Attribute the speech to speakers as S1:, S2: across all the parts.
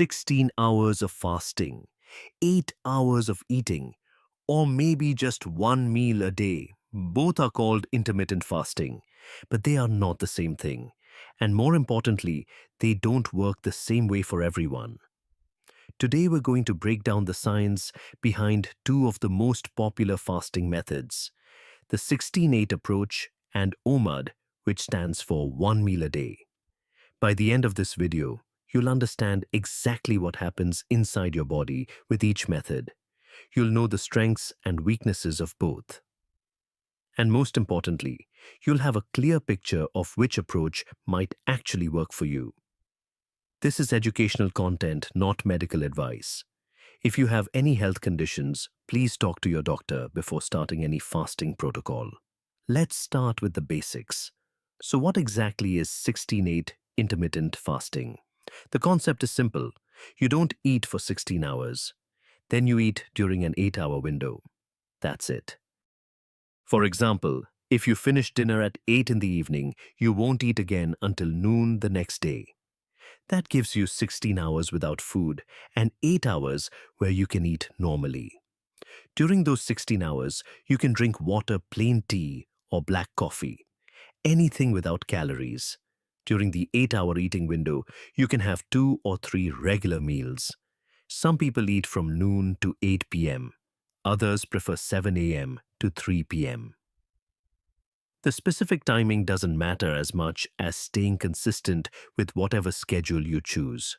S1: 16 hours of fasting, 8 hours of eating, or maybe just one meal a day. Both are called intermittent fasting, but they are not the same thing. And more importantly, they don't work the same way for everyone. Today we're going to break down the science behind two of the most popular fasting methods, the 16-8 approach and OMAD, which stands for one meal a day. By the end of this video, you'll understand exactly what happens inside your body with each method. You'll know the strengths and weaknesses of both. And most importantly, you'll have a clear picture of which approach might actually work for you. This is educational content, not medical advice. If you have any health conditions, please talk to your doctor before starting any fasting protocol. Let's start with the basics. So what exactly is 16-8 intermittent fasting? The concept is simple. You don't eat for 16 hours. Then you eat during an 8-hour window. That's it. For example, if you finish dinner at 8 in the evening, you won't eat again until noon the next day. That gives you 16 hours without food and 8 hours where you can eat normally. During those 16 hours, you can drink water, plain tea, or black coffee. Anything without calories. During the 8-hour eating window, you can have 2 or 3 regular meals. Some people eat from noon to 8 p.m. Others prefer 7 a.m. to 3 p.m. The specific timing doesn't matter as much as staying consistent with whatever schedule you choose.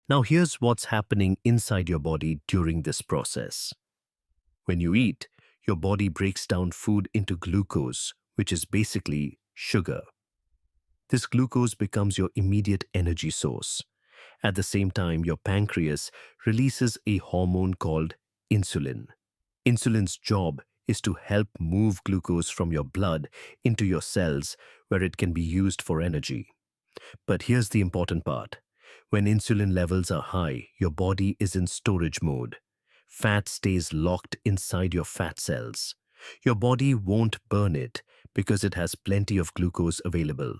S1: Now here's what's happening inside your body during this process. When you eat, your body breaks down food into glucose, which is basically sugar. This glucose becomes your immediate energy source. At the same time, your pancreas releases a hormone called insulin. Insulin's job is to help move glucose from your blood into your cells where it can be used for energy. But here's the important part. When insulin levels are high, your body is in storage mode. Fat stays locked inside your fat cells. Your body won't burn it because it has plenty of glucose available.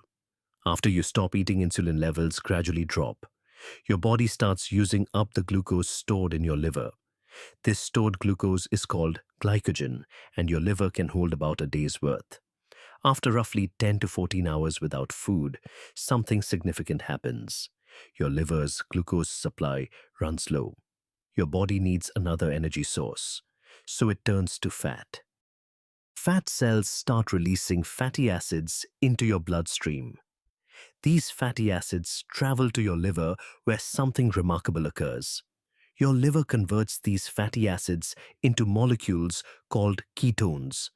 S1: After you stop eating, insulin levels gradually drop. Your body starts using up the glucose stored in your liver. This stored glucose is called glycogen, and your liver can hold about a day's worth. After roughly 10 to 14 hours without food, something significant happens. Your liver's glucose supply runs low. Your body needs another energy source, so it turns to fat. Fat cells start releasing fatty acids into your bloodstream. These fatty acids travel to your liver where something remarkable occurs. Your liver converts these fatty acids into molecules called ketones,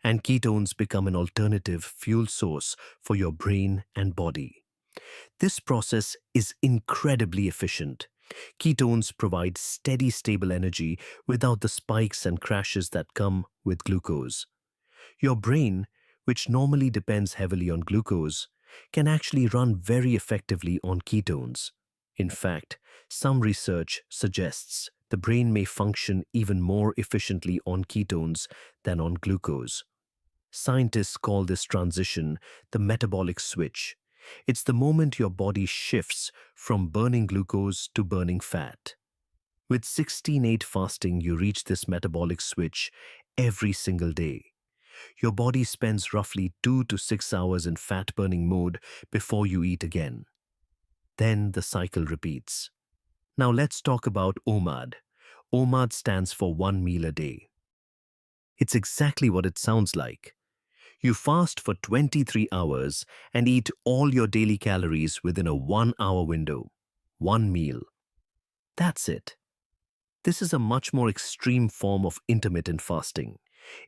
S1: and ketones become an alternative fuel source for your brain and body. This process is incredibly efficient. Ketones provide steady, stable energy without the spikes and crashes that come with glucose. Your brain, which normally depends heavily on glucose, can actually run very effectively on ketones. In fact, some research suggests the brain may function even more efficiently on ketones than on glucose. Scientists call this transition the metabolic switch. It's the moment your body shifts from burning glucose to burning fat. With 16-8 fasting, you reach this metabolic switch every single day. Your body spends roughly 2 to 6 hours in fat-burning mode before you eat again. Then the cycle repeats. Now let's talk about OMAD. OMAD stands for one meal a day. It's exactly what it sounds like. You fast for 23 hours and eat all your daily calories within a 1-hour window. One meal. That's it. This is a much more extreme form of intermittent fasting.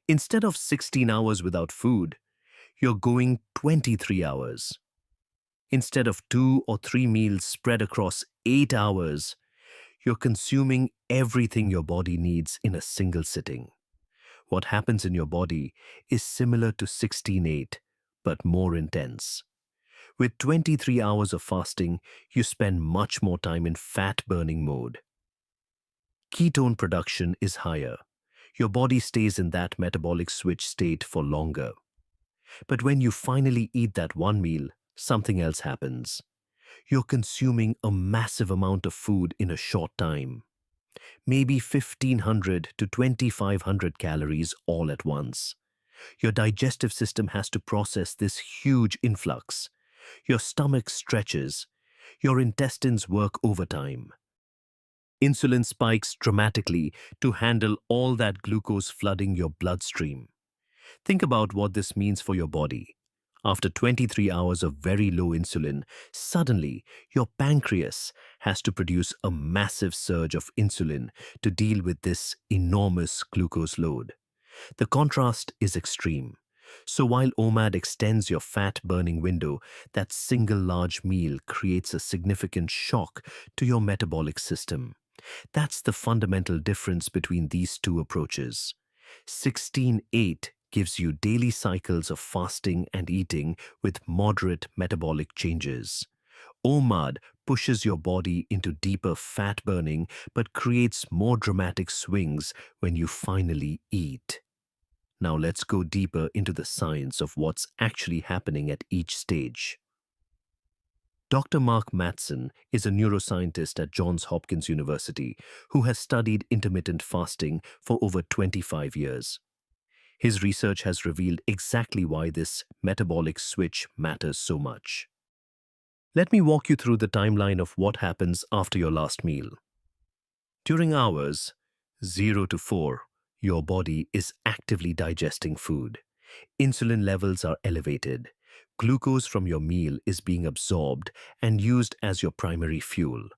S1: Instead of 16 hours without food, you're going 23 hours. Instead of 2 or 3 meals spread across 8 hours, you're consuming everything your body needs in a single sitting. What happens in your body is similar to 16-8, but more intense. With 23 hours of fasting, you spend much more time in fat-burning mode. Ketone production is higher. Your body stays in that metabolic switch state for longer. But when you finally eat that one meal, something else happens. You're consuming a massive amount of food in a short time, maybe 1500 to 2500 calories all at once. Your digestive system has to process this huge influx. Your stomach stretches. Your intestines work overtime. Insulin spikes dramatically to handle all that glucose flooding your bloodstream. Think about what this means for your body. After 23 hours of very low insulin, suddenly your pancreas has to produce a massive surge of insulin to deal with this enormous glucose load. The contrast is extreme. So while OMAD extends your fat-burning window, that single large meal creates a significant shock to your metabolic system. That's the fundamental difference between these two approaches. 16-8 gives you daily cycles of fasting and eating with moderate metabolic changes. OMAD pushes your body into deeper fat burning but creates more dramatic swings when you finally eat. Now let's go deeper into the science of what's actually happening at each stage. Dr. Mark Mattson is a neuroscientist at Johns Hopkins University who has studied intermittent fasting for over 25 years. His research has revealed exactly why this metabolic switch matters so much. Let me walk you through the timeline of what happens after your last meal. During hours 0 to 4, your body is actively digesting food. Insulin levels are elevated. Glucose from your meal is being absorbed and used as your primary fuel.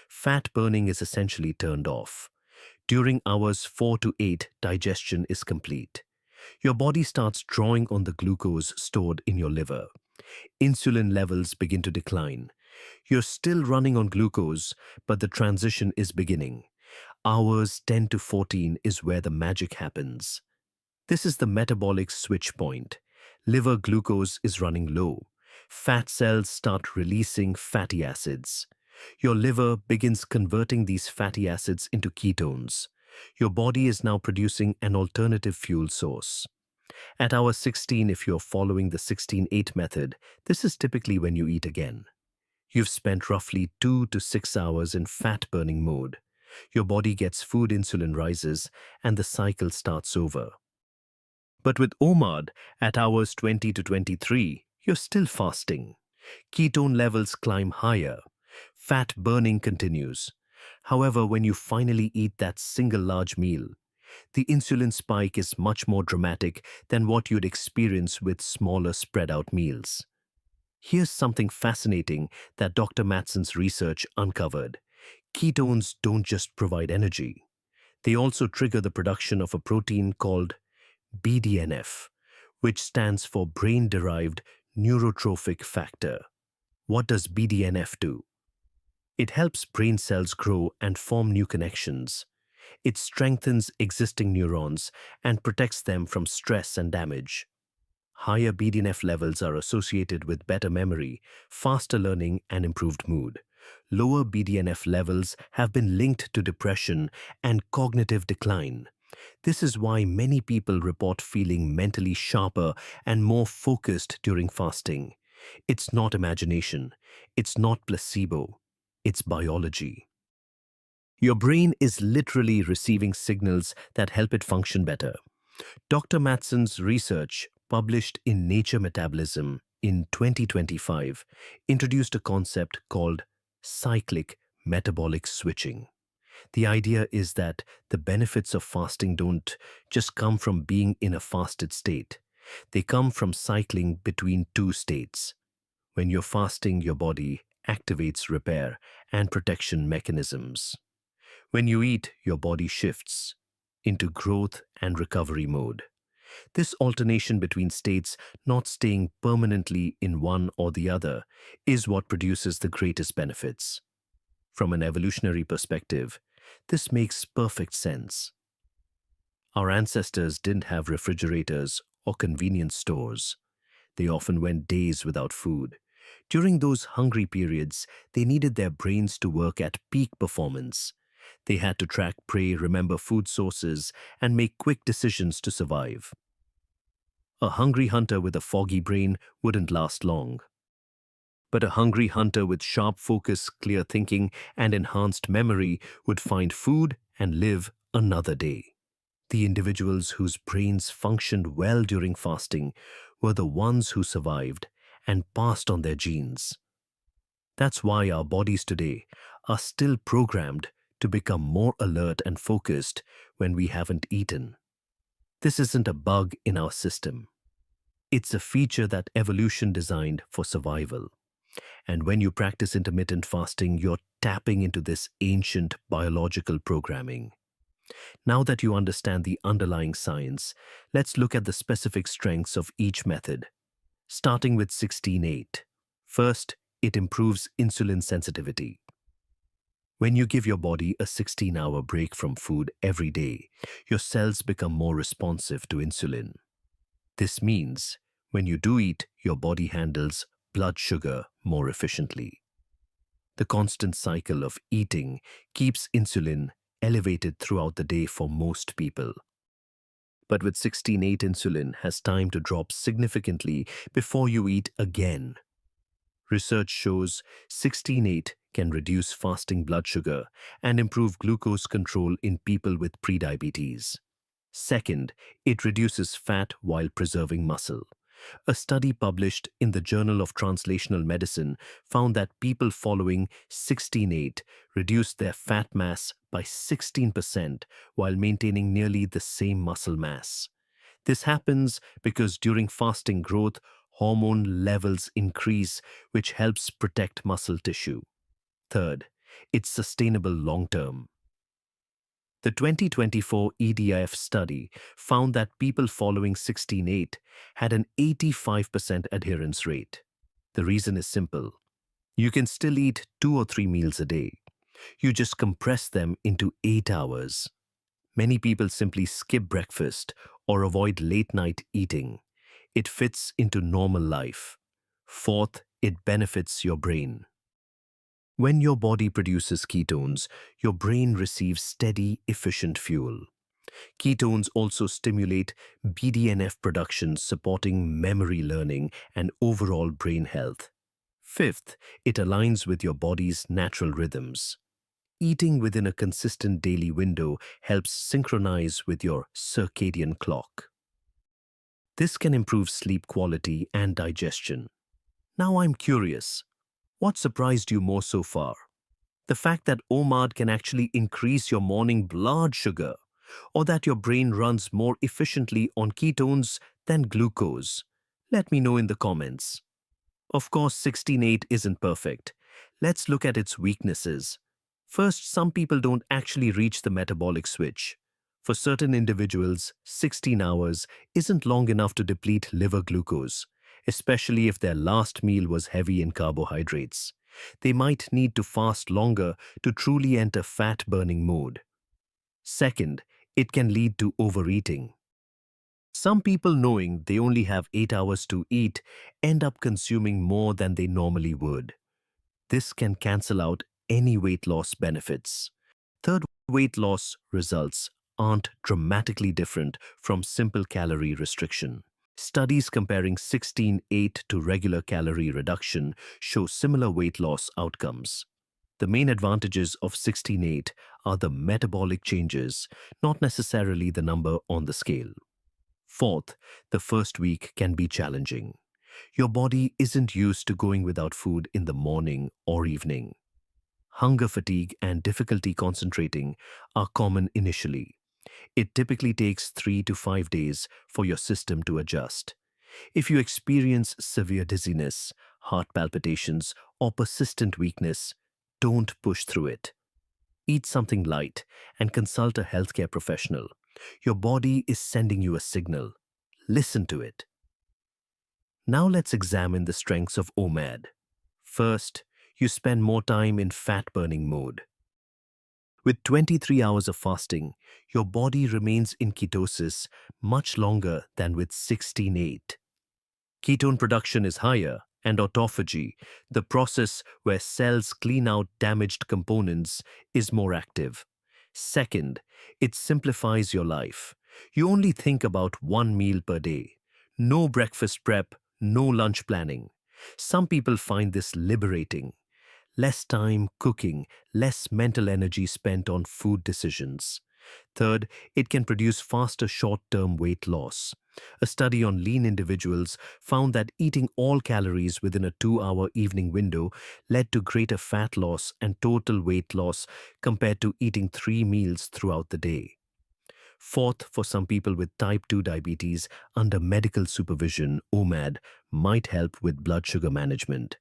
S1: Fat burning is essentially turned off. During hours 4 to 8, digestion is complete. Your body starts drawing on the glucose stored in your liver. Insulin levels begin to decline. You're still running on glucose, but the transition is beginning. Hours 10 to 14 is where the magic happens. This is the metabolic switch point. Liver glucose is running low. Fat cells start releasing fatty acids. Your liver begins converting these fatty acids into ketones. Your body is now producing an alternative fuel source. At hour 16, if you're following the 16-8 method, this is typically when you eat again. You've spent roughly 2 to 6 hours in fat-burning mode. Your body gets food, insulin rises, and the cycle starts over. But with OMAD, at hours 20 to 23, you're still fasting. Ketone levels climb higher. Fat burning continues. However, when you finally eat that single large meal, the insulin spike is much more dramatic than what you'd experience with smaller spread out meals. Here's something fascinating that Dr. Mattson's research uncovered. Ketones don't just provide energy. They also trigger the production of a protein called BDNF, which stands for brain-derived neurotrophic factor. What does BDNF do? It helps brain cells grow and form new connections. It strengthens existing neurons and protects them from stress and damage. Higher BDNF levels are associated with better memory, faster learning, and improved mood. Lower BDNF levels have been linked to depression and cognitive decline. This is why many people report feeling mentally sharper and more focused during fasting. It's not imagination. It's not placebo. It's biology. Your brain is literally receiving signals that help it function better. Dr. Mattson's research, published in Nature Metabolism in 2025, introduced a concept called cyclic metabolic switching. The idea is that the benefits of fasting don't just come from being in a fasted state. They come from cycling between two states. When you're fasting, your body activates repair and protection mechanisms. When you eat, your body shifts into growth and recovery mode. This alternation between states, not staying permanently in one or the other, is what produces the greatest benefits. From an evolutionary perspective, this makes perfect sense. Our ancestors didn't have refrigerators or convenience stores. They often went days without food. During those hungry periods, they needed their brains to work at peak performance. They had to track prey, remember food sources, and make quick decisions to survive. A hungry hunter with a foggy brain wouldn't last long. But a hungry hunter with sharp focus, clear thinking, and enhanced memory would find food and live another day. The individuals whose brains functioned well during fasting were the ones who survived and passed on their genes. That's why our bodies today are still programmed to become more alert and focused when we haven't eaten. This isn't a bug in our system. It's a feature that evolution designed for survival. And when you practice intermittent fasting, you're tapping into this ancient biological programming. Now that you understand the underlying science, let's look at the specific strengths of each method, starting with 16-8. First, it improves insulin sensitivity. When you give your body a 16-hour break from food every day, your cells become more responsive to insulin. This means when you do eat, your body handles blood sugar more efficiently. The constant cycle of eating keeps insulin elevated throughout the day for most people. But with 16-8, insulin has time to drop significantly before you eat again. Research shows 16-8 can reduce fasting blood sugar and improve glucose control in people with prediabetes. Second, it reduces fat while preserving muscle. A study published in the Journal of Translational Medicine found that people following 16-8 reduced their fat mass by 16% while maintaining nearly the same muscle mass. This happens because during fasting growth, hormone levels increase, which helps protect muscle tissue. Third, it's sustainable long-term. The 2024 EDIF study found that people following 16-8 had an 85% adherence rate. The reason is simple. You can still eat 2 or 3 meals a day. You just compress them into 8 hours. Many people simply skip breakfast or avoid late-night eating. It fits into normal life. Fourth, it benefits your brain. When your body produces ketones, your brain receives steady, efficient fuel. Ketones also stimulate BDNF production, supporting memory learning and overall brain health. Fifth, it aligns with your body's natural rhythms. Eating within a consistent daily window helps synchronize with your circadian clock. This can improve sleep quality and digestion. Now I'm curious, what surprised you more so far? The fact that OMAD can actually increase your morning blood sugar, or that your brain runs more efficiently on ketones than glucose? Let me know in the comments. Of course, 16-8 isn't perfect. Let's look at its weaknesses. First, some people don't actually reach the metabolic switch. For certain individuals, 16 hours isn't long enough to deplete liver glucose, especially if their last meal was heavy in carbohydrates. They might need to fast longer to truly enter fat-burning mode. Second, it can lead to overeating. Some people, knowing they only have 8 hours to eat, end up consuming more than they normally would. This can cancel out any weight loss benefits. Third, weight loss results aren't dramatically different from simple calorie restriction. Studies comparing 16-8 to regular calorie reduction show similar weight loss outcomes. The main advantages of 16-8 are the metabolic changes, not necessarily the number on the scale. Fourth, the first week can be challenging. Your body isn't used to going without food in the morning or evening. Hunger fatigue and difficulty concentrating are common initially. It typically takes 3 to 5 days for your system to adjust. If you experience severe dizziness, heart palpitations, or persistent weakness, don't push through it. Eat something light and consult a healthcare professional. Your body is sending you a signal. Listen to it. Now let's examine the strengths of OMAD. First, you spend more time in fat-burning mode. With 23 hours of fasting, your body remains in ketosis much longer than with 16-8. Ketone production is higher, and autophagy, the process where cells clean out damaged components, is more active. Second, it simplifies your life. You only think about one meal per day. No breakfast prep, no lunch planning. Some people find this liberating. Less time cooking, less mental energy spent on food decisions. Third, it can produce faster short-term weight loss. A study on lean individuals found that eating all calories within a 2-hour evening window led to greater fat loss and total weight loss compared to eating 3 meals throughout the day. Fourth, for some people with type 2 diabetes, under medical supervision, OMAD might help with blood sugar management.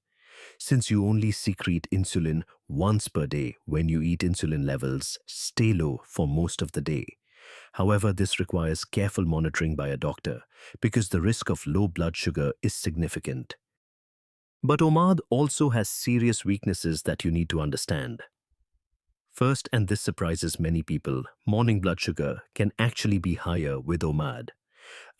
S1: Since you only secrete insulin once per day when you eat, insulin levels stay low for most of the day. However, this requires careful monitoring by a doctor because the risk of low blood sugar is significant. But OMAD also has serious weaknesses that you need to understand. First, and this surprises many people, morning blood sugar can actually be higher with OMAD.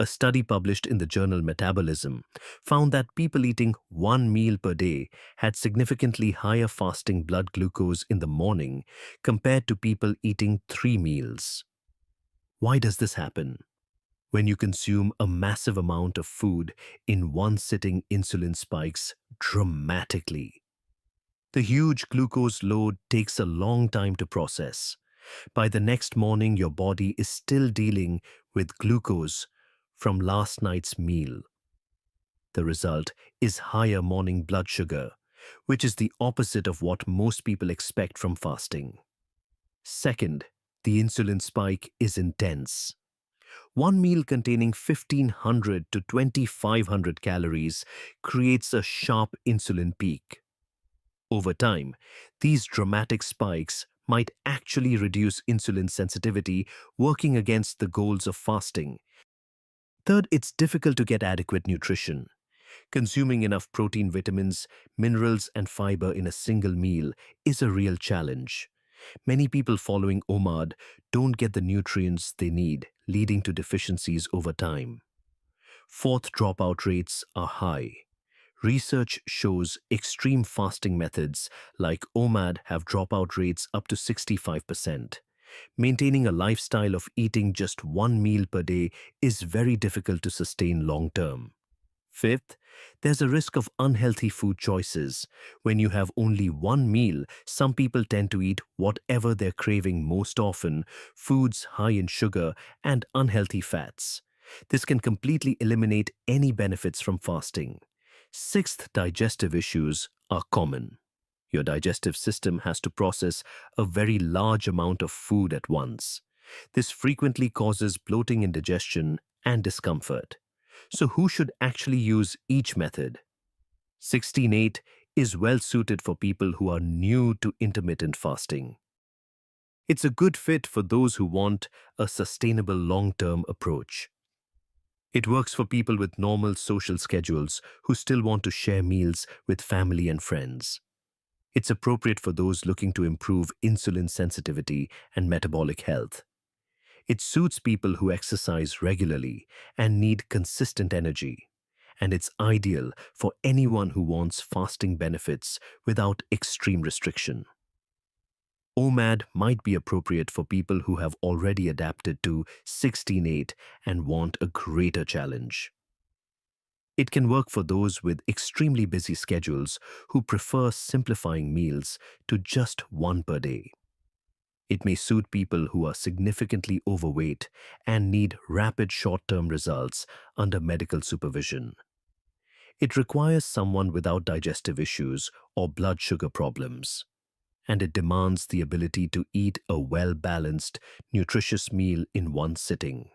S1: A study published in the journal Metabolism found that people eating 1 meal per day had significantly higher fasting blood glucose in the morning compared to people eating 3 meals. Why does this happen? When you consume a massive amount of food in one sitting, insulin spikes dramatically. The huge glucose load takes a long time to process. By the next morning, your body is still dealing with glucose from last night's meal. The result is higher morning blood sugar, which is the opposite of what most people expect from fasting. Second, the insulin spike is intense. One meal containing 1500 to 2500 calories creates a sharp insulin peak. Over time, these dramatic spikes might actually reduce insulin sensitivity, working against the goals of fasting. Third, it's difficult to get adequate nutrition. Consuming enough protein, vitamins, minerals, and fiber in a single meal is a real challenge. Many people following OMAD don't get the nutrients they need, leading to deficiencies over time. Fourth, dropout rates are high. Research shows extreme fasting methods like OMAD have dropout rates up to 65%. Maintaining a lifestyle of eating just 1 meal per day is very difficult to sustain long term. Fifth, there's a risk of unhealthy food choices. When you have only 1 meal, some people tend to eat whatever they're craving, most often foods high in sugar and unhealthy fats. This can completely eliminate any benefits from fasting. Sixth, digestive issues are common. Your digestive system has to process a very large amount of food at once. This frequently causes bloating, indigestion, and discomfort. So who should actually use each method? 16:8 is well suited for people who are new to intermittent fasting. It's a good fit for those who want a sustainable long-term approach. It works for people with normal social schedules who still want to share meals with family and friends. It's appropriate for those looking to improve insulin sensitivity and metabolic health. It suits people who exercise regularly and need consistent energy. And it's ideal for anyone who wants fasting benefits without extreme restriction. OMAD might be appropriate for people who have already adapted to 16:8 and want a greater challenge. It can work for those with extremely busy schedules who prefer simplifying meals to just one per day. It may suit people who are significantly overweight and need rapid short-term results under medical supervision. It requires someone without digestive issues or blood sugar problems, and it demands the ability to eat a well-balanced, nutritious meal in one sitting.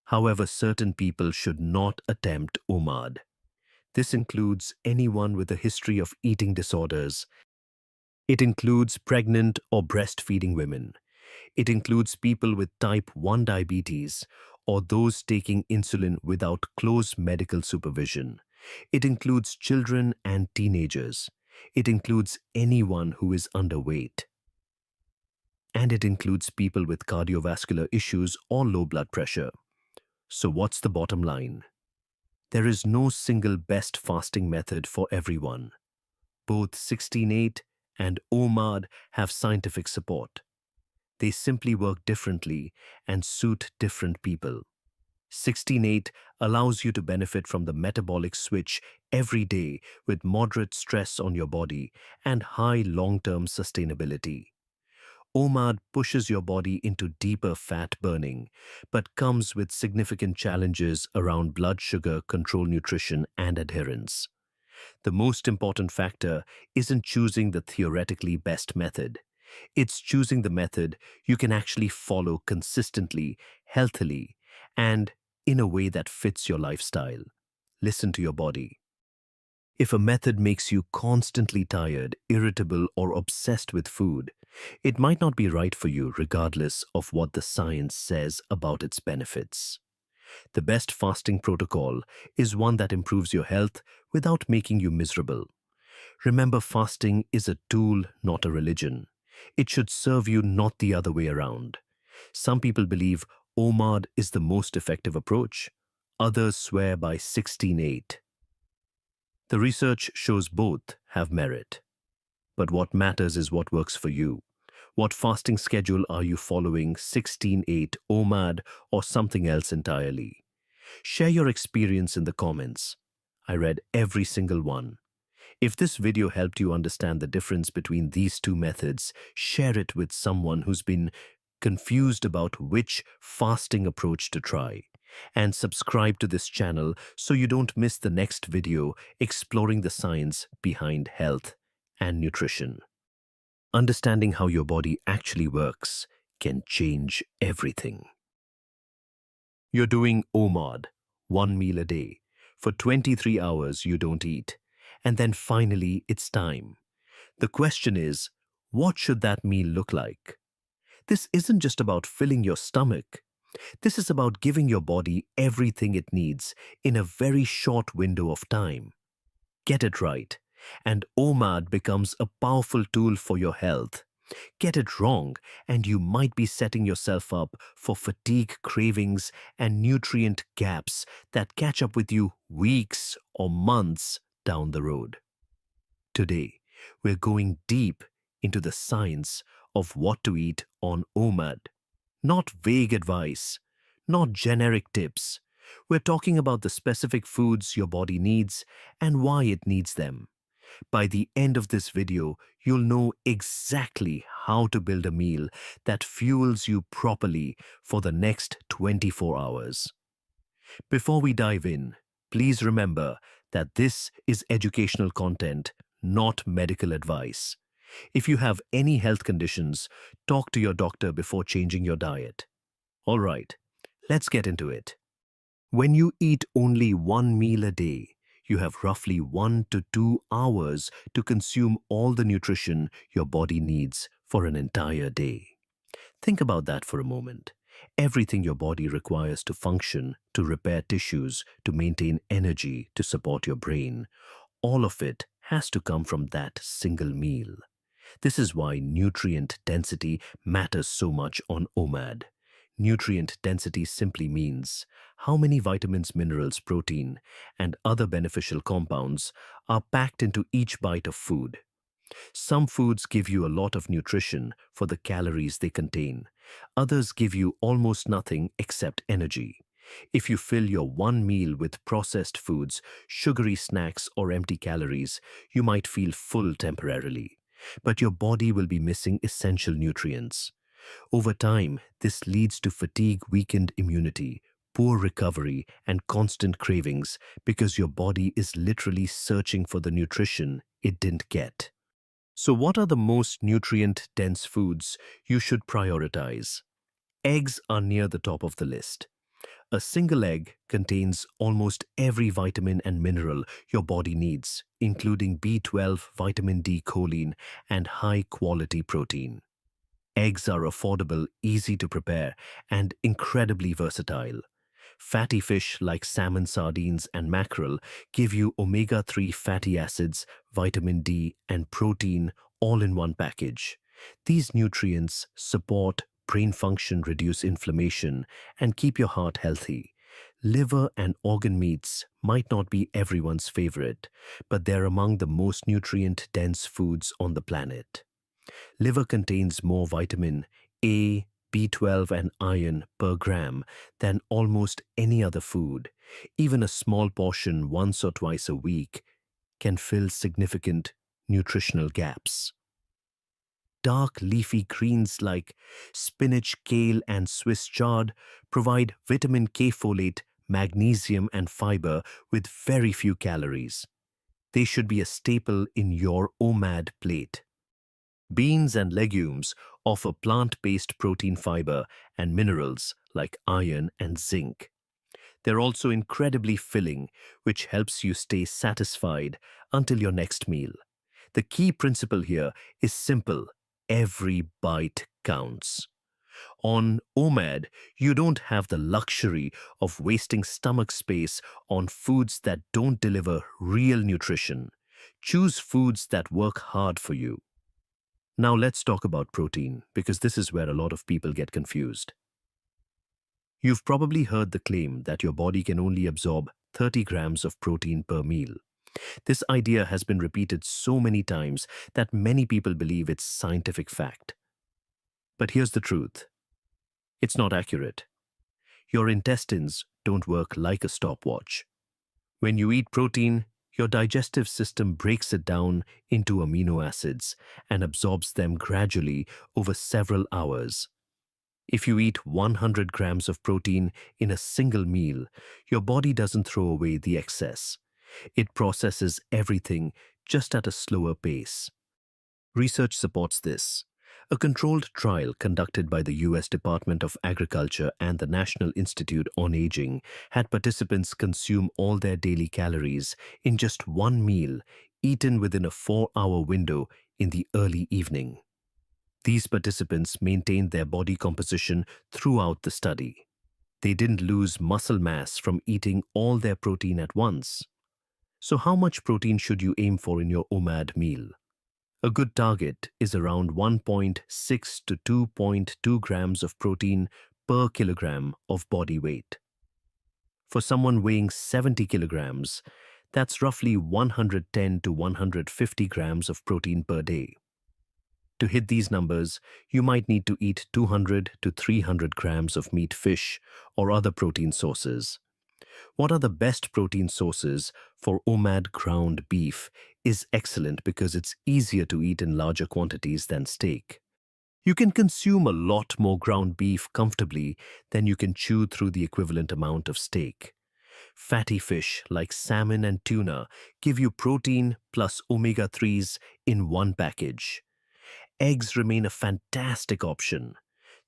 S1: However, certain people should not attempt OMAD. This includes anyone with a history of eating disorders. It includes pregnant or breastfeeding women. It includes people with type 1 diabetes or those taking insulin without close medical supervision. It includes children and teenagers. It includes anyone who is underweight. And it includes people with cardiovascular issues or low blood pressure. So what's the bottom line? There is no single best fasting method for everyone. Both 16:8 and OMAD have scientific support. They simply work differently and suit different people. 16-8 allows you to benefit from the metabolic switch every day with moderate stress on your body and high long-term sustainability. OMAD pushes your body into deeper fat burning, but comes with significant challenges around blood sugar control, nutrition, and adherence. The most important factor isn't choosing the theoretically best method. It's choosing the method you can actually follow consistently, healthily, and in a way that fits your lifestyle. Listen to your body. If a method makes you constantly tired, irritable, or obsessed with food, it might not be right for you regardless of what the science says about its benefits. The best fasting protocol is one that improves your health without making you miserable. Remember, fasting is a tool, not a religion. It should serve you, not the other way around. Some people believe OMAD is the most effective approach. Others swear by 16-8. The research shows both have merit. But what matters is what works for you. What fasting schedule are you following, 16-8, OMAD, or something else entirely? Share your experience in the comments. I read every single one. If this video helped you understand the difference between these two methods, share it with someone who's been confused about which fasting approach to try. And subscribe to this channel so you don't miss the next video exploring the science behind health and nutrition. Understanding how your body actually works can change everything. You're doing OMAD, one meal a day. For 23 hours you don't eat. And then finally it's time. The question is, what should that meal look like? This isn't just about filling your stomach. This is about giving your body everything it needs in a very short window of time. Get it right, and OMAD becomes a powerful tool for your health. Get it wrong, and you might be setting yourself up for fatigue, cravings, and nutrient gaps that catch up with you weeks or months down the road. Today, we're going deep into the science of what to eat on OMAD. Not vague advice, not generic tips. We're talking about the specific foods your body needs and why it needs them. By the end of this video, you'll know exactly how to build a meal that fuels you properly for the next 24 hours. Before we dive in, please remember that this is educational content, not medical advice. If you have any health conditions, talk to your doctor before changing your diet. All right, let's get into it. When you eat only one meal a day, you have roughly 1 to 2 hours to consume all the nutrition your body needs for an entire day. Think about that for a moment. Everything your body requires to function, to repair tissues, to maintain energy, to support your brain, all of it has to come from that single meal. This is why nutrient density matters so much on OMAD. Nutrient density simply means how many vitamins, minerals, protein, and other beneficial compounds are packed into each bite of food. Some foods give you a lot of nutrition for the calories they contain. Others give you almost nothing except energy. If you fill your one meal with processed foods, sugary snacks, or empty calories, you might feel full temporarily. But your body will be missing essential nutrients. Over time, this leads to fatigue, weakened immunity, poor recovery, and constant cravings because your body is literally searching for the nutrition it didn't get. So what are the most nutrient-dense foods you should prioritize? Eggs are near the top of the list. A single egg contains almost every vitamin and mineral your body needs, including B12, vitamin D, choline, and high-quality protein. Eggs are affordable, easy to prepare, and incredibly versatile. Fatty fish like salmon, sardines, and mackerel give you omega-3 fatty acids, vitamin D, and protein all in one package. These nutrients support brain function, reduce inflammation, and keep your heart healthy. Liver and organ meats might not be everyone's favorite, but they're among the most nutrient-dense foods on the planet. Liver contains more vitamin A, B12 and iron per gram than almost any other food. Even a small portion once or twice a week can fill significant nutritional gaps. Dark leafy greens like spinach, kale, and Swiss chard provide vitamin K, folate, magnesium, and fiber with very few calories. They should be a staple in your OMAD plate. Beans and legumes offer plant-based protein, fiber, and minerals like iron and zinc. They're also incredibly filling, which helps you stay satisfied until your next meal. The key principle here is simple: every bite counts. On OMAD, you don't have the luxury of wasting stomach space on foods that don't deliver real nutrition. Choose foods that work hard for you. Now let's talk about protein, because this is where a lot of people get confused. You've probably heard the claim that your body can only absorb 30 grams of protein per meal. This idea has been repeated so many times that many people believe it's scientific fact. But here's the truth: it's not accurate. Your intestines don't work like a stopwatch. When you eat protein, your digestive system breaks it down into amino acids and absorbs them gradually over several hours. If you eat 100 grams of protein in a single meal, your body doesn't throw away the excess. It processes everything, just at a slower pace. Research supports this. A controlled trial conducted by the US Department of Agriculture and the National Institute on Aging had participants consume all their daily calories in just one meal, eaten within a 4-hour window in the early evening. These participants maintained their body composition throughout the study. They didn't lose muscle mass from eating all their protein at once. So how much protein should you aim for in your OMAD meal? A good target is around 1.6 to 2.2 grams of protein per kilogram of body weight. For someone weighing 70 kilograms, that's roughly 110 to 150 grams of protein per day. To hit these numbers, you might need to eat 200 to 300 grams of meat, fish, or other protein sources. What are the best protein sources for OMAD? Ground beef is excellent because it's easier to eat in larger quantities than steak. You can consume a lot more ground beef comfortably than you can chew through the equivalent amount of steak. Fatty fish like salmon and tuna give you protein plus omega-3s in one package. Eggs remain a fantastic option.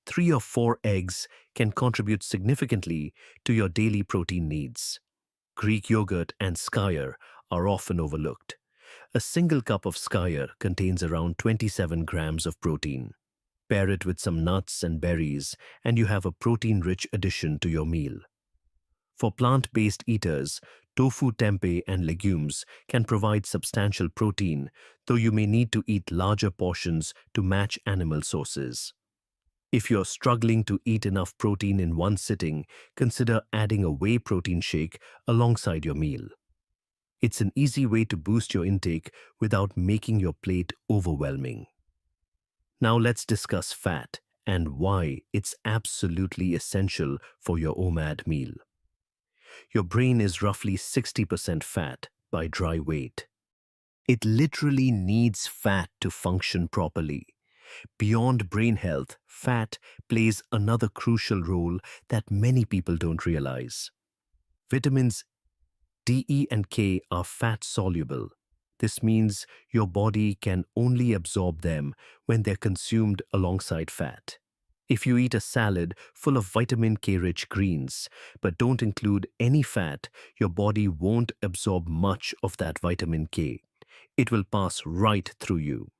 S1: 3 or 4 eggs can contribute significantly to your daily protein needs. Greek yogurt and skyr are often overlooked. A single cup of skyr contains around 27 grams of protein. Pair it with some nuts and berries, and you have a protein-rich addition to your meal. For plant-based eaters, tofu, tempeh, and legumes can provide substantial protein, though you may need to eat larger portions to match animal sources. If you're struggling to eat enough protein in one sitting, consider adding a whey protein shake alongside your meal. It's an easy way to boost your intake without making your plate overwhelming. Now let's discuss fat and why it's absolutely essential for your OMAD meal. Your brain is roughly 60% fat by dry weight. It literally needs fat to function properly. Beyond brain health, fat plays another crucial role that many people don't realize. Vitamins D, E, and K are fat-soluble. This means your body can only absorb them when they're consumed alongside fat. If you eat a salad full of vitamin K-rich greens, but don't include any fat, your body won't absorb much of that vitamin K. It will pass right through you.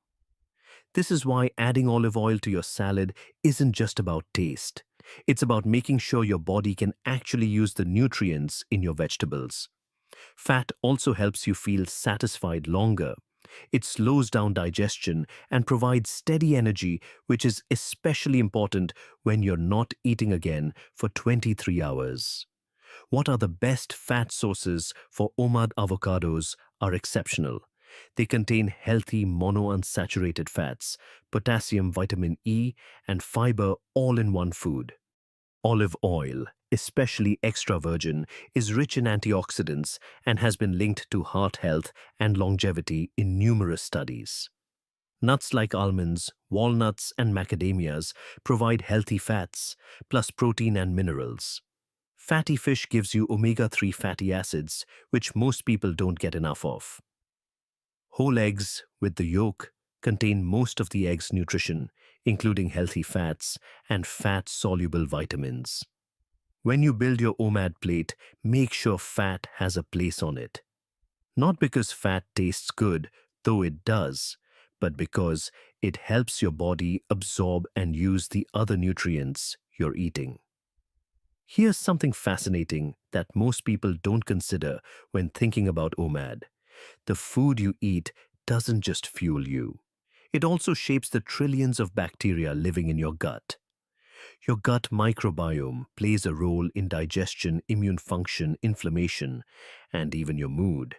S1: This is why adding olive oil to your salad isn't just about taste. It's about making sure your body can actually use the nutrients in your vegetables. Fat also helps you feel satisfied longer. It slows down digestion and provides steady energy, which is especially important when you're not eating again for 23 hours. What are the best fat sources for OMAD? Avocados are exceptional. They contain healthy monounsaturated fats, potassium, vitamin E, and fiber all in one food. Olive oil, especially extra virgin, is rich in antioxidants and has been linked to heart health and longevity in numerous studies. Nuts like almonds, walnuts, and macadamias provide healthy fats, plus protein and minerals. Fatty fish gives you omega-3 fatty acids, which most people don't get enough of. Whole eggs with the yolk contain most of the egg's nutrition, including healthy fats and fat-soluble vitamins. When you build your OMAD plate, make sure fat has a place on it. Not because fat tastes good, though it does, but because it helps your body absorb and use the other nutrients you're eating. Here's something fascinating that most people don't consider when thinking about OMAD. The food you eat doesn't just fuel you. It also shapes the trillions of bacteria living in your gut. Your gut microbiome plays a role in digestion, immune function, inflammation, and even your mood.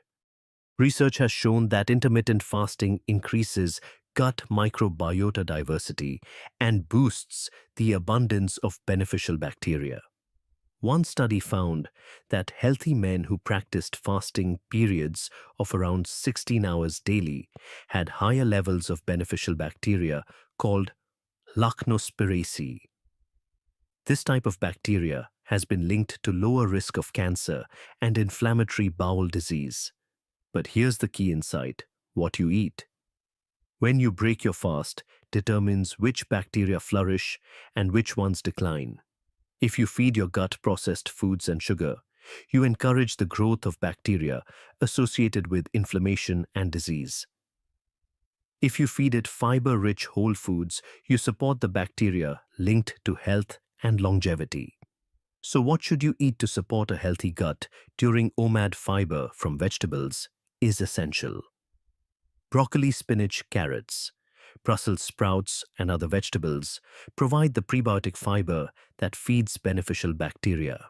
S1: Research has shown that intermittent fasting increases gut microbiota diversity and boosts the abundance of beneficial bacteria. One study found that healthy men who practiced fasting periods of around 16 hours daily had higher levels of beneficial bacteria called Lactospiraceae. This type of bacteria has been linked to lower risk of cancer and inflammatory bowel disease. But here's the key insight: what you eat. When you break your fast determines which bacteria flourish and which ones decline. If you feed your gut processed foods and sugar, you encourage the growth of bacteria associated with inflammation and disease. If you feed it fiber-rich whole foods, you support the bacteria linked to health and longevity. So what should you eat to support a healthy gut during OMAD? Fiber from vegetables is essential. Broccoli, spinach, carrots, Brussels sprouts, and other vegetables provide the prebiotic fiber that feeds beneficial bacteria.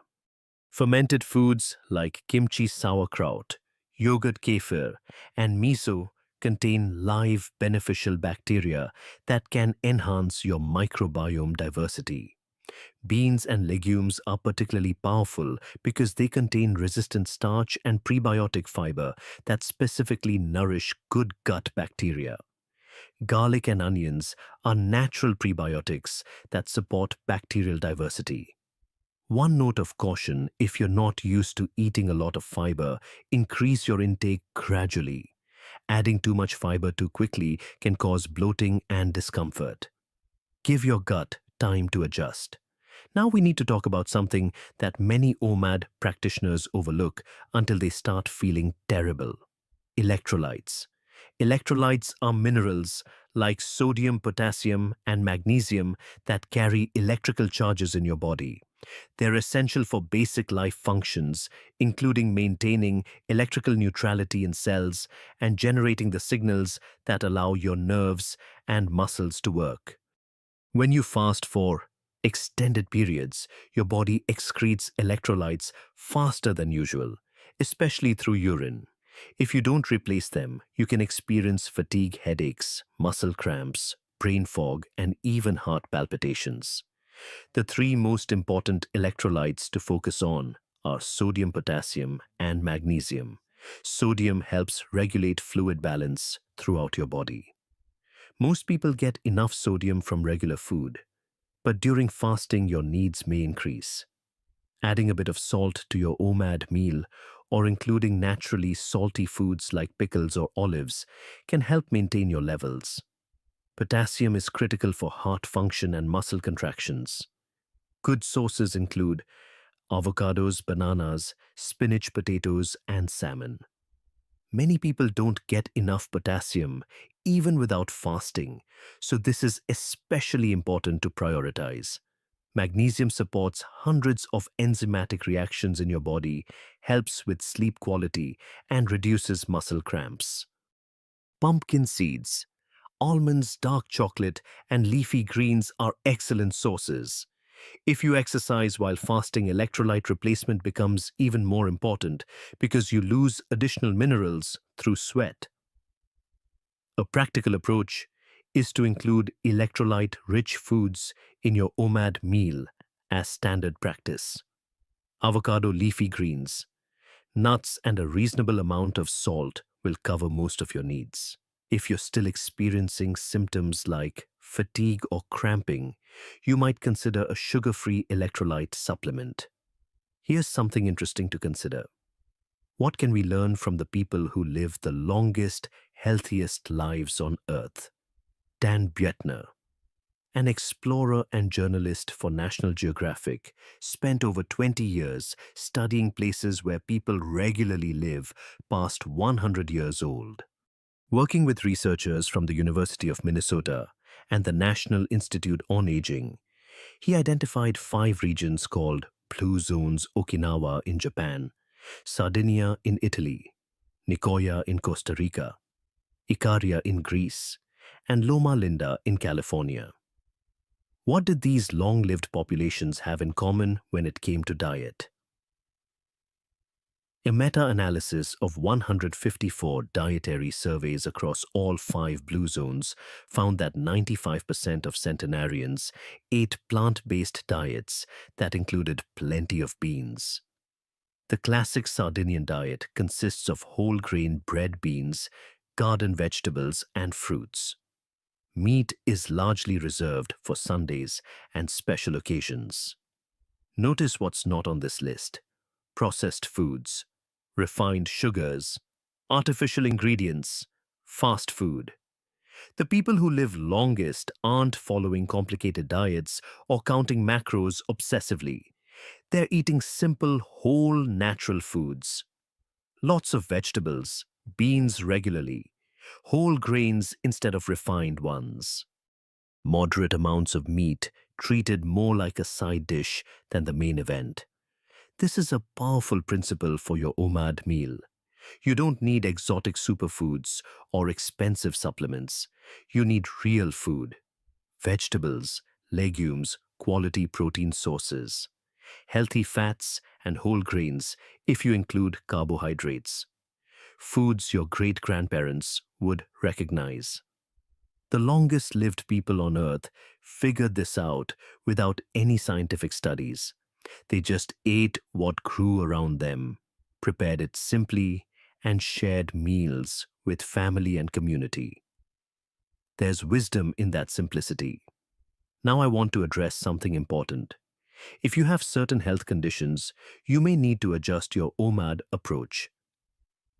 S1: Fermented foods like kimchi, sauerkraut, yogurt, kefir, and miso contain live beneficial bacteria that can enhance your microbiome diversity. Beans and legumes are particularly powerful because they contain resistant starch and prebiotic fiber that specifically nourish good gut bacteria. Garlic and onions are natural prebiotics that support bacterial diversity. One note of caution: if you're not used to eating a lot of fiber, increase your intake gradually. Adding too much fiber too quickly can cause bloating and discomfort. Give your gut time to adjust. Now we need to talk about something that many OMAD practitioners overlook until they start feeling terrible: electrolytes. Electrolytes are minerals like sodium, potassium, and magnesium that carry electrical charges in your body. They're essential for basic life functions, including maintaining electrical neutrality in cells and generating the signals that allow your nerves and muscles to work. When you fast for extended periods, your body excretes electrolytes faster than usual, especially through urine. If you don't replace them, you can experience fatigue, headaches, muscle cramps, brain fog, and even heart palpitations. The three most important electrolytes to focus on are sodium, potassium, and magnesium. Sodium helps regulate fluid balance throughout your body. Most people get enough sodium from regular food, but during fasting your needs may increase. Adding a bit of salt to your OMAD meal or including naturally salty foods like pickles or olives can help maintain your levels. Potassium is critical for heart function and muscle contractions. Good sources include avocados, bananas, spinach, potatoes, and salmon. Many people don't get enough potassium even without fasting, so this is especially important to prioritize. Magnesium supports hundreds of enzymatic reactions in your body, helps with sleep quality, and reduces muscle cramps. Pumpkin seeds, almonds, dark chocolate, and leafy greens are excellent sources. If you exercise while fasting, electrolyte replacement becomes even more important because you lose additional minerals through sweat. A practical approach is to include electrolyte-rich foods in your OMAD meal as standard practice. Avocado leafy greens, nuts and a reasonable amount of salt will cover most of your needs. If you're still experiencing symptoms like fatigue or cramping, you might consider a sugar-free electrolyte supplement. Here's something interesting to consider. What can we learn from the people who live the longest, healthiest lives on Earth? Dan Buettner, an explorer and journalist for National Geographic, spent over 20 years studying places where people regularly live past 100 years old. Working with researchers from the University of Minnesota and the National Institute on Aging, he identified 5 regions called Blue Zones Okinawa in Japan, Sardinia in Italy, Nicoya in Costa Rica, Icaria in Greece, and Loma Linda in California. What did these long-lived populations have in common when it came to diet? A meta-analysis of 154 dietary surveys across all 5 blue zones found that 95% of centenarians ate plant-based diets that included plenty of beans. The classic Sardinian diet consists of whole-grain bread beans, garden vegetables, and fruits. Meat is largely reserved for Sundays and special occasions. Notice what's not on this list: processed foods, refined sugars, artificial ingredients, fast food. The people who live longest aren't following complicated diets or counting macros obsessively. They're eating simple, whole, natural foods. Lots of vegetables, beans regularly, whole grains instead of refined ones. Moderate amounts of meat treated more like a side dish than the main event. This is a powerful principle for your OMAD meal. You don't need exotic superfoods or expensive supplements. You need real food: vegetables, legumes, quality protein sources, healthy fats, and whole grains if you include carbohydrates. Foods your great-grandparents would recognize. The longest-lived people on Earth figured this out without any scientific studies. They just ate what grew around them, prepared it simply, and shared meals with family and community. There's wisdom in that simplicity. Now I want to address something important. If you have certain health conditions, you may need to adjust your OMAD approach.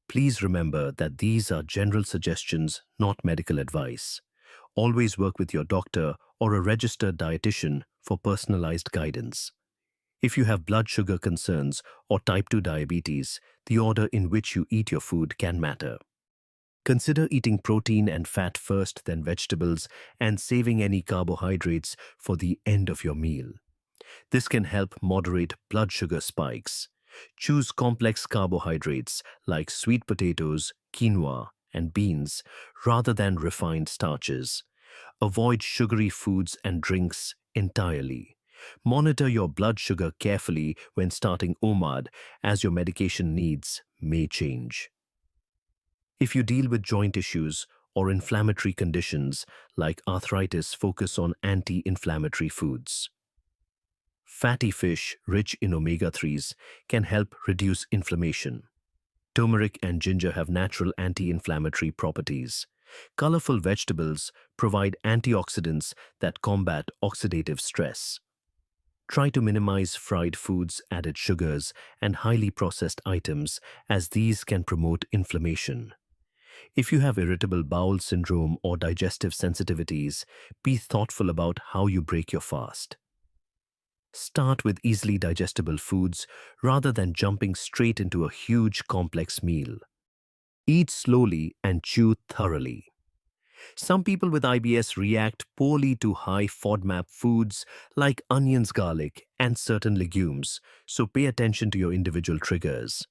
S1: Please remember that these are general suggestions, not medical advice. Always work with your doctor or a registered dietitian for personalized guidance. If you have blood sugar concerns or type 2 diabetes, the order in which you eat your food can matter. Consider eating protein and fat first, then vegetables, and saving any carbohydrates for the end of your meal. This can help moderate blood sugar spikes. Choose complex carbohydrates like sweet potatoes, quinoa, and beans rather than refined starches. Avoid sugary foods and drinks entirely. Monitor your blood sugar carefully when starting OMAD, as your medication needs may change. If you deal with joint issues or inflammatory conditions like arthritis, focus on anti-inflammatory foods. Fatty fish rich in omega-3s can help reduce inflammation. Turmeric and ginger have natural anti-inflammatory properties. Colorful vegetables provide antioxidants that combat oxidative stress. Try to minimize fried foods, added sugars, and highly processed items, as these can promote inflammation. If you have irritable bowel syndrome or digestive sensitivities, be thoughtful about how you break your fast. Start with easily digestible foods rather than jumping straight into a huge complex meal. Eat slowly and chew thoroughly. Some people with IBS react poorly to high FODMAP foods like onions, garlic, and certain legumes, so pay attention to your individual triggers.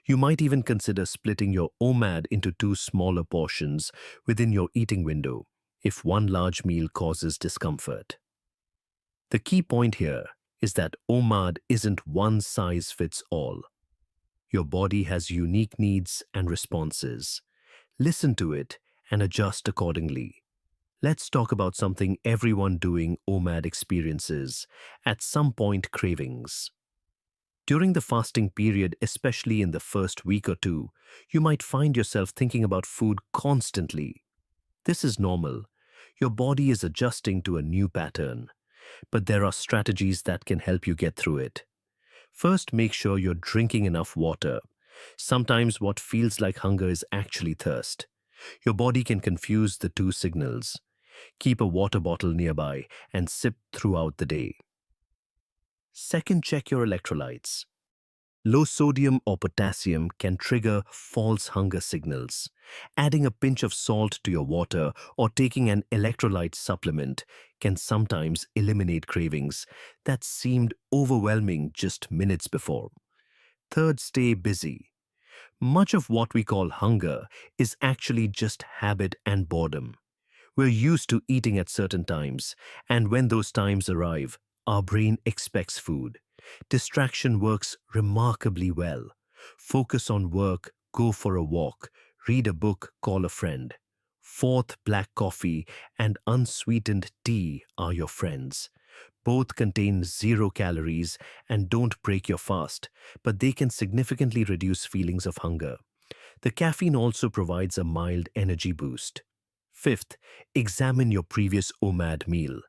S1: You might even consider splitting your OMAD into 2 smaller portions within your eating window if one large meal causes discomfort. The key point here is that OMAD isn't one size fits all. Your body has unique needs and responses. Listen to it and adjust accordingly. Let's talk about something everyone doing OMAD experiences at some point: cravings. During the fasting period, especially in the first week or two, you might find yourself thinking about food constantly. This is normal. Your body is adjusting to a new pattern, but there are strategies that can help you get through it. First, make sure you're drinking enough water. Sometimes what feels like hunger is actually thirst. Your body can confuse the two signals. Keep a water bottle nearby and sip throughout the day. Second, check your electrolytes. Low sodium or potassium can trigger false hunger signals. Adding a pinch of salt to your water or taking an electrolyte supplement can sometimes eliminate cravings that seemed overwhelming just minutes before. Third, stay busy. Much of what we call hunger is actually just habit and boredom. We're used to eating at certain times, and when those times arrive, our brain expects food. Distraction works remarkably well. Focus on work, go for a walk, read a book, call a friend. Fourth, black coffee and unsweetened tea are your friends. Both contain 0 calories and don't break your fast, but they can significantly reduce feelings of hunger. The caffeine also provides a mild energy boost. Fifth, examine your previous OMAD meal.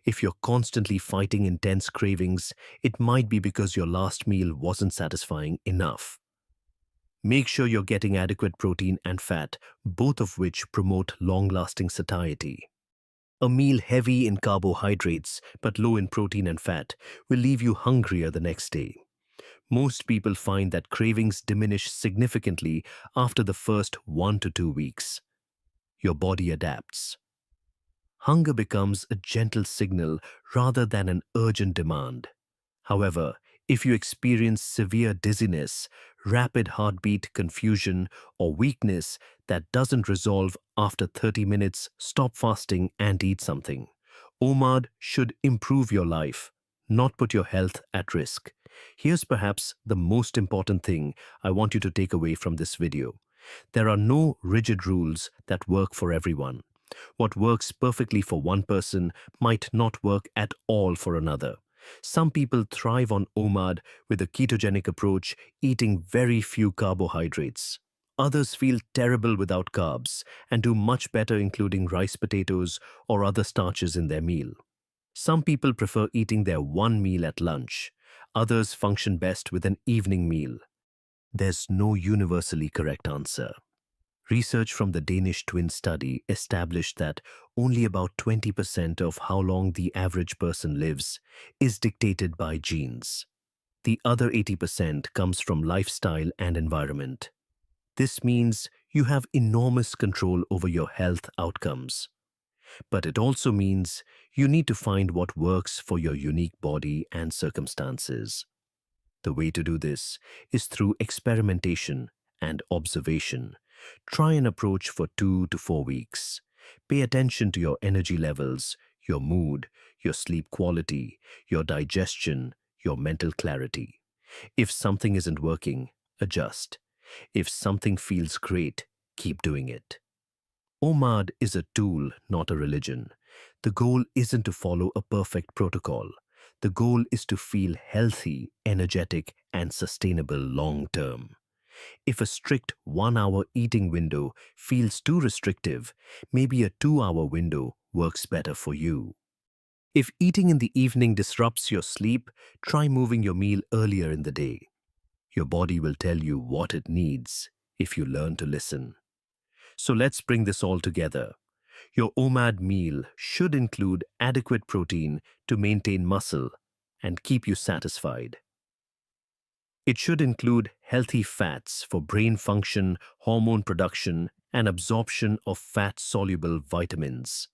S1: If you're constantly fighting intense cravings, it might be because your last meal wasn't satisfying enough. Make sure you're getting adequate protein and fat, both of which promote long-lasting satiety. A meal heavy in carbohydrates but low in protein and fat will leave you hungrier the next day. Most people find that cravings diminish significantly after the first 1 to 2 weeks. Your body adapts. Hunger becomes a gentle signal rather than an urgent demand. However, if you experience severe dizziness, rapid heartbeat, confusion, or weakness that doesn't resolve after 30 minutes, stop fasting and eat something. OMAD should improve your life, not put your health at risk. Here's perhaps the most important thing I want you to take away from this video. There are no rigid rules that work for everyone. What works perfectly for one person might not work at all for another. Some people thrive on OMAD with a ketogenic approach, eating very few carbohydrates. Others feel terrible without carbs and do much better including rice, potatoes, or other starches in their meal. Some people prefer eating their one meal at lunch. Others function best with an evening meal. There's no universally correct answer. Research from the Danish twin study established that only about 20% of how long the average person lives is dictated by genes. The other 80% comes from lifestyle and environment. This means you have enormous control over your health outcomes. But it also means you need to find what works for your unique body and circumstances. The way to do this is through experimentation and observation. Try an approach for 2 to 4 weeks. Pay attention to your energy levels, your mood, your sleep quality, your digestion, your mental clarity. If something isn't working, adjust. If something feels great, keep doing it. OMAD is a tool, not a religion. The goal isn't to follow a perfect protocol. The goal is to feel healthy, energetic, and sustainable long term. If a strict 1 hour eating window feels too restrictive, maybe a 2 hour window works better for you. If eating in the evening disrupts your sleep, try moving your meal earlier in the day. Your body will tell you what it needs if you learn to listen. So let's bring this all together. Your OMAD meal should include adequate protein to maintain muscle and keep you satisfied. It should include healthy fats for brain function, hormone production, and absorption of fat-soluble vitamins.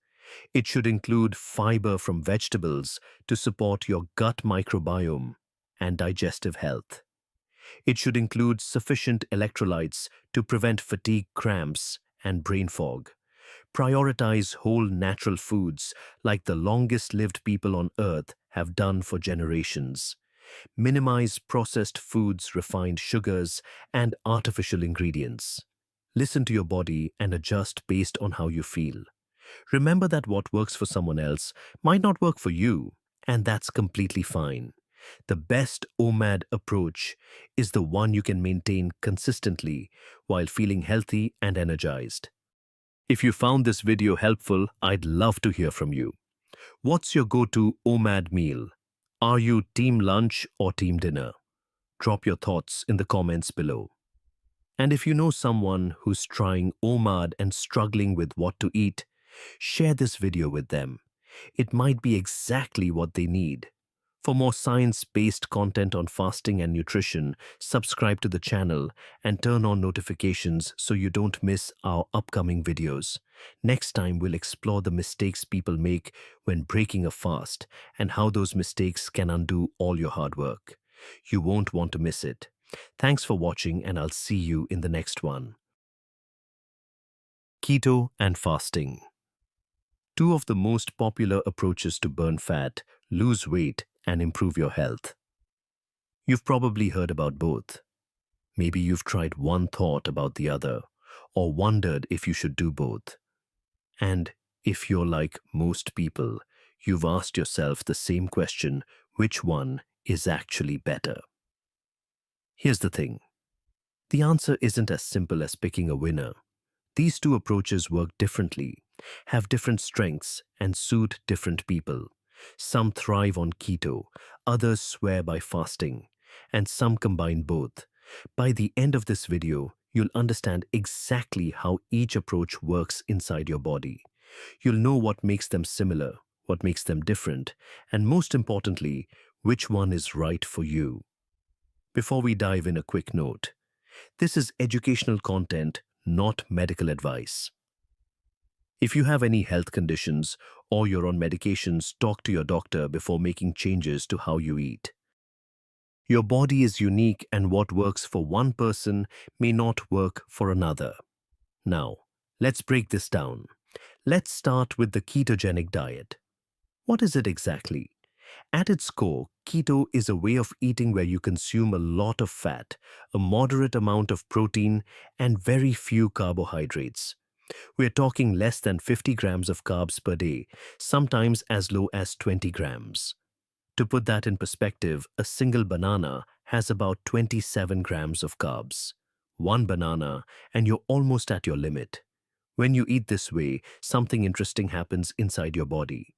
S1: It should include fiber from vegetables to support your gut microbiome and digestive health. It should include sufficient electrolytes to prevent fatigue, cramps, and brain fog. Prioritize whole natural foods like the longest-lived people on Earth have done for generations. Minimize processed foods, refined sugars, and artificial ingredients. Listen to your body and adjust based on how you feel. Remember that what works for someone else might not work for you, and that's completely fine. The best OMAD approach is the one you can maintain consistently while feeling healthy and energized. If you found this video helpful, I'd love to hear from you. What's your go-to OMAD meal? Are you team lunch or team dinner? Drop your thoughts in the comments below. And if you know someone who's trying OMAD and struggling with what to eat, share this video with them. It might be exactly what they need. For more science-based content on fasting and nutrition, subscribe to the channel and turn on notifications so you don't miss our upcoming videos. Next time, we'll explore the mistakes people make when breaking a fast and how those mistakes can undo all your hard work. You won't want to miss it. Thanks for watching, and I'll see you in the next one. Keto and fasting. Two of the most popular approaches to burn fat, lose weight, and improve your health. You've probably heard about both. Maybe you've tried one thought about the other, or wondered if you should do both. And if you're like most people, you've asked yourself the same question: which one is actually better? Here's the thing. The answer isn't as simple as picking a winner. These two approaches work differently, have different strengths, and suit different people. Some thrive on keto, others swear by fasting, and some combine both. By the end of this video, you'll understand exactly how each approach works inside your body. You'll know what makes them similar, what makes them different, and most importantly, which one is right for you. Before we dive in, a quick note. This is educational content, not medical advice. If you have any health conditions or you're on medications, talk to your doctor before making changes to how you eat. Your body is unique, and what works for one person may not work for another. Now, let's break this down. Let's start with the ketogenic diet. What is it exactly? At its core, keto is a way of eating where you consume a lot of fat, a moderate amount of protein, and very few carbohydrates. We're talking less than 50 grams of carbs per day, sometimes as low as 20 grams. To put that in perspective, a single banana has about 27 grams of carbs. One banana, and you're almost at your limit. When you eat this way, something interesting happens inside your body.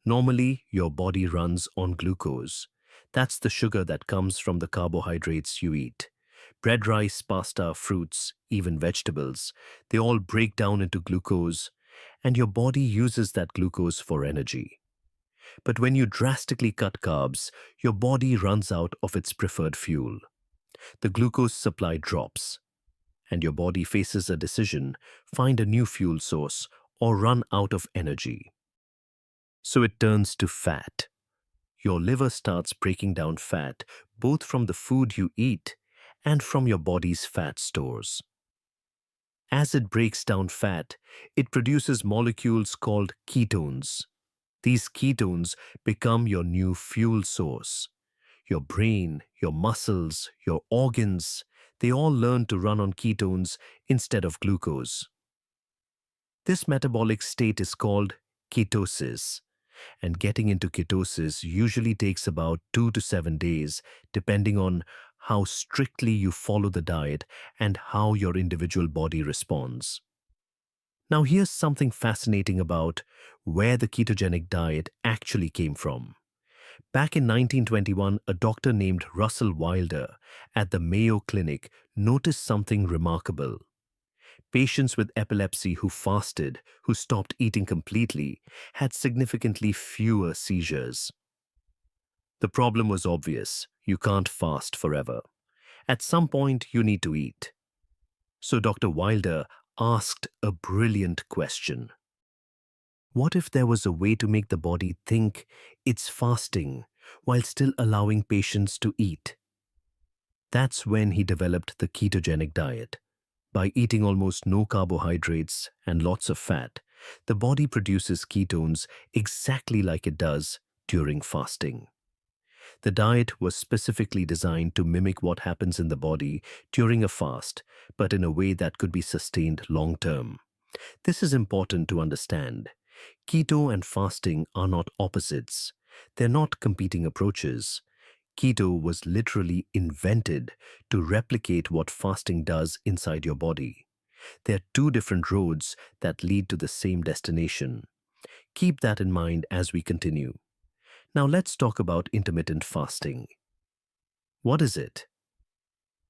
S1: Normally, your body runs on glucose. That's the sugar that comes from the carbohydrates you eat. Bread, rice, pasta, fruits, even vegetables, they all break down into glucose, and your body uses that glucose for energy. But when you drastically cut carbs, your body runs out of its preferred fuel. The glucose supply drops, and your body faces a decision: find a new fuel source or run out of energy. So it turns to fat. Your liver starts breaking down fat, both from the food you eat and from your body's fat stores. As it breaks down fat, it produces molecules called ketones. These ketones become your new fuel source. Your brain, your muscles, your organs, they all learn to run on ketones instead of glucose. This metabolic state is called ketosis, and getting into ketosis usually takes about 2 to 7 days, depending on how strictly you follow the diet and how your individual body responds. Now, here's something fascinating about where the ketogenic diet actually came from. Back in 1921, a doctor named Russell Wilder at the Mayo Clinic noticed something remarkable. Patients with epilepsy who fasted, who stopped eating completely, had significantly fewer seizures. The problem was obvious: you can't fast forever. At some point, you need to eat. So Dr. Wilder asked a brilliant question. What if there was a way to make the body think it's fasting while still allowing patients to eat? That's when he developed the ketogenic diet. By eating almost no carbohydrates and lots of fat, the body produces ketones exactly like it does during fasting. The diet was specifically designed to mimic what happens in the body during a fast, but in a way that could be sustained long term. This is important to understand. Keto and fasting are not opposites. They're not competing approaches. Keto was literally invented to replicate what fasting does inside your body. They're two different roads that lead to the same destination. Keep that in mind as we continue. Now let's talk about intermittent fasting. What is it?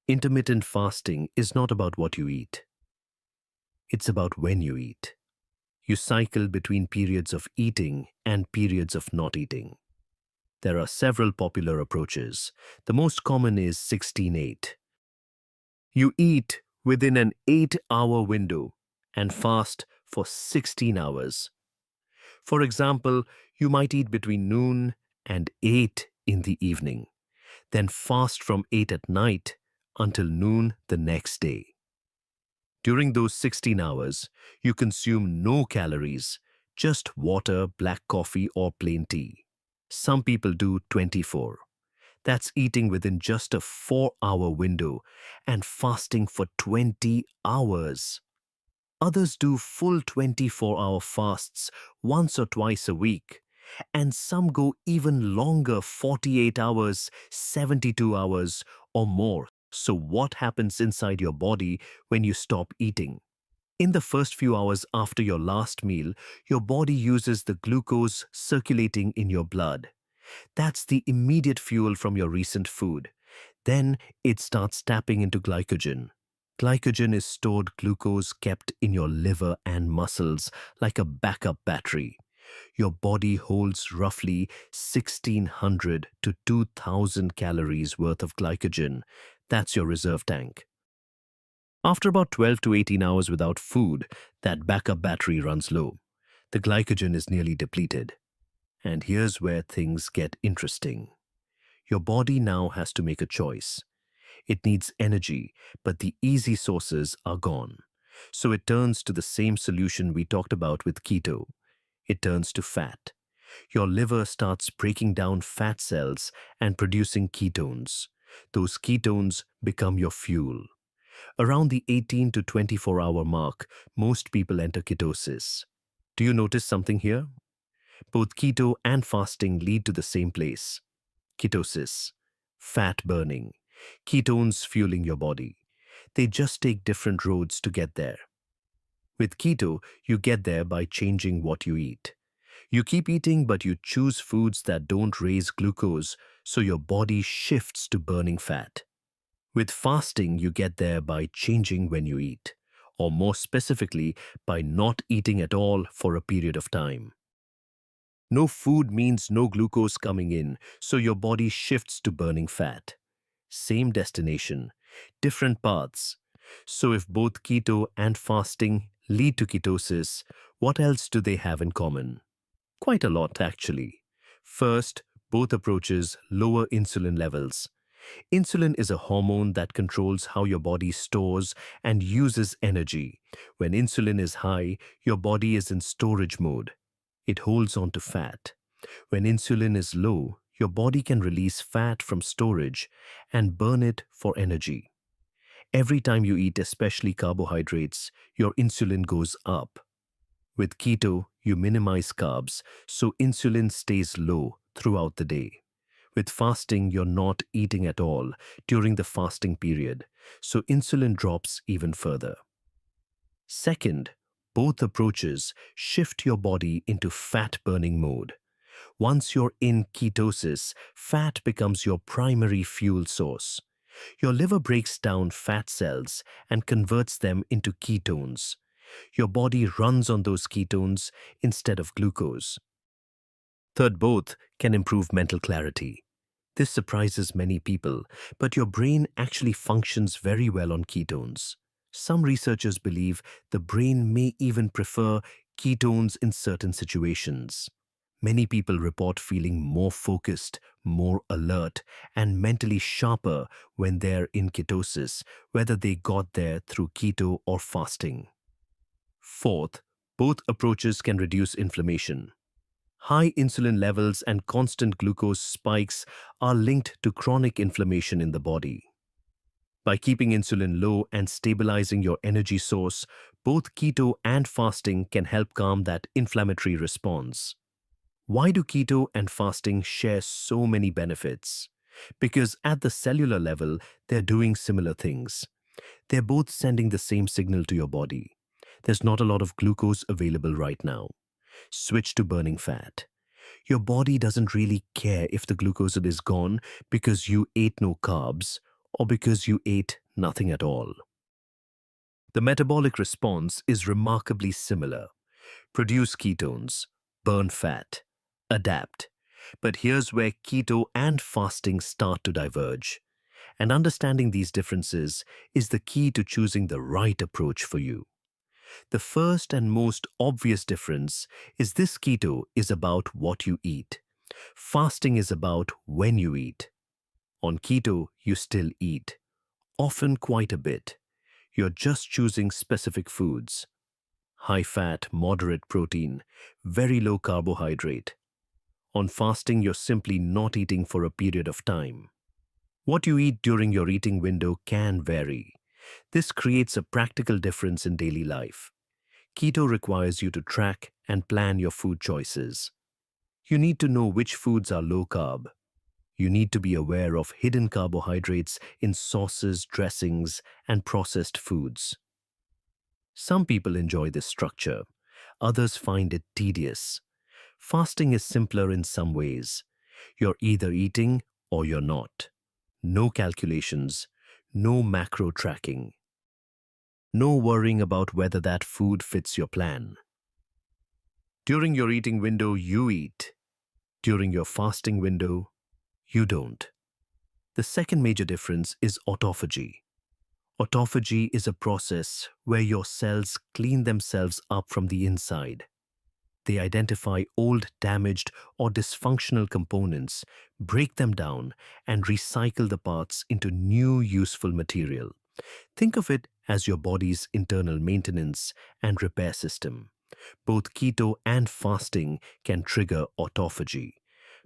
S1: Intermittent fasting is not about what you eat. It's about when you eat. You cycle between periods of eating and periods of not eating. There are several popular approaches. The most common is 16-8. You eat within an 8-hour window and fast for 16 hours. For example, you might eat between noon and 8 in the evening, then fast from 8 at night until noon the next day. During those 16 hours, you consume no calories, just water, black coffee, or plain tea. Some people do 24. That's eating within just a 4-hour window and fasting for 20 hours. Others do full 24-hour fasts once or twice a week, and some go even longer, 48 hours, 72 hours, or more. So what happens inside your body when you stop eating? In the first few hours after your last meal, your body uses the glucose circulating in your blood. That's the immediate fuel from your recent food. Then it starts tapping into glycogen. Glycogen is stored glucose kept in your liver and muscles like a backup battery. Your body holds roughly 1,600 to 2,000 calories worth of glycogen. That's your reserve tank. After about 12 to 18 hours without food, that backup battery runs low. The glycogen is nearly depleted. And here's where things get interesting. Your body now has to make a choice. It needs energy, but the easy sources are gone. So it turns to the same solution we talked about with keto. It turns to fat. Your liver starts breaking down fat cells and producing ketones. Those ketones become your fuel. Around the 18 to 24-hour mark, most people enter ketosis. Do you notice something here? Both keto and fasting lead to the same place. Ketosis, fat burning, ketones fueling your body. They just take different roads to get there. With keto, you get there by changing what you eat. You keep eating, but you choose foods that don't raise glucose, so your body shifts to burning fat. With fasting, you get there by changing when you eat, or more specifically, by not eating at all for a period of time. No food means no glucose coming in, so your body shifts to burning fat. Same destination, different paths. So if both keto and fasting lead to ketosis, what else do they have in common? Quite a lot, actually. First, both approaches lower insulin levels. Insulin is a hormone that controls how your body stores and uses energy. When insulin is high, your body is in storage mode. It holds on to fat. When insulin is low, your body can release fat from storage and burn it for energy. Every time you eat, especially carbohydrates, your insulin goes up. With keto, you minimize carbs, so insulin stays low throughout the day. With fasting, you're not eating at all during the fasting period, so insulin drops even further. Second, both approaches shift your body into fat-burning mode. Once you're in ketosis, fat becomes your primary fuel source. Your liver breaks down fat cells and converts them into ketones. Your body runs on those ketones instead of glucose. Third, both can improve mental clarity. This surprises many people, but your brain actually functions very well on ketones. Some researchers believe the brain may even prefer ketones in certain situations. Many people report feeling more focused, more alert, and mentally sharper when they're in ketosis, whether they got there through keto or fasting. Fourth, both approaches can reduce inflammation. High insulin levels and constant glucose spikes are linked to chronic inflammation in the body. By keeping insulin low and stabilizing your energy source, both keto and fasting can help calm that inflammatory response. Why do keto and fasting share so many benefits? Because at the cellular level, they're doing similar things. They're both sending the same signal to your body. There's not a lot of glucose available right now. Switch to burning fat. Your body doesn't really care if the glucose is gone because you ate no carbs or because you ate nothing at all. The metabolic response is remarkably similar. Produce ketones, burn fat, adapt. But here's where keto and fasting start to diverge. And understanding these differences is the key to choosing the right approach for you. The first and most obvious difference is this: keto is about what you eat. Fasting is about when you eat. On keto, you still eat, often quite a bit. You're just choosing specific foods: high fat, moderate protein, very low carbohydrate. On fasting, you're simply not eating for a period of time. What you eat during your eating window can vary. This creates a practical difference in daily life. Keto requires you to track and plan your food choices. You need to know which foods are low carb. You need to be aware of hidden carbohydrates in sauces, dressings, and processed foods. Some people enjoy this structure. Others find it tedious. Fasting is simpler in some ways. You're either eating or you're not. No calculations, no macro tracking, no worrying about whether that food fits your plan. During your eating window, you eat. During your fasting window, you don't. The second major difference is autophagy. Autophagy is a process where your cells clean themselves up from the inside. They identify old, damaged, or dysfunctional components, break them down, and recycle the parts into new, useful material. Think of it as your body's internal maintenance and repair system. Both keto and fasting can trigger autophagy,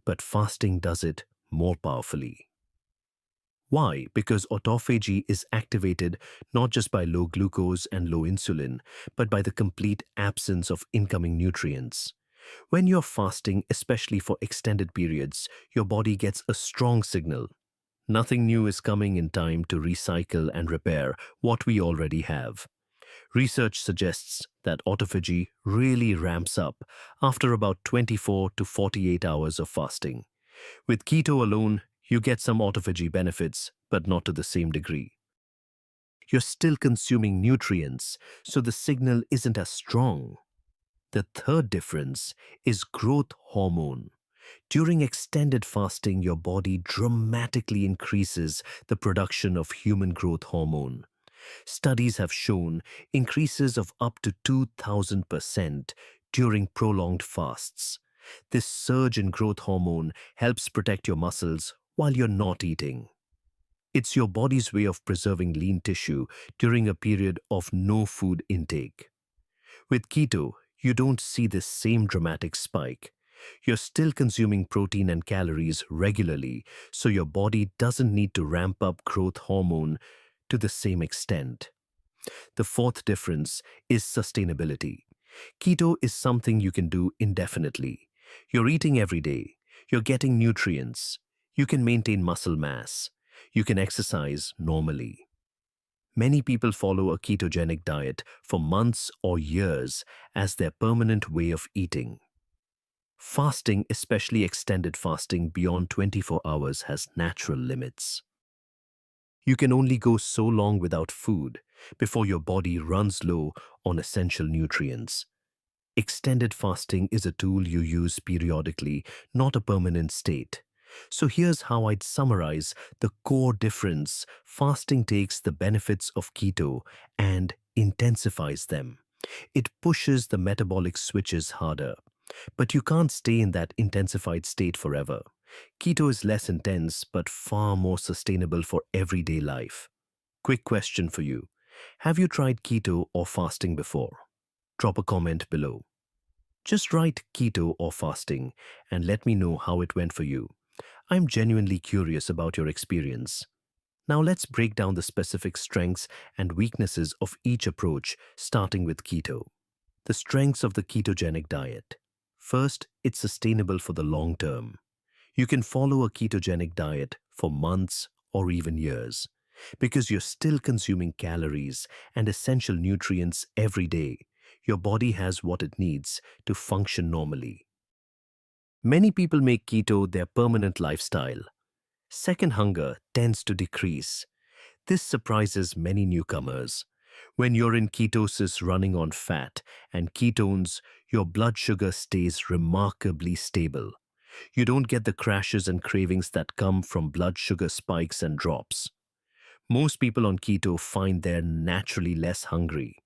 S1: but fasting does it more powerfully. Why? Because autophagy is activated not just by low glucose and low insulin, but by the complete absence of incoming nutrients. When you're fasting, especially for extended periods, your body gets a strong signal. Nothing new is coming in time to recycle and repair what we already have. Research suggests that autophagy really ramps up after about 24 to 48 hours of fasting. With keto alone, you get some autophagy benefits, but not to the same degree. You're still consuming nutrients, so the signal isn't as strong. The third difference is growth hormone. During extended fasting, your body dramatically increases the production of human growth hormone. Studies have shown increases of up to 2,000% during prolonged fasts. This surge in growth hormone helps protect your muscles while you're not eating. It's your body's way of preserving lean tissue during a period of no food intake. With keto, you don't see this same dramatic spike. You're still consuming protein and calories regularly, so your body doesn't need to ramp up growth hormone to the same extent. The fourth difference is sustainability. Keto is something you can do indefinitely. You're eating every day. You're getting nutrients. You can maintain muscle mass. You can exercise normally. Many people follow a ketogenic diet for months or years as their permanent way of eating. Fasting, especially extended fasting beyond 24 hours, has natural limits. You can only go so long without food before your body runs low on essential nutrients. Extended fasting is a tool you use periodically, not a permanent state. So here's how I'd summarize the core difference. Fasting takes the benefits of keto and intensifies them. It pushes the metabolic switches harder. But you can't stay in that intensified state forever. Keto is less intense but far more sustainable for everyday life. Quick question for you. Have you tried keto or fasting before? Drop a comment below. Just write keto or fasting and let me know how it went for you. I'm genuinely curious about your experience. Now let's break down the specific strengths and weaknesses of each approach, starting with keto. The strengths of the ketogenic diet. First, it's sustainable for the long term. You can follow a ketogenic diet for months or even years because you're still consuming calories and essential nutrients every day. Your body has what it needs to function normally. Many people make keto their permanent lifestyle. Second, hunger tends to decrease. This surprises many newcomers. When you're in ketosis running on fat and ketones, your blood sugar stays remarkably stable. You don't get the crashes and cravings that come from blood sugar spikes and drops. Most people on keto find they're naturally less hungry.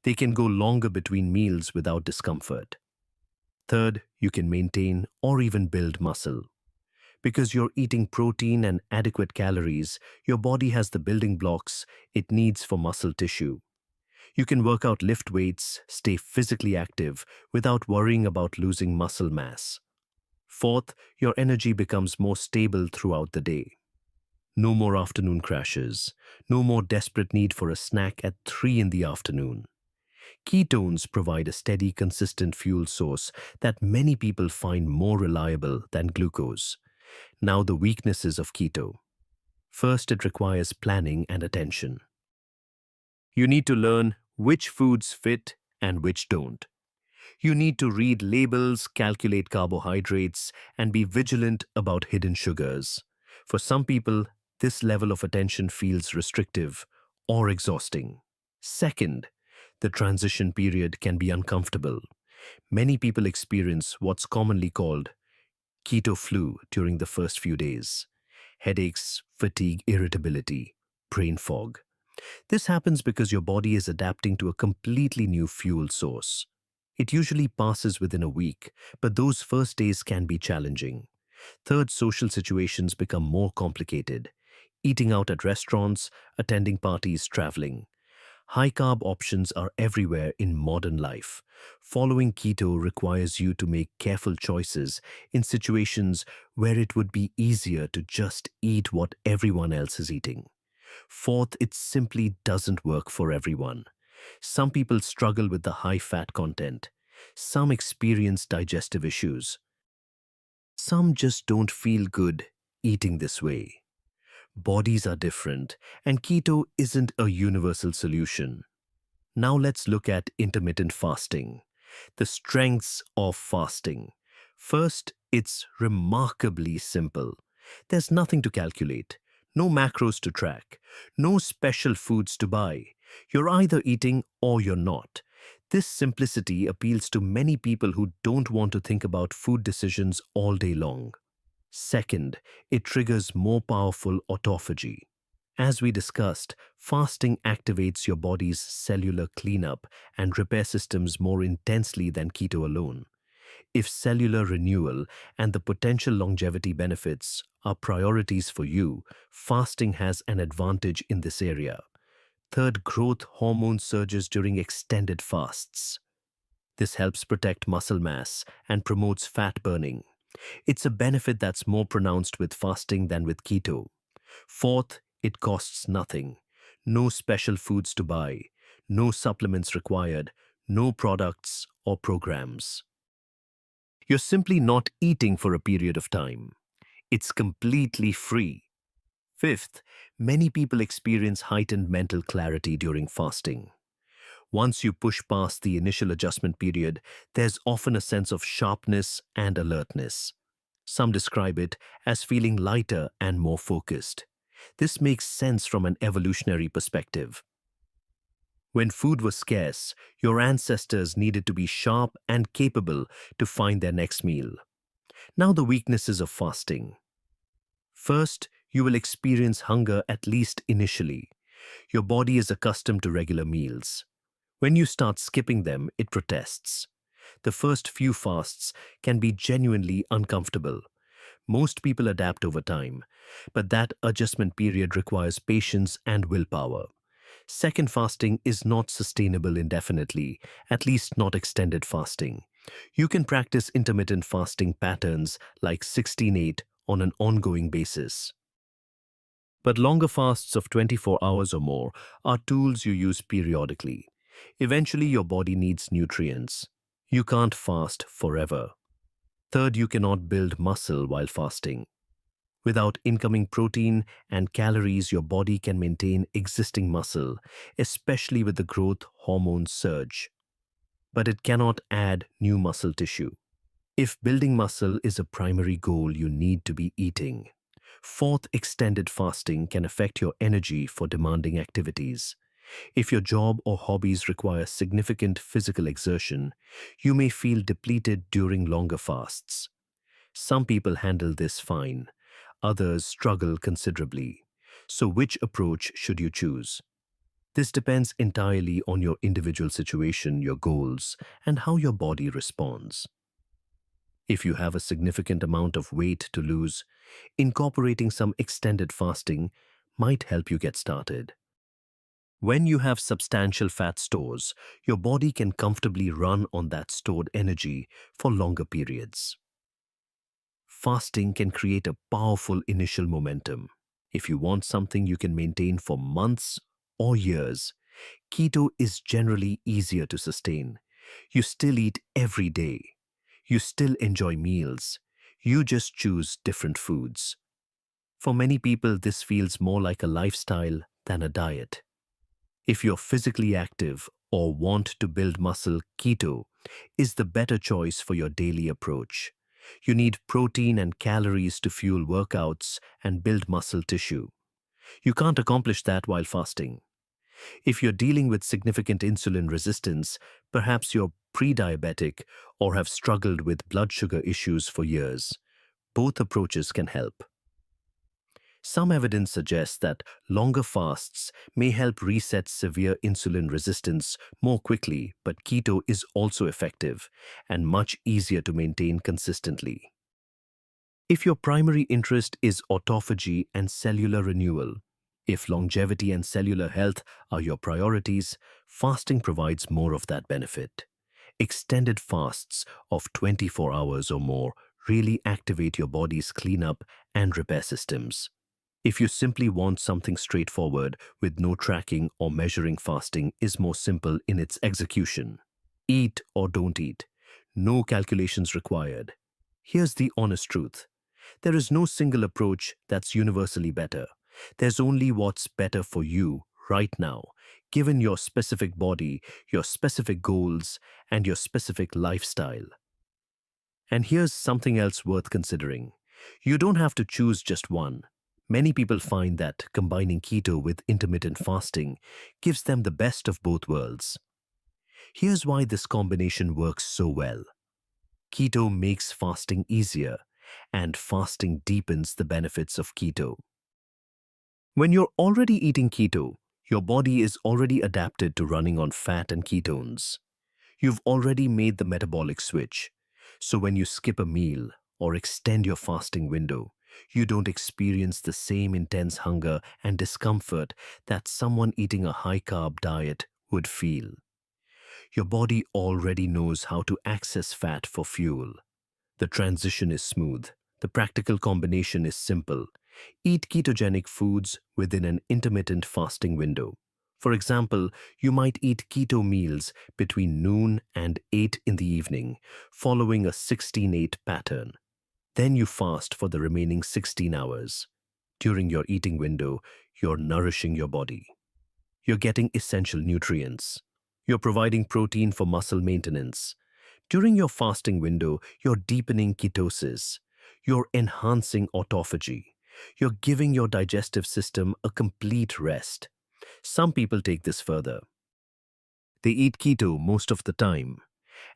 S1: They can go longer between meals without discomfort. Third, you can maintain or even build muscle. Because you're eating protein and adequate calories, your body has the building blocks it needs for muscle tissue. You can work out, lift weights, stay physically active without worrying about losing muscle mass. Fourth, your energy becomes more stable throughout the day. No more afternoon crashes. No more desperate need for a snack at 3 in the afternoon. Ketones provide a steady, consistent fuel source that many people find more reliable than glucose. Now the weaknesses of keto. First, it requires planning and attention. You need to learn which foods fit and which don't. You need to read labels, calculate carbohydrates, and be vigilant about hidden sugars. For some people, this level of attention feels restrictive or exhausting. Second, the transition period can be uncomfortable. Many people experience what's commonly called keto flu during the first few days. Headaches, fatigue, irritability, brain fog. This happens because your body is adapting to a completely new fuel source. It usually passes within a week, but those first days can be challenging. Third, social situations become more complicated. Eating out at restaurants, attending parties, traveling. High-carb options are everywhere in modern life. Following keto requires you to make careful choices in situations where it would be easier to just eat what everyone else is eating. Fourth, it simply doesn't work for everyone. Some people struggle with the high fat content. Some experience digestive issues. Some just don't feel good eating this way. Bodies are different, and keto isn't a universal solution. Now let's look at intermittent fasting. The strengths of fasting. First, it's remarkably simple. There's nothing to calculate, no macros to track, no special foods to buy. You're either eating or you're not. This simplicity appeals to many people who don't want to think about food decisions all day long. Second, it triggers more powerful autophagy. As we discussed, fasting activates your body's cellular cleanup and repair systems more intensely than keto alone. If cellular renewal and the potential longevity benefits are priorities for you, fasting has an advantage in this area. Third, growth hormone surges during extended fasts. This helps protect muscle mass and promotes fat burning. It's a benefit that's more pronounced with fasting than with keto. Fourth, it costs nothing. No special foods to buy, no supplements required, no products or programs. You're simply not eating for a period of time. It's completely free. Fifth, many people experience heightened mental clarity during fasting. Once you push past the initial adjustment period, there's often a sense of sharpness and alertness. Some describe it as feeling lighter and more focused. This makes sense from an evolutionary perspective. When food was scarce, your ancestors needed to be sharp and capable to find their next meal. Now the weaknesses of fasting. First, you will experience hunger at least initially. Your body is accustomed to regular meals. When you start skipping them, it protests. The first few fasts can be genuinely uncomfortable. Most people adapt over time, but that adjustment period requires patience and willpower. Second, fasting is not sustainable indefinitely, at least not extended fasting. You can practice intermittent fasting patterns like 16-8 on an ongoing basis. But longer fasts of 24 hours or more are tools you use periodically. Eventually, your body needs nutrients. You can't fast forever. Third, you cannot build muscle while fasting. Without incoming protein and calories, your body can maintain existing muscle, especially with the growth hormone surge. But it cannot add new muscle tissue. If building muscle is a primary goal, you need to be eating. Fourth, extended fasting can affect your energy for demanding activities. If your job or hobbies require significant physical exertion, you may feel depleted during longer fasts. Some people handle this fine, others struggle considerably. So which approach should you choose? This depends entirely on your individual situation, your goals, and how your body responds. If you have a significant amount of weight to lose, incorporating some extended fasting might help you get started. When you have substantial fat stores, your body can comfortably run on that stored energy for longer periods. Fasting can create a powerful initial momentum. If you want something you can maintain for months or years, keto is generally easier to sustain. You still eat every day. You still enjoy meals. You just choose different foods. For many people, this feels more like a lifestyle than a diet. If you're physically active or want to build muscle, keto is the better choice for your daily approach. You need protein and calories to fuel workouts and build muscle tissue. You can't accomplish that while fasting. If you're dealing with significant insulin resistance, perhaps you're pre-diabetic or have struggled with blood sugar issues for years, both approaches can help. Some evidence suggests that longer fasts may help reset severe insulin resistance more quickly, but keto is also effective and much easier to maintain consistently. If your primary interest is autophagy and cellular renewal, if longevity and cellular health are your priorities, fasting provides more of that benefit. Extended fasts of 24 hours or more really activate your body's cleanup and repair systems. If you simply want something straightforward with no tracking or measuring, fasting is more simple in its execution. Eat or don't eat. No calculations required. Here's the honest truth. There is no single approach that's universally better. There's only what's better for you right now, given your specific body, your specific goals, and your specific lifestyle. And here's something else worth considering. You don't have to choose just one. Many people find that combining keto with intermittent fasting gives them the best of both worlds. Here's why this combination works so well. Keto makes fasting easier, and fasting deepens the benefits of keto. When you're already eating keto, your body is already adapted to running on fat and ketones. You've already made the metabolic switch. So when you skip a meal or extend your fasting window, you don't experience the same intense hunger and discomfort that someone eating a high-carb diet would feel. Your body already knows how to access fat for fuel. The transition is smooth. The practical combination is simple. Eat ketogenic foods within an intermittent fasting window. For example, you might eat keto meals between noon and 8 in the evening, following a 16-8 pattern. Then you fast for the remaining 16 hours. During your eating window, you're nourishing your body. You're getting essential nutrients. You're providing protein for muscle maintenance. During your fasting window, you're deepening ketosis. You're enhancing autophagy. You're giving your digestive system a complete rest. Some people take this further. They eat keto most of the time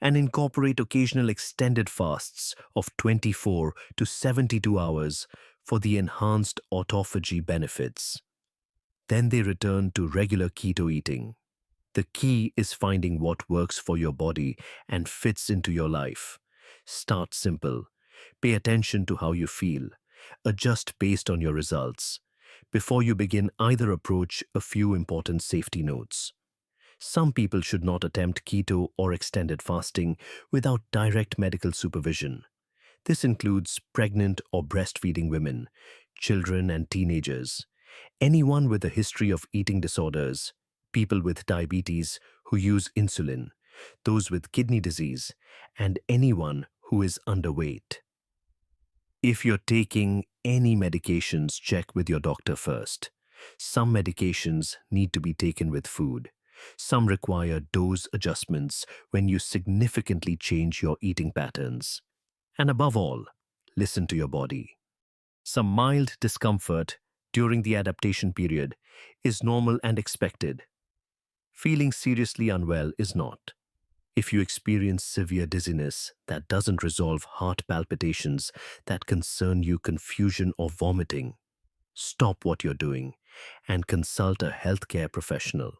S1: and incorporate occasional extended fasts of 24 to 72 hours for the enhanced autophagy benefits. Then they return to regular keto eating. The key is finding what works for your body and fits into your life. Start simple. Pay attention to how you feel. Adjust based on your results. Before you begin either approach, a few important safety notes. Some people should not attempt keto or extended fasting without direct medical supervision. This includes pregnant or breastfeeding women, children and teenagers, anyone with a history of eating disorders, people with diabetes who use insulin, those with kidney disease, and anyone who is underweight. If you're taking any medications, check with your doctor first. Some medications need to be taken with food. Some require dose adjustments when you significantly change your eating patterns. And above all, listen to your body. Some mild discomfort during the adaptation period is normal and expected. Feeling seriously unwell is not. If you experience severe dizziness that doesn't resolve, heart palpitations that concern you, confusion or vomiting, stop what you're doing and consult a healthcare professional.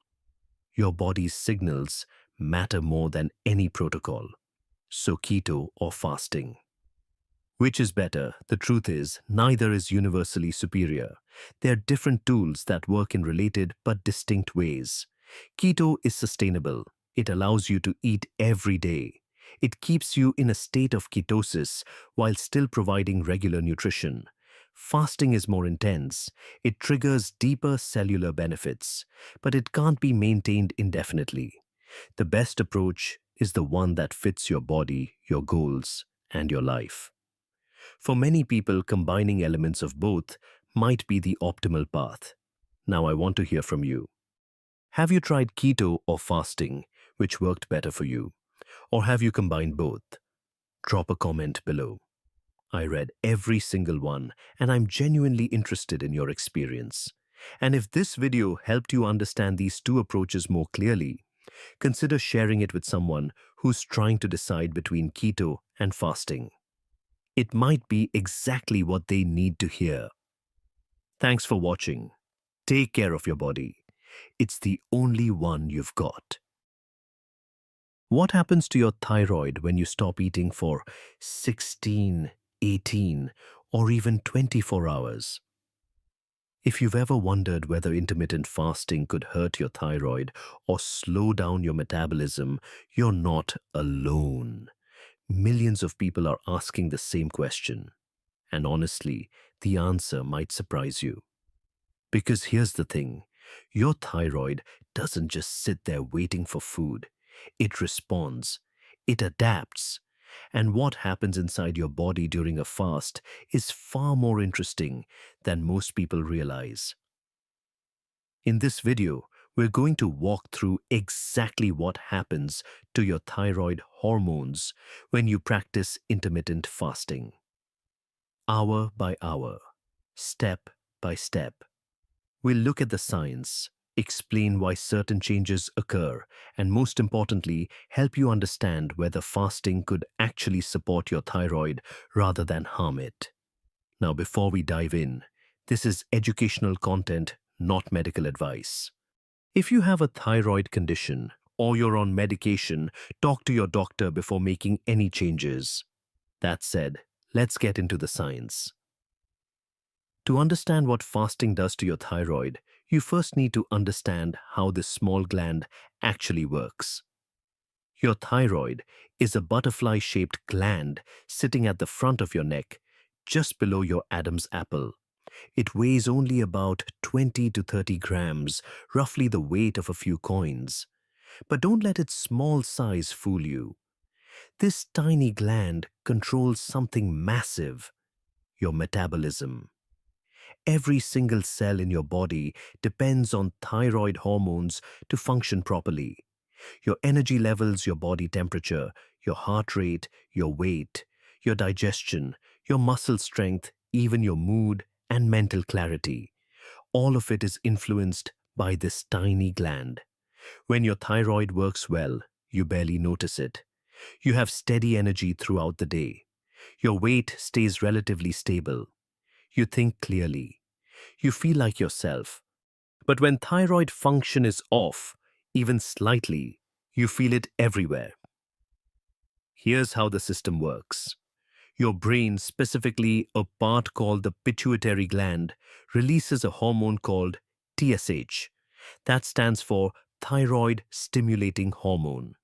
S1: Your body's signals matter more than any protocol. So keto or fasting. Which is better? The truth is, neither is universally superior. They're different tools that work in related but distinct ways. Keto is sustainable. It allows you to eat every day. It keeps you in a state of ketosis while still providing regular nutrition. Fasting is more intense. It triggers deeper cellular benefits, but it can't be maintained indefinitely. The best approach is the one that fits your body, your goals, and your life. For many people, combining elements of both might be the optimal path. Now I want to hear from you. Have you tried keto or fasting, which worked better for you? Or have you combined both? Drop a comment below. I read every single one, and I'm genuinely interested in your experience. And if this video helped you understand these two approaches more clearly, consider sharing it with someone who's trying to decide between keto and fasting. It might be exactly what they need to hear. Thanks for watching. Take care of your body. It's the only one you've got. What happens to your thyroid when you stop eating for 16, 18, or even 24 hours? If you've ever wondered whether intermittent fasting could hurt your thyroid or slow down your metabolism, you're not alone. Millions of people are asking the same question. And honestly, the answer might surprise you. Because here's the thing, your thyroid doesn't just sit there waiting for food. It responds. It adapts. And what happens inside your body during a fast is far more interesting than most people realize. In this video, we're going to walk through exactly what happens to your thyroid hormones when you practice intermittent fasting. Hour by hour, step by step. We'll look at the science, explain why certain changes occur, and most importantly, help you understand whether fasting could actually support your thyroid rather than harm it. Now, before we dive in, this is educational content, not medical advice. If you have a thyroid condition or you're on medication, talk to your doctor before making any changes. That said, let's get into the science. To understand what fasting does to your thyroid, you first need to understand how this small gland actually works. Your thyroid is a butterfly-shaped gland sitting at the front of your neck, just below your Adam's apple. It weighs only about 20 to 30 grams, roughly the weight of a few coins. But don't let its small size fool you. This tiny gland controls something massive, your metabolism. Every single cell in your body depends on thyroid hormones to function properly. Your energy levels, your body temperature, your heart rate, your weight, your digestion, your muscle strength, even your mood and mental clarity. All of it is influenced by this tiny gland. When your thyroid works well, you barely notice it. You have steady energy throughout the day. Your weight stays relatively stable. You think clearly. You feel like yourself. But when thyroid function is off, even slightly, you feel it everywhere. Here's how the system works. Your brain, specifically a part called the pituitary gland, releases a hormone called TSH. That stands for thyroid-stimulating hormone.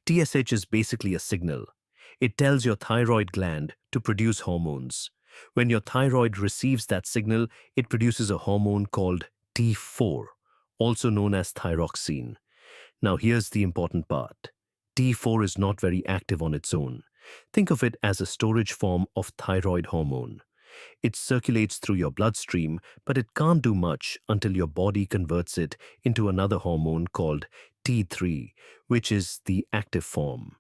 S1: TSH is basically a signal. It tells your thyroid gland to produce hormones. When your thyroid receives that signal, it produces a hormone called T4, also known as thyroxine. Now here's the important part. T4 is not very active on its own. Think of it as a storage form of thyroid hormone. It circulates through your bloodstream, but it can't do much until your body converts it into another hormone called T3, which is the active form.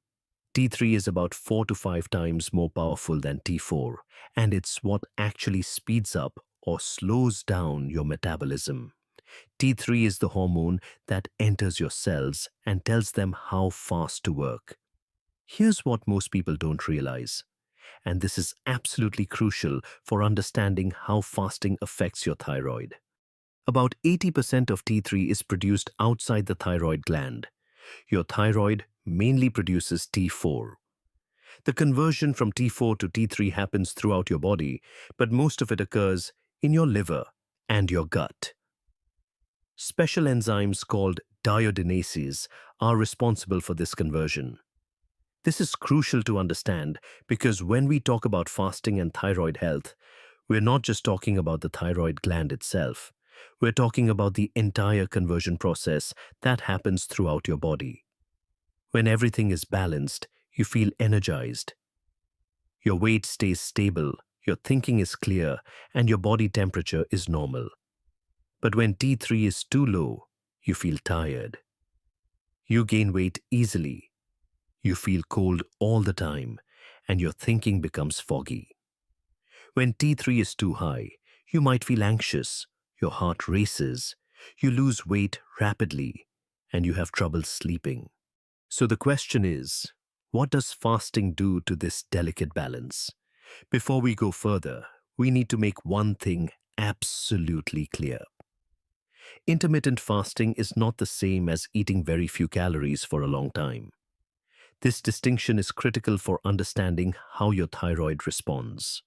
S1: T3 is about 4 to 5 times more powerful than T4, and it's what actually speeds up or slows down your metabolism. T3 is the hormone that enters your cells and tells them how fast to work. Here's what most people don't realize, and this is absolutely crucial for understanding how fasting affects your thyroid. About 80% of T3 is produced outside the thyroid gland. Your thyroid mainly produces T4. The conversion from T4 to T3 happens throughout your body, but most of it occurs in your liver and your gut. Special enzymes called iodinases are responsible for this conversion. This is crucial to understand because when we talk about fasting and thyroid health, we're not just talking about the thyroid gland itself. We're talking about the entire conversion process that happens throughout your body. When everything is balanced, you feel energized. Your weight stays stable, your thinking is clear, and your body temperature is normal. But when T3 is too low, you feel tired. You gain weight easily. You feel cold all the time, and your thinking becomes foggy. When T3 is too high, you might feel anxious, your heart races, you lose weight rapidly, and you have trouble sleeping. So the question is, what does fasting do to this delicate balance? Before we go further, we need to make one thing absolutely clear. Intermittent fasting is not the same as eating very few calories for a long time. This distinction is critical for understanding how your thyroid responds.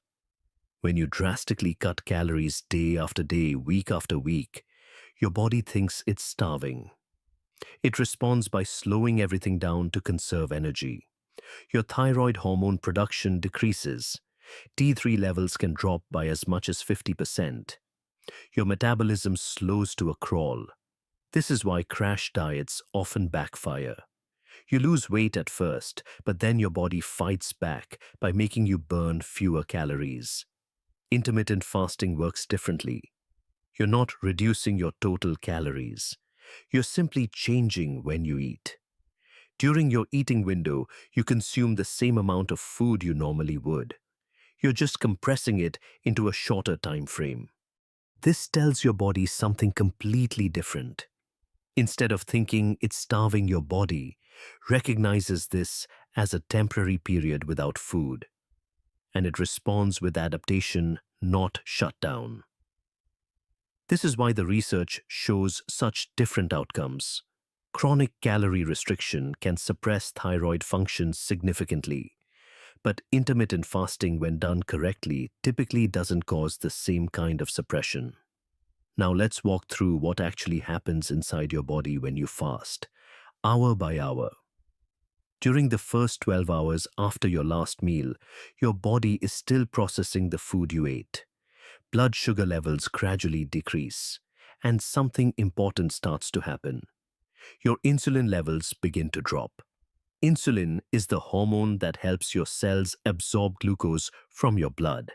S1: When you drastically cut calories day after day, week after week, your body thinks it's starving. It responds by slowing everything down to conserve energy. Your thyroid hormone production decreases. T3 levels can drop by as much as 50%. Your metabolism slows to a crawl. This is why crash diets often backfire. You lose weight at first, but then your body fights back by making you burn fewer calories. Intermittent fasting works differently. You're not reducing your total calories. You're simply changing when you eat. During your eating window, you consume the same amount of food you normally would. You're just compressing it into a shorter time frame. This tells your body something completely different. Instead of thinking it's starving your body, recognizes this as a temporary period without food. And it responds with adaptation, not shutdown. This is why the research shows such different outcomes. Chronic calorie restriction can suppress thyroid function significantly, but intermittent fasting, when done correctly, typically doesn't cause the same kind of suppression. Now let's walk through what actually happens inside your body when you fast, hour by hour. During the first 12 hours after your last meal, your body is still processing the food you ate. Blood sugar levels gradually decrease, and something important starts to happen. Your insulin levels begin to drop. Insulin is the hormone that helps your cells absorb glucose from your blood.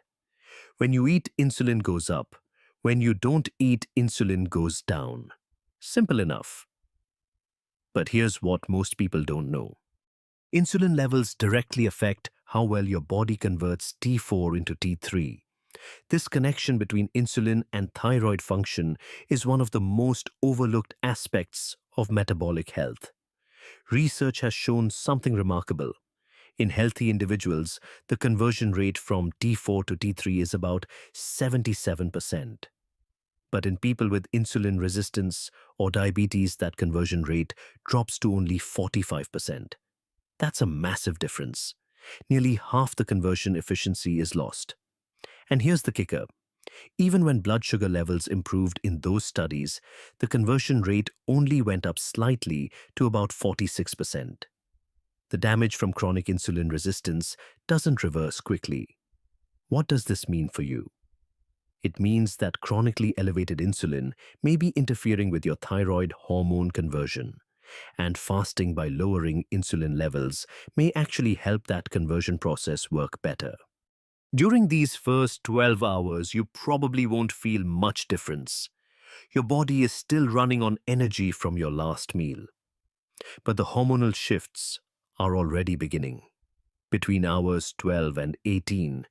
S1: When you eat, insulin goes up. When you don't eat, insulin goes down. Simple enough. But here's what most people don't know. Insulin levels directly affect how well your body converts T4 into T3. This connection between insulin and thyroid function is one of the most overlooked aspects of metabolic health. Research has shown something remarkable. In healthy individuals, the conversion rate from T4 to T3 is about 77%. But in people with insulin resistance or diabetes, that conversion rate drops to only 45%. That's a massive difference. Nearly half the conversion efficiency is lost. And here's the kicker. Even when blood sugar levels improved in those studies, the conversion rate only went up slightly to about 46%. The damage from chronic insulin resistance doesn't reverse quickly. What does this mean for you? It means that chronically elevated insulin may be interfering with your thyroid hormone conversion, and fasting by lowering insulin levels may actually help that conversion process work better. During these first 12 hours, you probably won't feel much difference. Your body is still running on energy from your last meal. But the hormonal shifts are already beginning. Between hours 12 and 18,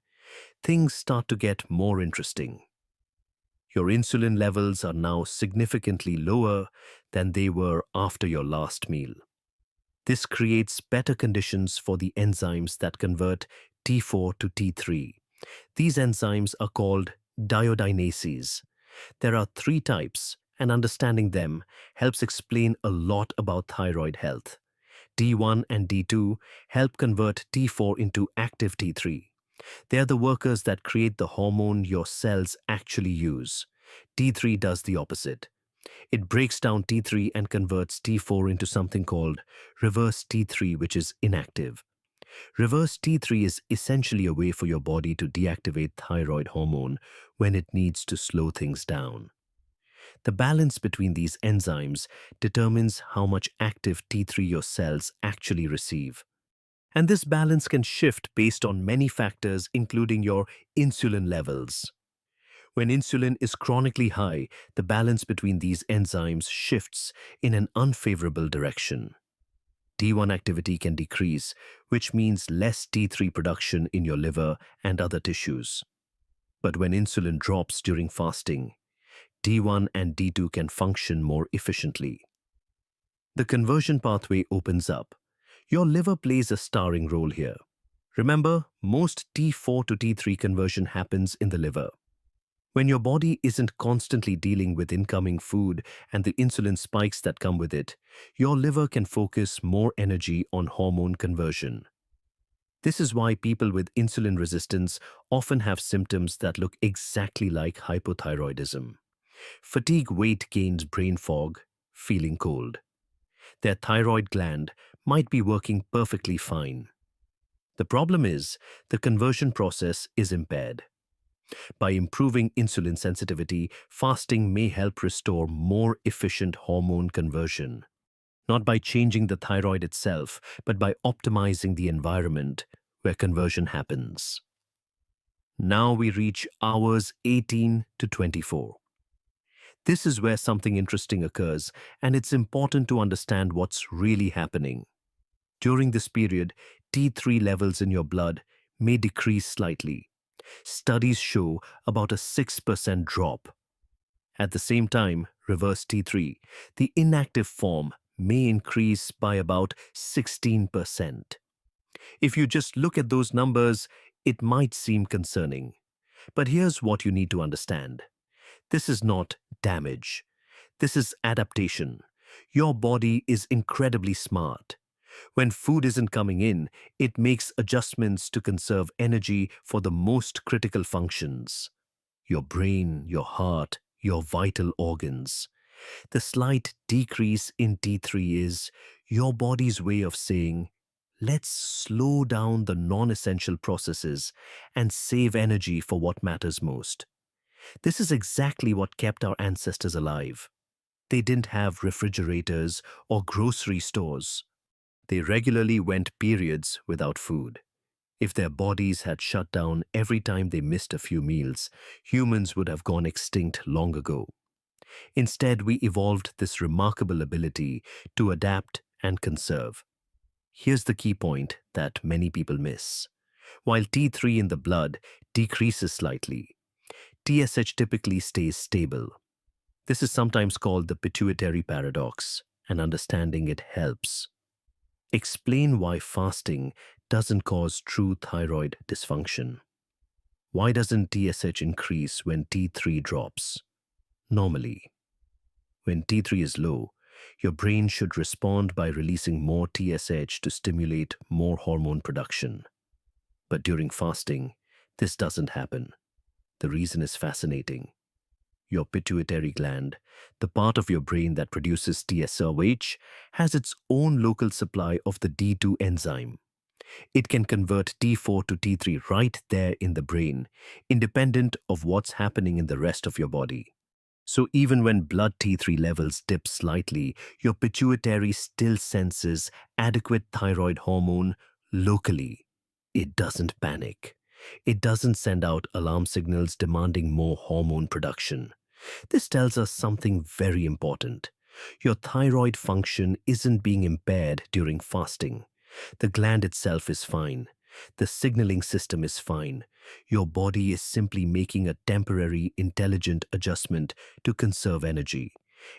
S1: things start to get more interesting. Your insulin levels are now significantly lower than they were after your last meal. This creates better conditions for the enzymes that convert T4 to T3. These enzymes are called iodinases. There are three types, and understanding them helps explain a lot about thyroid health. D1 and D2 help convert T4 into active T3. They are the workers that create the hormone your cells actually use. T3 does the opposite. It breaks down T3 and converts T4 into something called reverse T3, which is inactive. Reverse T3 is essentially a way for your body to deactivate thyroid hormone when it needs to slow things down. The balance between these enzymes determines how much active T3 your cells actually receive. And this balance can shift based on many factors, including your insulin levels. When insulin is chronically high, the balance between these enzymes shifts in an unfavorable direction. T1 activity can decrease, which means less T3 production in your liver and other tissues. But when insulin drops during fasting, D1 and D2 can function more efficiently. The conversion pathway opens up. Your liver plays a starring role here. Remember, most T4 to T3 conversion happens in the liver. When your body isn't constantly dealing with incoming food and the insulin spikes that come with it, your liver can focus more energy on hormone conversion. This is why people with insulin resistance often have symptoms that look exactly like hypothyroidism. Fatigue, weight gain, brain fog, feeling cold. Their thyroid gland might be working perfectly fine. The problem is, the conversion process is impaired. By improving insulin sensitivity, fasting may help restore more efficient hormone conversion. Not by changing the thyroid itself, but by optimizing the environment where conversion happens. Now we reach hours 18 to 24. This is where something interesting occurs, and it's important to understand what's really happening. During this period, T3 levels in your blood may decrease slightly. Studies show about a 6% drop. At the same time, reverse T3, the inactive form, may increase by about 16%. If you just look at those numbers, it might seem concerning. But here's what you need to understand. This is not damage. This is adaptation. Your body is incredibly smart. When food isn't coming in, it makes adjustments to conserve energy for the most critical functions. Your brain, your heart, your vital organs. The slight decrease in T3 is your body's way of saying, let's slow down the non-essential processes and save energy for what matters most. This is exactly what kept our ancestors alive. They didn't have refrigerators or grocery stores. They regularly went periods without food. If their bodies had shut down every time they missed a few meals, humans would have gone extinct long ago. Instead, we evolved this remarkable ability to adapt and conserve. Here's the key point that many people miss. While T3 in the blood decreases slightly, TSH typically stays stable. This is sometimes called the pituitary paradox, and understanding it helps. Explain why fasting doesn't cause true thyroid dysfunction. Why doesn't TSH increase when T3 drops? Normally, when T3 is low, your brain should respond by releasing more TSH to stimulate more hormone production. But during fasting, this doesn't happen. the reason is fascinating. Your pituitary gland, the part of your brain that produces TSH, has its own local supply of the D2 enzyme. It can convert T4 to T3 right there in the brain, independent of what's happening in the rest of your body. So even when blood T3 levels dip slightly, your pituitary still senses adequate thyroid hormone locally. It doesn't panic. It doesn't send out alarm signals demanding more hormone production. This tells us something very important. Your thyroid function isn't being impaired during fasting. The gland itself is fine. The signaling system is fine. Your body is simply making a temporary, intelligent adjustment to conserve energy.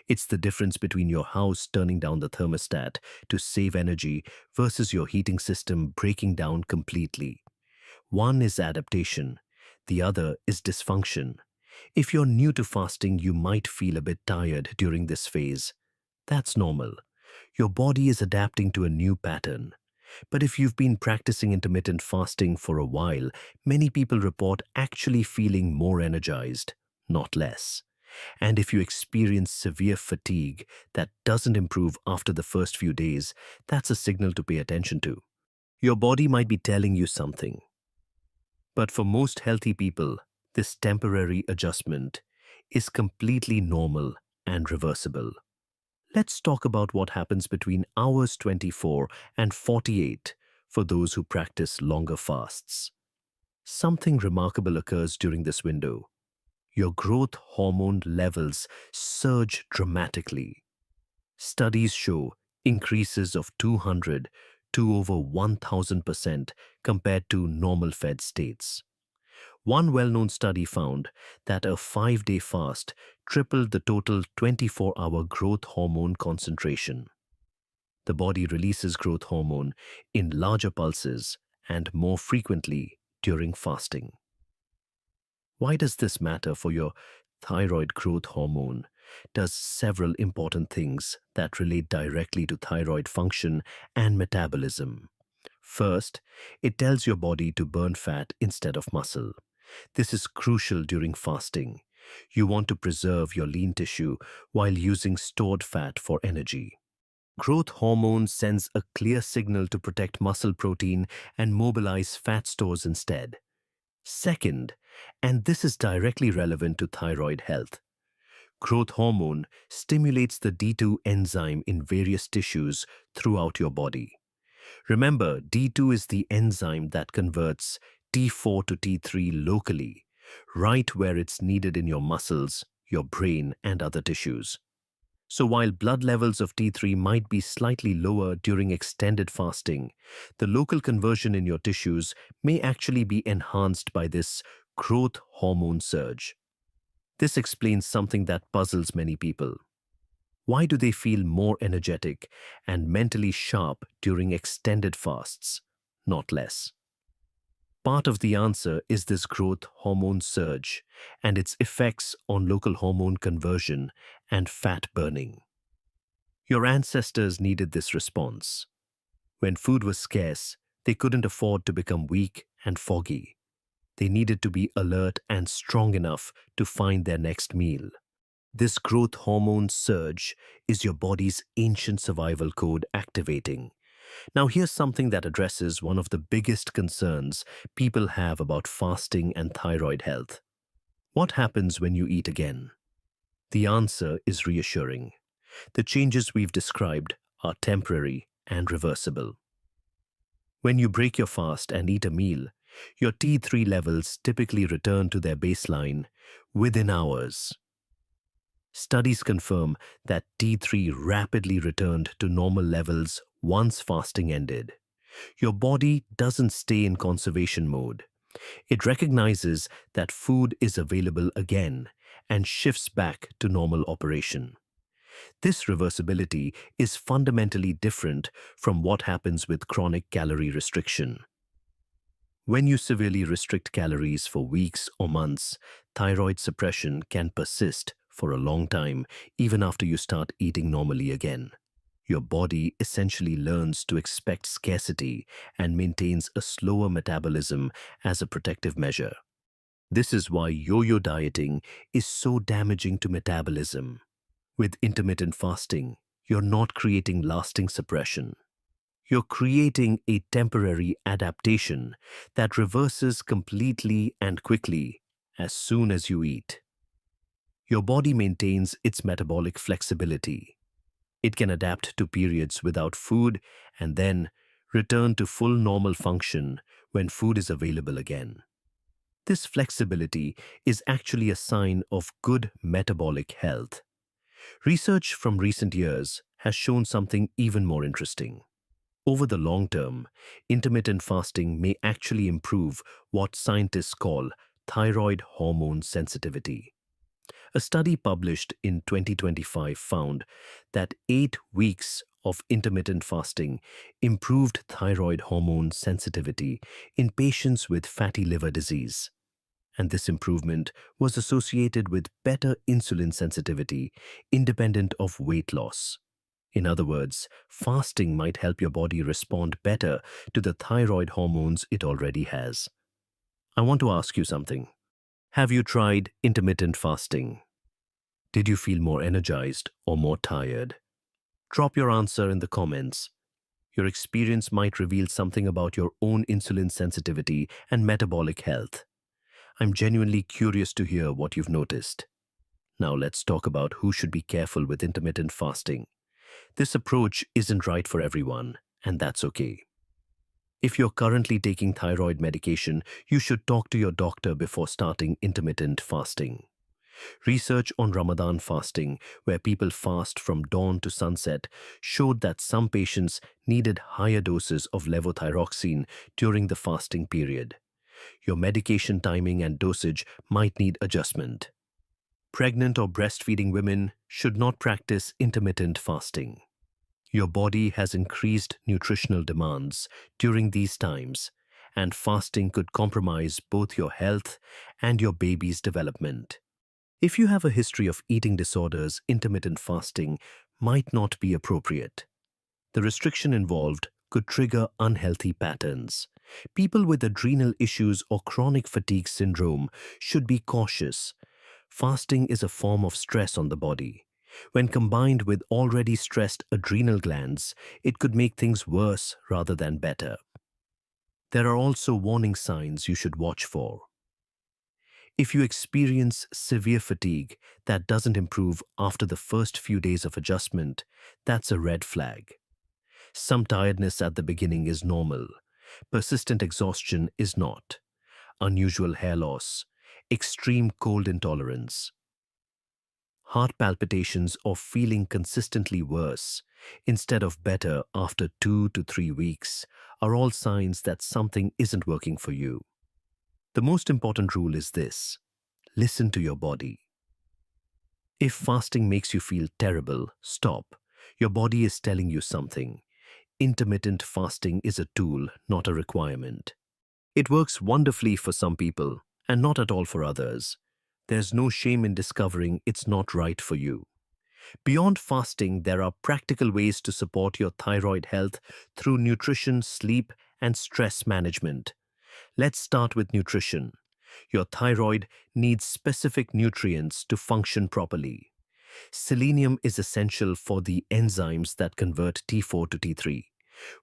S1: It's the difference between your house turning down the thermostat to save energy versus your heating system breaking down completely. One is adaptation, the other is dysfunction. If you're new to fasting, you might feel a bit tired during this phase. That's normal. Your body is adapting to a new pattern. But if you've been practicing intermittent fasting for a while, many people report actually feeling more energized, not less. And if you experience severe fatigue that doesn't improve after the first few days, that's a signal to pay attention to. Your body might be telling you something. But for most healthy people, this temporary adjustment is completely normal and reversible. Let's talk about what happens between hours 24 and 48 for those who practice longer fasts. Something remarkable occurs during this window. Your growth hormone levels surge dramatically. Studies show increases of 200 to over 1000% compared to normal fed states. One well-known study found that a 5-day fast tripled the total 24-hour growth hormone concentration. The body releases growth hormone in larger pulses and more frequently during fasting. Why does this matter for your thyroid growth hormone? Does several important things that relate directly to thyroid function and metabolism. First, it tells your body to burn fat instead of muscle. This is crucial during fasting. You want to preserve your lean tissue while using stored fat for energy. Growth hormone sends a clear signal to protect muscle protein and mobilize fat stores instead. Second, and this is directly relevant to thyroid health, growth hormone stimulates the D2 enzyme in various tissues throughout your body. Remember, D2 is the enzyme that converts T4 to T3 locally, right where it's needed in your muscles, your brain, and other tissues. So while blood levels of T3 might be slightly lower during extended fasting, the local conversion in your tissues may actually be enhanced by this growth hormone surge. This explains something that puzzles many people. Why do they feel more energetic and mentally sharp during extended fasts, not less? Part of the answer is this growth hormone surge and its effects on local hormone conversion and fat burning. Your ancestors needed this response. When food was scarce, they couldn't afford to become weak and foggy. They needed to be alert and strong enough to find their next meal. This growth hormone surge is your body's ancient survival code activating. Now, here's something that addresses one of the biggest concerns people have about fasting and thyroid health. What happens when you eat again? The answer is reassuring. The changes we've described are temporary and reversible. When you break your fast and eat a meal, your T3 levels typically return to their baseline within hours. Studies confirm that T3 rapidly returned to normal levels once fasting ended. Your body doesn't stay in conservation mode. It recognizes that food is available again and shifts back to normal operation. This reversibility is fundamentally different from what happens with chronic calorie restriction. When you severely restrict calories for weeks or months, thyroid suppression can persist for a long time, even after you start eating normally again. Your body essentially learns to expect scarcity and maintains a slower metabolism as a protective measure. This is why yo-yo dieting is so damaging to metabolism. With intermittent fasting, you're not creating lasting suppression. You're creating a temporary adaptation that reverses completely and quickly as soon as you eat. Your body maintains its metabolic flexibility. It can adapt to periods without food and then return to full normal function when food is available again. This flexibility is actually a sign of good metabolic health. Research from recent years has shown something even more interesting. Over the long term, intermittent fasting may actually improve what scientists call thyroid hormone sensitivity. A study published in 2025 found that 8 weeks of intermittent fasting improved thyroid hormone sensitivity in patients with fatty liver disease. And this improvement was associated with better insulin sensitivity independent of weight loss. In other words, fasting might help your body respond better to the thyroid hormones it already has. I want to ask you something. Have you tried intermittent fasting? Did you feel more energized or more tired? Drop your answer in the comments. Your experience might reveal something about your own insulin sensitivity and metabolic health. I'm genuinely curious to hear what you've noticed. Now let's talk about who should be careful with intermittent fasting. This approach isn't right for everyone, and that's okay. If you're currently taking thyroid medication, you should talk to your doctor before starting intermittent fasting. Research on Ramadan fasting, where people fast from dawn to sunset, showed that some patients needed higher doses of levothyroxine during the fasting period. Your medication timing and dosage might need adjustment. Pregnant or breastfeeding women should not practice intermittent fasting. Your body has increased nutritional demands during these times, and fasting could compromise both your health and your baby's development. If you have a history of eating disorders, intermittent fasting might not be appropriate. The restriction involved could trigger unhealthy patterns. People with adrenal issues or chronic fatigue syndrome should be cautious. Fasting is a form of stress on the body. When combined with already stressed adrenal glands, it could make things worse rather than better. There are also warning signs you should watch for. If you experience severe fatigue that doesn't improve after the first few days of adjustment, that's a red flag. Some tiredness at the beginning is normal. Persistent exhaustion is not. Unusual hair loss, extreme cold intolerance, heart palpitations or feeling consistently worse instead of better after 2 to 3 weeks are all signs that something isn't working for you. The most important rule is this: listen to your body. If fasting makes you feel terrible, stop. Your body is telling you something. Intermittent fasting is a tool, not a requirement. It works wonderfully for some people and not at all for others. There's no shame in discovering it's not right for you. Beyond fasting, there are practical ways to support your thyroid health through nutrition, sleep, and stress management. Let's start with nutrition. Your thyroid needs specific nutrients to function properly. Selenium is essential for the enzymes that convert T4 to T3.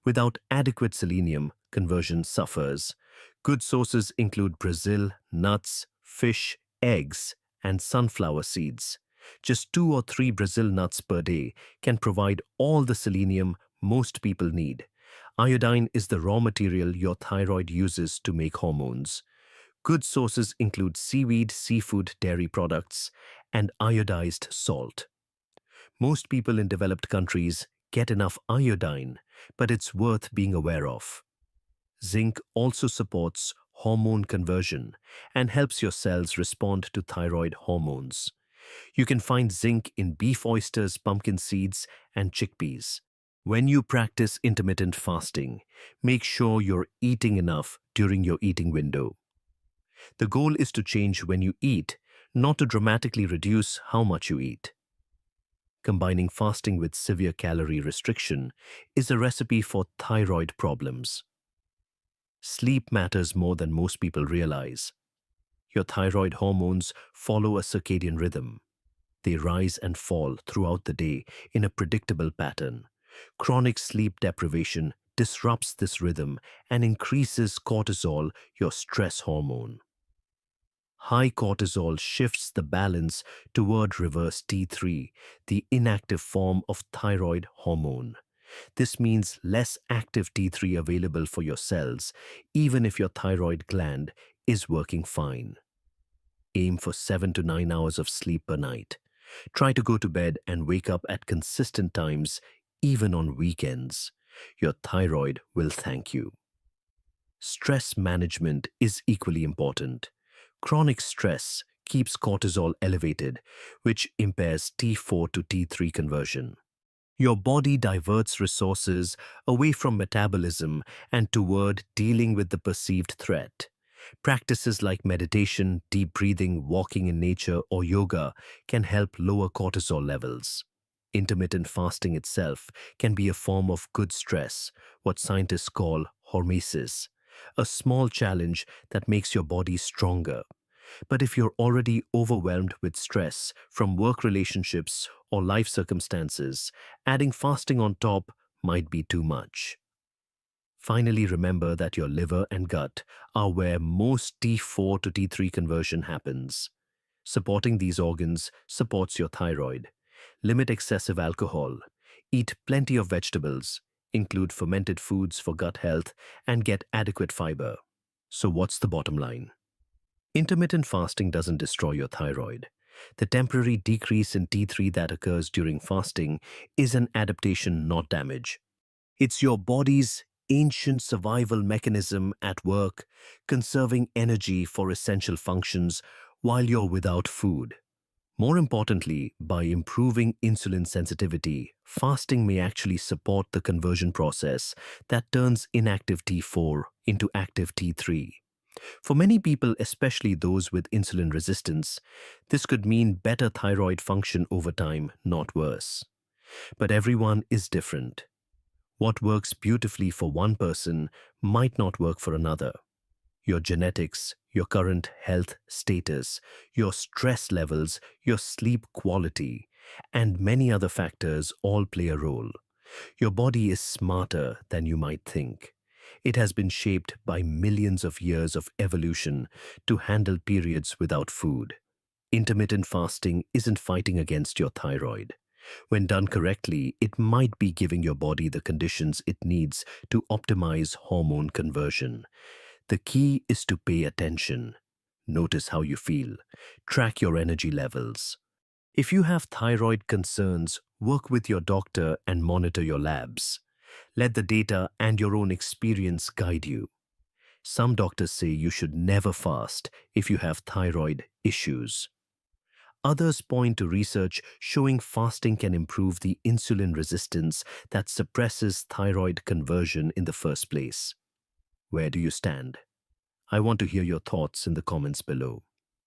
S1: Without adequate selenium, conversion suffers. Good sources include Brazil, nuts, fish, eggs, and sunflower seeds. Just 2 or 3 Brazil nuts per day can provide all the selenium most people need. Iodine is the raw material your thyroid uses to make hormones. Good sources include seaweed, seafood, dairy products, and iodized salt. Most people in developed countries get enough iodine, but it's worth being aware of. Zinc also supports hormone conversion and helps your cells respond to thyroid hormones. You can find zinc in beef oysters, pumpkin seeds, and chickpeas. When you practice intermittent fasting, make sure you're eating enough during your eating window. The goal is to change when you eat, not to dramatically reduce how much you eat. Combining fasting with severe calorie restriction is a recipe for thyroid problems. Sleep matters more than most people realize. Your thyroid hormones follow a circadian rhythm. They rise and fall throughout the day in a predictable pattern. Chronic sleep deprivation disrupts this rhythm and increases cortisol, your stress hormone. High cortisol shifts the balance toward reverse T3, the inactive form of thyroid hormone. This means less active T3 available for your cells, even if your thyroid gland is working fine. Aim for 7 to 9 hours of sleep per night. Try to go to bed and wake up at consistent times, even on weekends. Your thyroid will thank you. Stress management is equally important. Chronic stress keeps cortisol elevated, which impairs T4 to T3 conversion. Your body diverts resources away from metabolism and toward dealing with the perceived threat. Practices like meditation, deep breathing, walking in nature, or yoga can help lower cortisol levels. Intermittent fasting itself can be a form of good stress, what scientists call hormesis, a small challenge that makes your body stronger. But if you're already overwhelmed with stress from work relationships or life circumstances, adding fasting on top might be too much. Finally, remember that your liver and gut are where most T4 to T3 conversion happens. Supporting these organs supports your thyroid. Limit excessive alcohol. Eat plenty of vegetables. Include fermented foods for gut health and get adequate fiber. So what's the bottom line? Intermittent fasting doesn't destroy your thyroid. The temporary decrease in T3 that occurs during fasting is an adaptation, not damage. It's your body's ancient survival mechanism at work, conserving energy for essential functions while you're without food. More importantly, by improving insulin sensitivity, fasting may actually support the conversion process that turns inactive T4 into active T3. For many people, especially those with insulin resistance, this could mean better thyroid function over time, not worse. But everyone is different. What works beautifully for one person might not work for another. Your genetics, your current health status, your stress levels, your sleep quality, and many other factors all play a role. Your body is smarter than you might think. It has been shaped by millions of years of evolution to handle periods without food. Intermittent fasting isn't fighting against your thyroid. When done correctly, it might be giving your body the conditions it needs to optimize hormone conversion. The key is to pay attention. Notice how you feel. Track your energy levels. If you have thyroid concerns, work with your doctor and monitor your labs. Let the data and your own experience guide you. Some doctors say you should never fast if you have thyroid issues. Others point to research showing fasting can improve the insulin resistance that suppresses thyroid conversion in the first place. Where do you stand? I want to hear your thoughts in the comments below.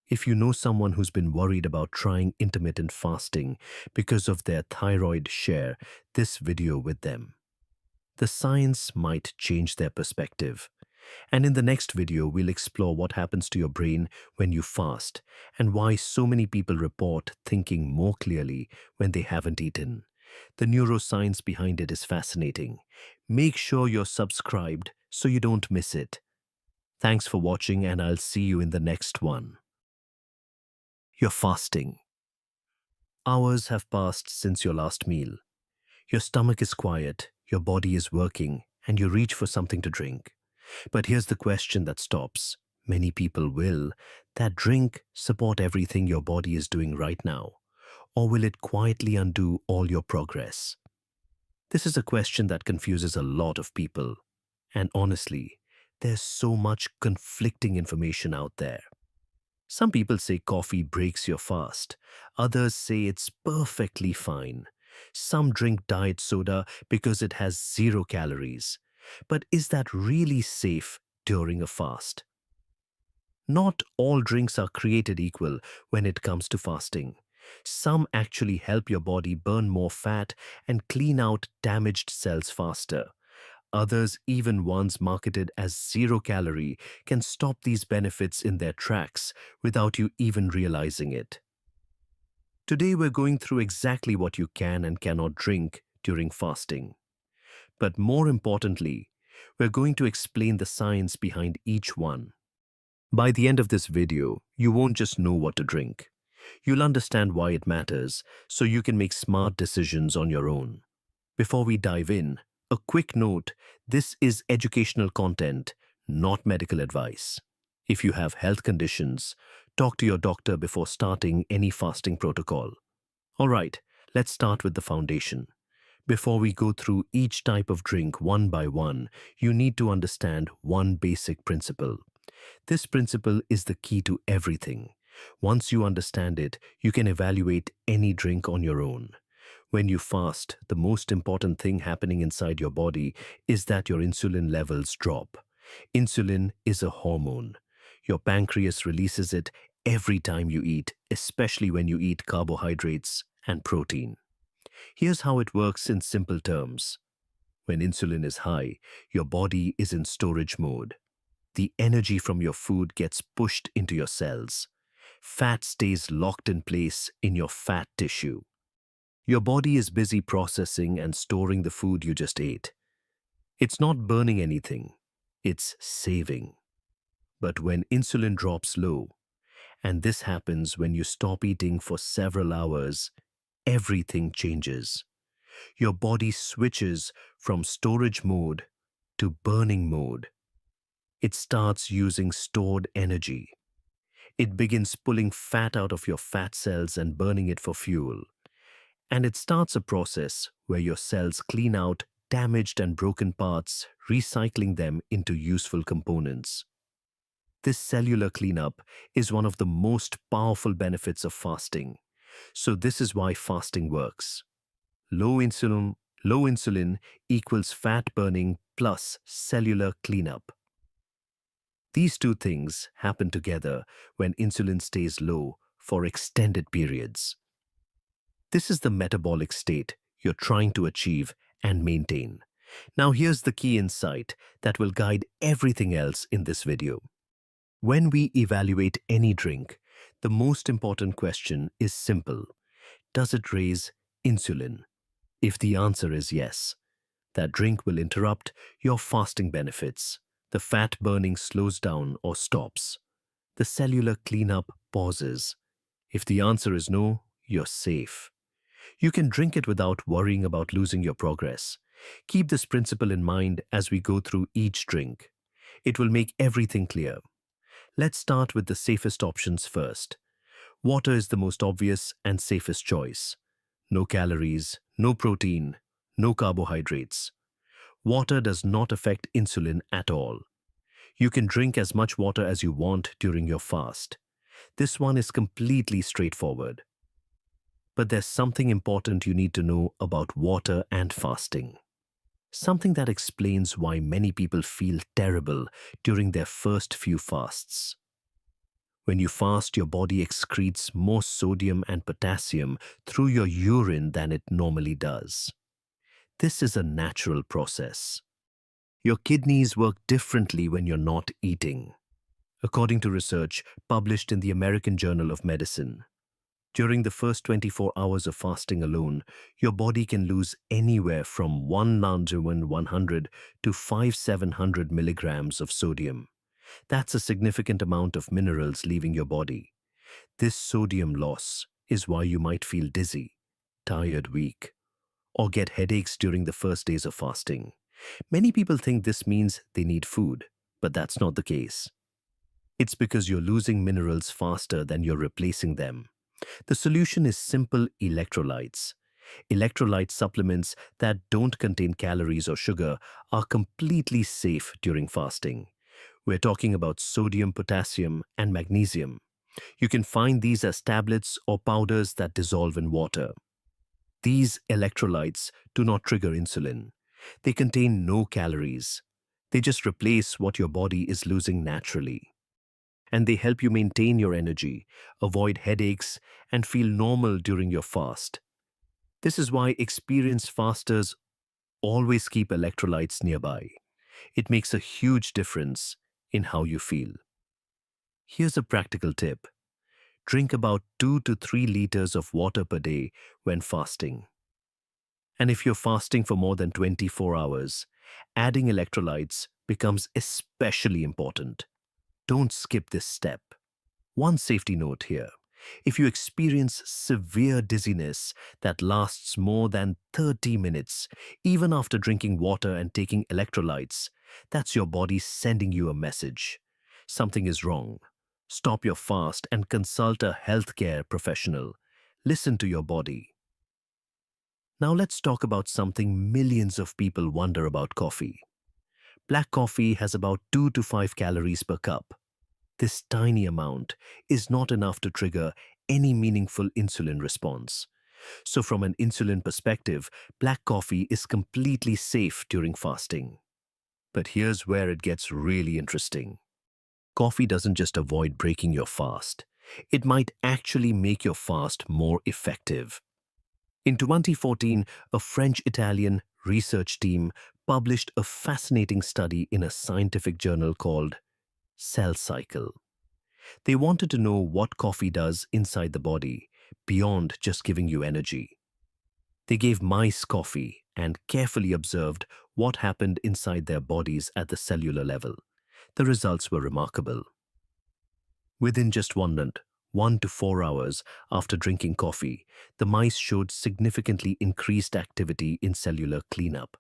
S1: If you know someone who's been worried about trying intermittent fasting because of their thyroid, share this video with them. The science might change their perspective. And in the next video, we'll explore what happens to your brain when you fast and why so many people report thinking more clearly when they haven't eaten. The neuroscience behind it is fascinating. Make sure you're subscribed so you don't miss it. Thanks for watching, and I'll see you in the next one. You're fasting. Hours have passed since your last meal. Your stomach is quiet, your body is working, and you reach for something to drink. But here's the question that stops. Many people will that drink support everything your body is doing right now? Or will it quietly undo all your progress? This is a question that confuses a lot of people. And honestly, there's so much conflicting information out there. Some people say coffee breaks your fast. Others say it's perfectly fine. Some drink diet soda because it has 0 calories. But is that really safe during a fast? Not all drinks are created equal when it comes to fasting. Some actually help your body burn more fat and clean out damaged cells faster. Others, even ones marketed as zero calorie, can stop these benefits in their tracks without you even realizing it. Today we're going through exactly what you can and cannot drink during fasting. But more importantly, we're going to explain the science behind each one. By the end of this video, you won't just know what to drink. You'll understand why it matters so you can make smart decisions on your own. Before we dive in, a quick note: this is educational content, not medical advice. If you have health conditions, talk to your doctor before starting any fasting protocol. All right, let's start with the foundation. Before we go through each type of drink one by one, you need to understand one basic principle. This principle is the key to everything. Once you understand it, you can evaluate any drink on your own. When you fast, the most important thing happening inside your body is that your insulin levels drop. Insulin is a hormone. Your pancreas releases it every time you eat, especially when you eat carbohydrates and protein. Here's how it works in simple terms. When insulin is high, your body is in storage mode. The energy from your food gets pushed into your cells. Fat stays locked in place in your fat tissue. Your body is busy processing and storing the food you just ate. It's not burning anything, it's saving. But when insulin drops low, and this happens when you stop eating for several hours, everything changes. Your body switches from storage mode to burning mode. It starts using stored energy. It begins pulling fat out of your fat cells and burning it for fuel. And it starts a process where your cells clean out damaged and broken parts, recycling them into useful components. This cellular cleanup is one of the most powerful benefits of fasting. So this is why fasting works. Low insulin equals fat burning plus cellular cleanup. These two things happen together when insulin stays low for extended periods. This is the metabolic state you're trying to achieve and maintain. Now here's the key insight that will guide everything else in this video. When we evaluate any drink, the most important question is simple. Does it raise insulin? If the answer is yes, that drink will interrupt your fasting benefits. The fat burning slows down or stops. The cellular cleanup pauses. If the answer is no, you're safe. You can drink it without worrying about losing your progress. Keep this principle in mind as we go through each drink. It will make everything clear. Let's start with the safest options first. Water is the most obvious and safest choice. No calories, no protein, no carbohydrates. Water does not affect insulin at all. You can drink as much water as you want during your fast. This one is completely straightforward. But there's something important you need to know about water and fasting. Something that explains why many people feel terrible during their first few fasts. When you fast, your body excretes more sodium and potassium through your urine than it normally does. This is a natural process. Your kidneys work differently when you're not eating. According to research published in the American Journal of Medicine, during the first 24 hours of fasting alone, your body can lose anywhere from 1,100 to 5,700 milligrams of sodium. That's a significant amount of minerals leaving your body. This sodium loss is why you might feel dizzy, tired, weak, or get headaches during the first days of fasting. Many people think this means they need food, but that's not the case. It's because you're losing minerals faster than you're replacing them. The solution is simple: electrolytes. Electrolyte supplements that don't contain calories or sugar are completely safe during fasting. We're talking about sodium, potassium, and magnesium. You can find these as tablets or powders that dissolve in water. These electrolytes do not trigger insulin. They contain no calories. They just replace what your body is losing naturally. And they help you maintain your energy, avoid headaches, and feel normal during your fast. This is why experienced fasters Always keep electrolytes nearby. It makes a huge difference in how you feel. Here's a practical tip. Drink about 2 to 3 liters of water per day when fasting. And if you're fasting for more than 24 hours, adding electrolytes becomes especially important. Don't skip this step. One safety note here. If you experience severe dizziness that lasts more than 30 minutes, even after drinking water and taking electrolytes, that's your body sending you a message. Something is wrong. Stop your fast and consult a healthcare professional. Listen to your body. Now let's talk about something millions of people wonder about coffee. Black coffee has about 2 to 5 calories per cup. This tiny amount is not enough to trigger any meaningful insulin response. So from an insulin perspective, black coffee is completely safe during fasting. But here's where it gets really interesting. Coffee doesn't just avoid breaking your fast. It might actually make your fast more effective. In 2014, a French-Italian research team published a fascinating study in a scientific journal called Cell Cycle. They wanted to know what coffee does inside the body, beyond just giving you energy. They gave mice coffee and carefully observed what happened inside their bodies at the cellular level. The results were remarkable. Within just 1 to 4 hours after drinking coffee, the mice showed significantly increased activity in cellular cleanup.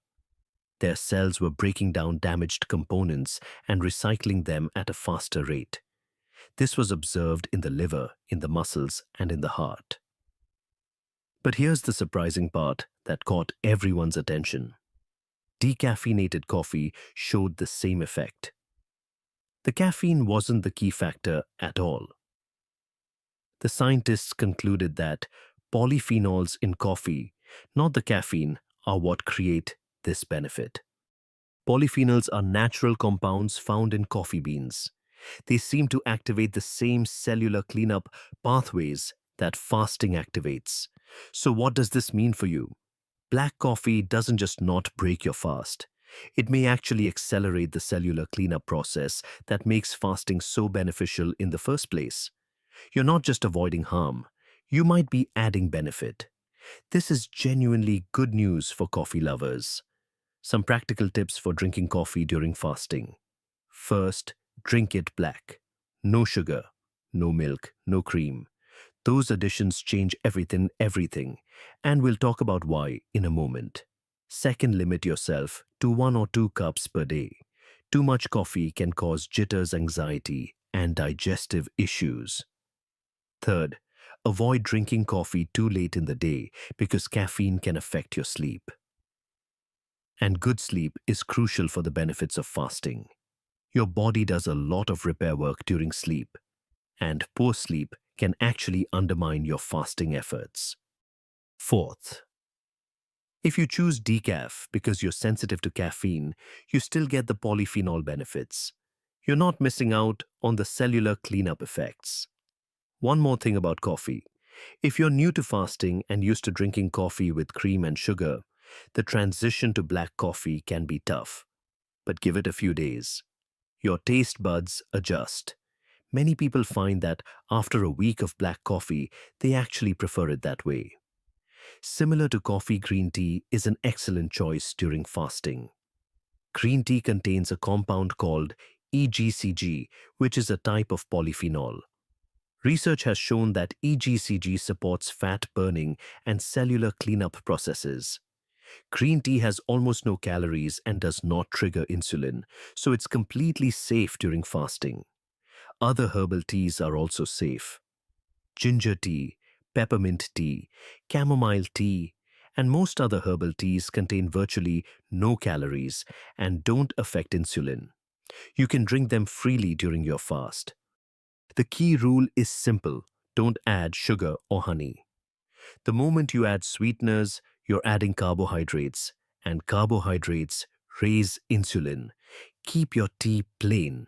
S1: Their cells were breaking down damaged components and recycling them at a faster rate. This was observed in the liver, in the muscles, and in the heart. But here's the surprising part that caught everyone's attention. Decaffeinated coffee showed the same effect. The caffeine wasn't the key factor at all. The scientists concluded that polyphenols in coffee, not the caffeine, are what create this benefit. Polyphenols are natural compounds found in coffee beans. They seem to activate the same cellular cleanup pathways that fasting activates. So what does this mean for you? Black coffee doesn't just not break your fast. It may actually accelerate the cellular cleanup process that makes fasting so beneficial in the first place. You're not just avoiding harm, you might be adding benefit. This is genuinely good news for coffee lovers. Some practical tips for drinking coffee during fasting. First, drink it black. No sugar, no milk, no cream. Those additions change everything, and we'll talk about why in a moment. Second, limit yourself to 1 or 2 cups per day. Too much coffee can cause jitters, anxiety, and digestive issues. Third, avoid drinking coffee too late in the day because caffeine can affect your sleep. And good sleep is crucial for the benefits of fasting. Your body does a lot of repair work during sleep, and poor sleep can actually undermine your fasting efforts. Fourth, if you choose decaf because you're sensitive to caffeine, you still get the polyphenol benefits. You're not missing out on the cellular cleanup effects. One more thing about coffee. If you're new to fasting and used to drinking coffee with cream and sugar, the transition to black coffee can be tough. But give it a few days. Your taste buds adjust. Many people find that after a week of black coffee, they actually prefer it that way. Similar to coffee, green tea is an excellent choice during fasting. Green tea contains a compound called EGCG, which is a type of polyphenol. Research has shown that EGCG supports fat burning and cellular cleanup processes. Green tea has almost no calories and does not trigger insulin, so it's completely safe during fasting. Other herbal teas are also safe. Ginger tea, peppermint tea, chamomile tea, and most other herbal teas contain virtually no calories and don't affect insulin. You can drink them freely during your fast. The key rule is simple: don't add sugar or honey. The moment you add sweeteners, you're adding carbohydrates, and carbohydrates raise insulin. Keep your tea plain.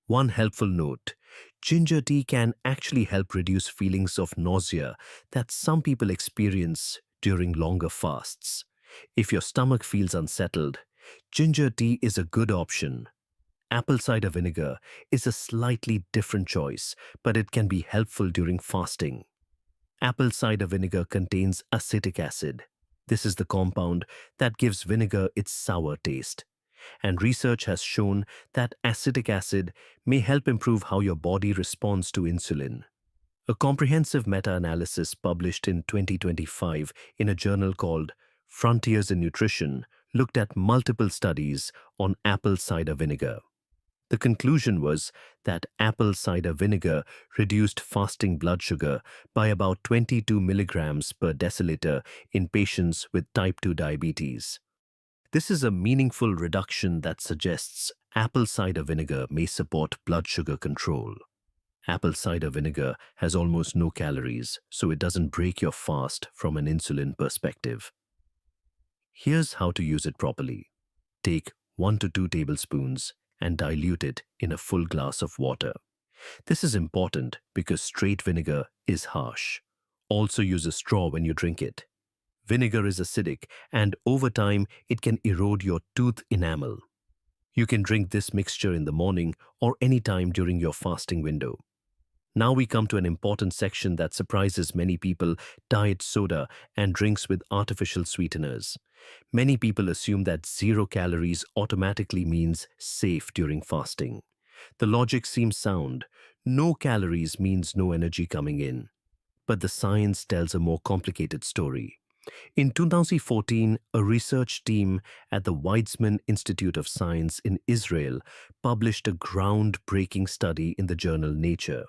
S1: One helpful note: ginger tea can actually help reduce feelings of nausea that some people experience during longer fasts. If your stomach feels unsettled, ginger tea is a good option. Apple cider vinegar is a slightly different choice, but it can be helpful during fasting. Apple cider vinegar contains acetic acid. This is the compound that gives vinegar its sour taste. And research has shown that acetic acid may help improve how your body responds to insulin. A comprehensive meta-analysis published in 2025 in a journal called Frontiers in Nutrition looked at multiple studies on apple cider vinegar. The conclusion was that apple cider vinegar reduced fasting blood sugar by about 22 milligrams per deciliter in patients with type 2 diabetes. This is a meaningful reduction that suggests apple cider vinegar may support blood sugar control. Apple cider vinegar has almost no calories, so it doesn't break your fast from an insulin perspective. Here's how to use it properly. Take 1 to 2 tablespoons and dilute it in a full glass of water. This is important because straight vinegar is harsh. Also use a straw when you drink it. Vinegar is acidic and over time it can erode your tooth enamel. You can drink this mixture in the morning or any time during your fasting window. Now we come to an important section that surprises many people: diet soda and drinks with artificial sweeteners. Many people assume that 0 calories automatically means safe during fasting. The logic seems sound. No calories means no energy coming in. But the science tells a more complicated story. In 2014, a research team at the Weizmann Institute of Science in Israel published a groundbreaking study in the journal Nature.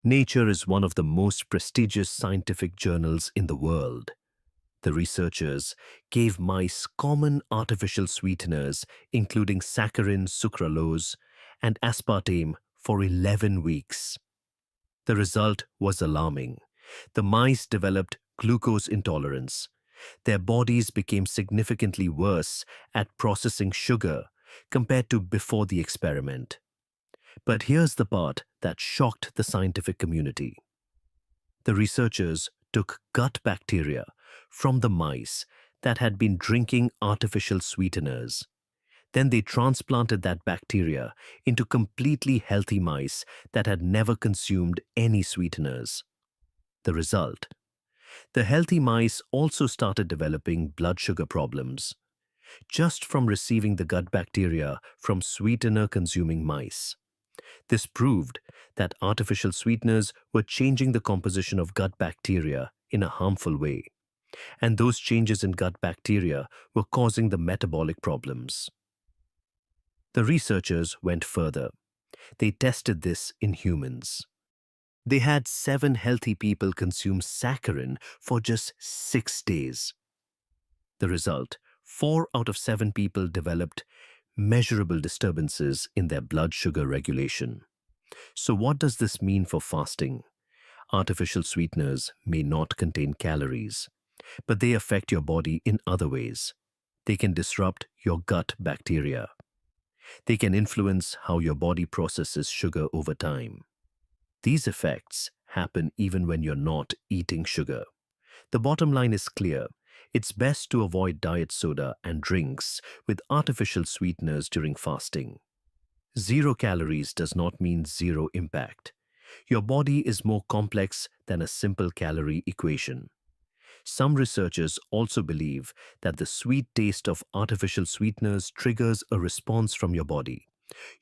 S1: Nature is one of the most prestigious scientific journals in the world. The researchers gave mice common artificial sweeteners, including saccharin, sucralose, and aspartame, for 11 weeks. The result was alarming. The mice developed glucose intolerance. Their bodies became significantly worse at processing sugar compared to before the experiment. But here's the part that shocked the scientific community. The researchers took gut bacteria from the mice that had been drinking artificial sweeteners. Then they transplanted that bacteria into completely healthy mice that had never consumed any sweeteners. The result: the healthy mice also started developing blood sugar problems, just from receiving the gut bacteria from sweetener-consuming mice. This proved that artificial sweeteners were changing the composition of gut bacteria in a harmful way, and those changes in gut bacteria were causing the metabolic problems. The researchers went further. They tested this in humans. They had 7 healthy people consume saccharin for just 6 days. The result: 4 out of 7 people developed measurable disturbances in their blood sugar regulation. So what does this mean for fasting? Artificial sweeteners may not contain calories, but they affect your body in other ways. They can disrupt your gut bacteria. They can influence how your body processes sugar over time. These effects happen even when you're not eating sugar. The bottom line is clear. It's best to avoid diet soda and drinks with artificial sweeteners during fasting. 0 calories does not mean 0 impact. Your body is more complex than a simple calorie equation. Some researchers also believe that the sweet taste of artificial sweeteners triggers a response from your body.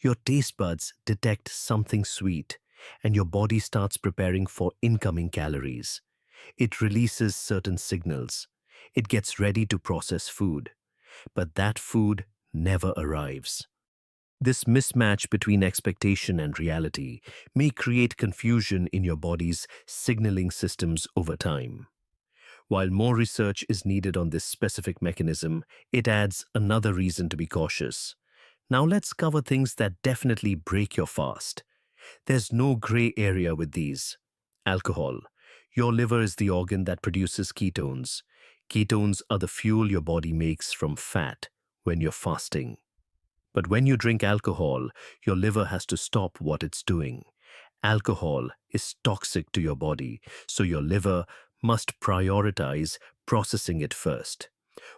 S1: Your taste buds detect something sweet, and your body starts preparing for incoming calories. It releases certain signals. It gets ready to process food. But that food never arrives. This mismatch between expectation and reality may create confusion in your body's signaling systems over time. While more research is needed on this specific mechanism, it adds another reason to be cautious. Now let's cover things that definitely break your fast. There's no gray area with these. Alcohol. Your liver is the organ that produces ketones. Ketones are the fuel your body makes from fat when you're fasting. But when you drink alcohol, your liver has to stop what it's doing. Alcohol is toxic to your body, so your liver must prioritize processing it first.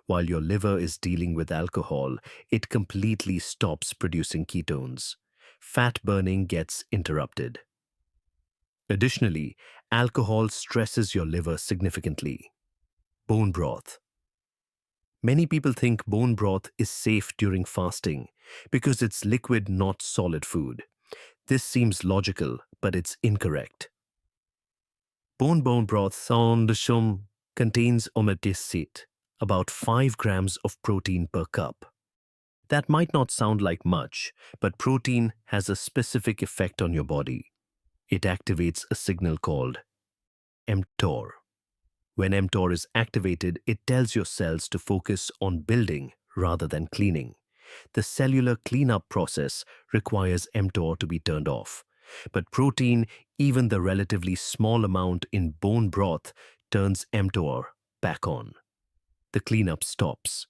S1: While your liver is dealing with alcohol, it completely stops producing ketones. Fat burning gets interrupted. Additionally, alcohol stresses your liver significantly. Bone broth. Many people think bone broth is safe during fasting because it's liquid, not solid food. This seems logical, but it's incorrect. Bone broth soundshum contains OMAD, about 5 grams of protein per cup. That might not sound like much, but protein has a specific effect on your body. It activates a signal called mTOR. When mTOR is activated, it tells your cells to focus on building rather than cleaning. The cellular cleanup process requires mTOR to be turned off. But protein, even the relatively small amount in bone broth, turns mTOR back on. The cleanup stops.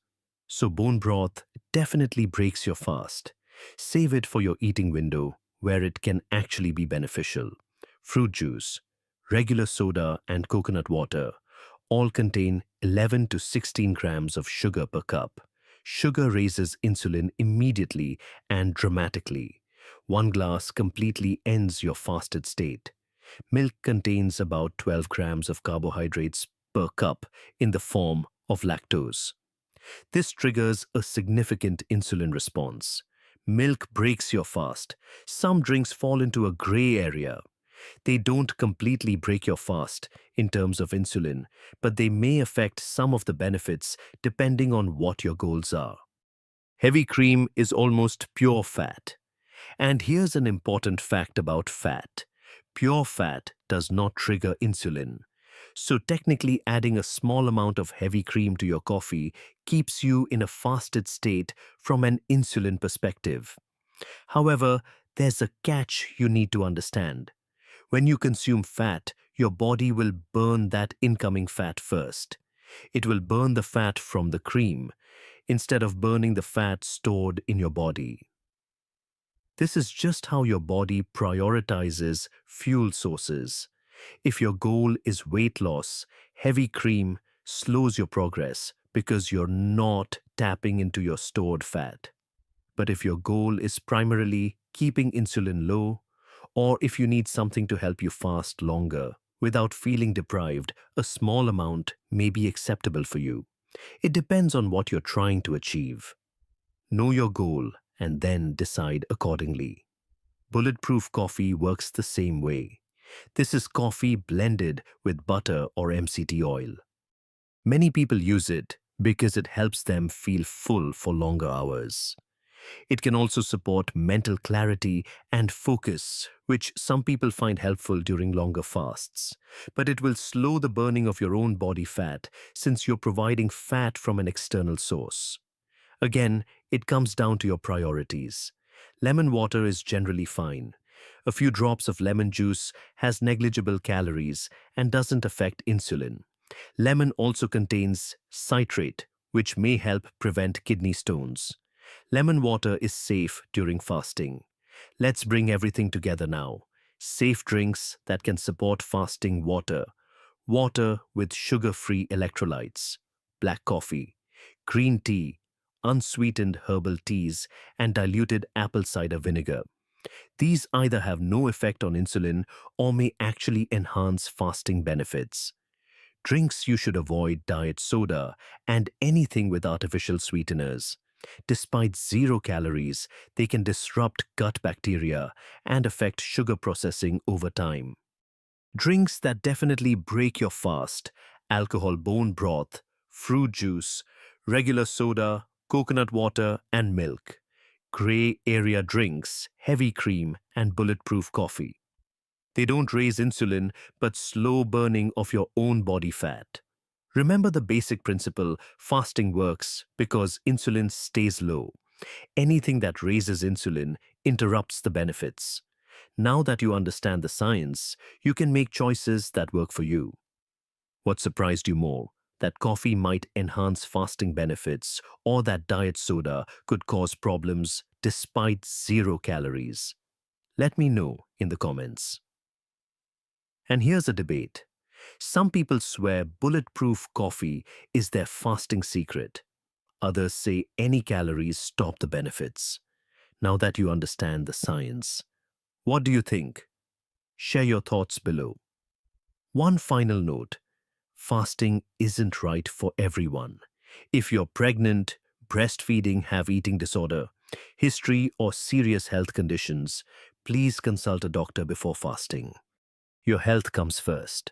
S1: So bone broth definitely breaks your fast. Save it for your eating window where it can actually be beneficial. Fruit juice, regular soda, and coconut water all contain 11 to 16 grams of sugar per cup. Sugar raises insulin immediately and dramatically. One glass completely ends your fasted state. Milk contains about 12 grams of carbohydrates per cup in the form of lactose. This triggers a significant insulin response. Milk breaks your fast. Some drinks fall into a gray area. They don't completely break your fast in terms of insulin, but they may affect some of the benefits depending on what your goals are. Heavy cream is almost pure fat. And here's an important fact about fat. Pure fat does not trigger insulin. So technically adding a small amount of heavy cream to your coffee keeps you in a fasted state from an insulin perspective. However, there's a catch you need to understand. When you consume fat, your body will burn that incoming fat first. It will burn the fat from the cream instead of burning the fat stored in your body. This is just how your body prioritizes fuel sources. If your goal is weight loss, heavy cream slows your progress because you're not tapping into your stored fat. But if your goal is primarily keeping insulin low, or if you need something to help you fast longer without feeling deprived, a small amount may be acceptable for you. It depends on what you're trying to achieve. Know your goal and then decide accordingly. Bulletproof coffee works the same way. This is coffee blended with butter or MCT oil. Many people use it because it helps them feel full for longer hours. It can also support mental clarity and focus, which some people find helpful during longer fasts. But it will slow the burning of your own body fat since you're providing fat from an external source. Again, it comes down to your priorities. Lemon water is generally fine. A few drops of lemon juice has negligible calories and doesn't affect insulin. Lemon also contains citrate, which may help prevent kidney stones. Lemon water is safe during fasting. Let's bring everything together now. Safe drinks that can support fasting water. Water with sugar-free electrolytes. Black coffee. Green tea. Unsweetened herbal teas, and diluted apple cider vinegar. These either have no effect on insulin or may actually enhance fasting benefits. Drinks you should avoid diet soda and anything with artificial sweeteners. Despite 0 calories, they can disrupt gut bacteria and affect sugar processing over time. Drinks that definitely break your fast: alcohol bone broth, fruit juice, regular soda, coconut water, and milk. Gray area drinks, heavy cream, and bulletproof coffee. They don't raise insulin but slow burning of your own body fat. Remember the basic principle: fasting works because insulin stays low. Anything that raises insulin interrupts the benefits. Now that you understand the science, you can make choices that work for you. What surprised you more? That coffee might enhance fasting benefits, or that diet soda could cause problems despite 0 calories? Let me know in the comments. And here's a debate. Some people swear bulletproof coffee is their fasting secret. Others say any calories stop the benefits. Now that you understand the science, what do you think? Share your thoughts below. One final note: fasting isn't right for everyone. If you're pregnant, breastfeeding, have eating disorder, history, or serious health conditions, please consult a doctor before fasting. Your health comes first.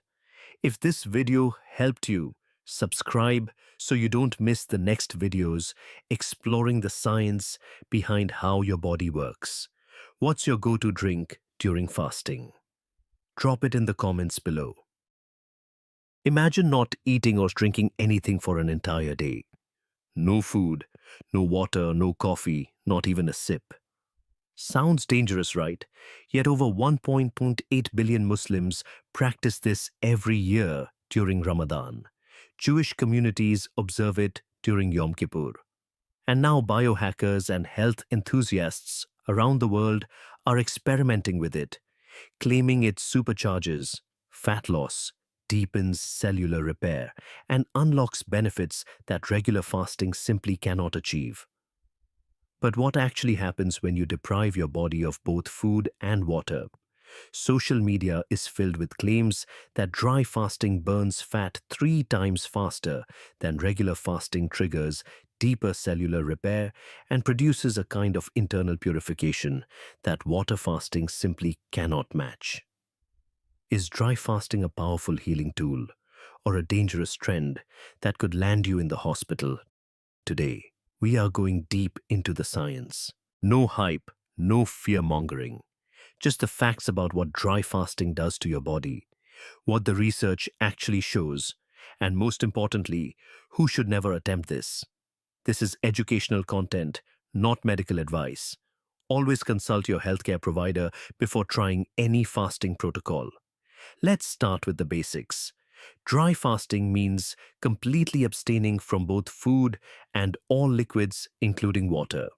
S1: If this video helped you, subscribe so you don't miss the next videos exploring the science behind how your body works. What's your go-to drink during fasting? Drop it in the comments below. Imagine not eating or drinking anything for an entire day. No food, no water, no coffee, not even a sip. Sounds dangerous, right? Yet over 1.8 billion Muslims practice this every year during Ramadan. Jewish communities observe it during Yom Kippur. And now biohackers and health enthusiasts around the world are experimenting with it, claiming it supercharges fat loss, deepens cellular repair, and unlocks benefits that regular fasting simply cannot achieve. But what actually happens when you deprive your body of both food and water? Social media is filled with claims that dry fasting burns fat 3 times faster than regular fasting, triggers deeper cellular repair, and produces a kind of internal purification that water fasting simply cannot match. Is dry fasting a powerful healing tool or a dangerous trend that could land you in the hospital? Today, we are going deep into the science. No hype, no fear-mongering. Just the facts about what dry fasting does to your body, what the research actually shows, and most importantly, who should never attempt this. This is educational content, not medical advice. Always consult your healthcare provider before trying any fasting protocol. Let's start with the basics. Dry fasting means completely abstaining from both food and all liquids, including water.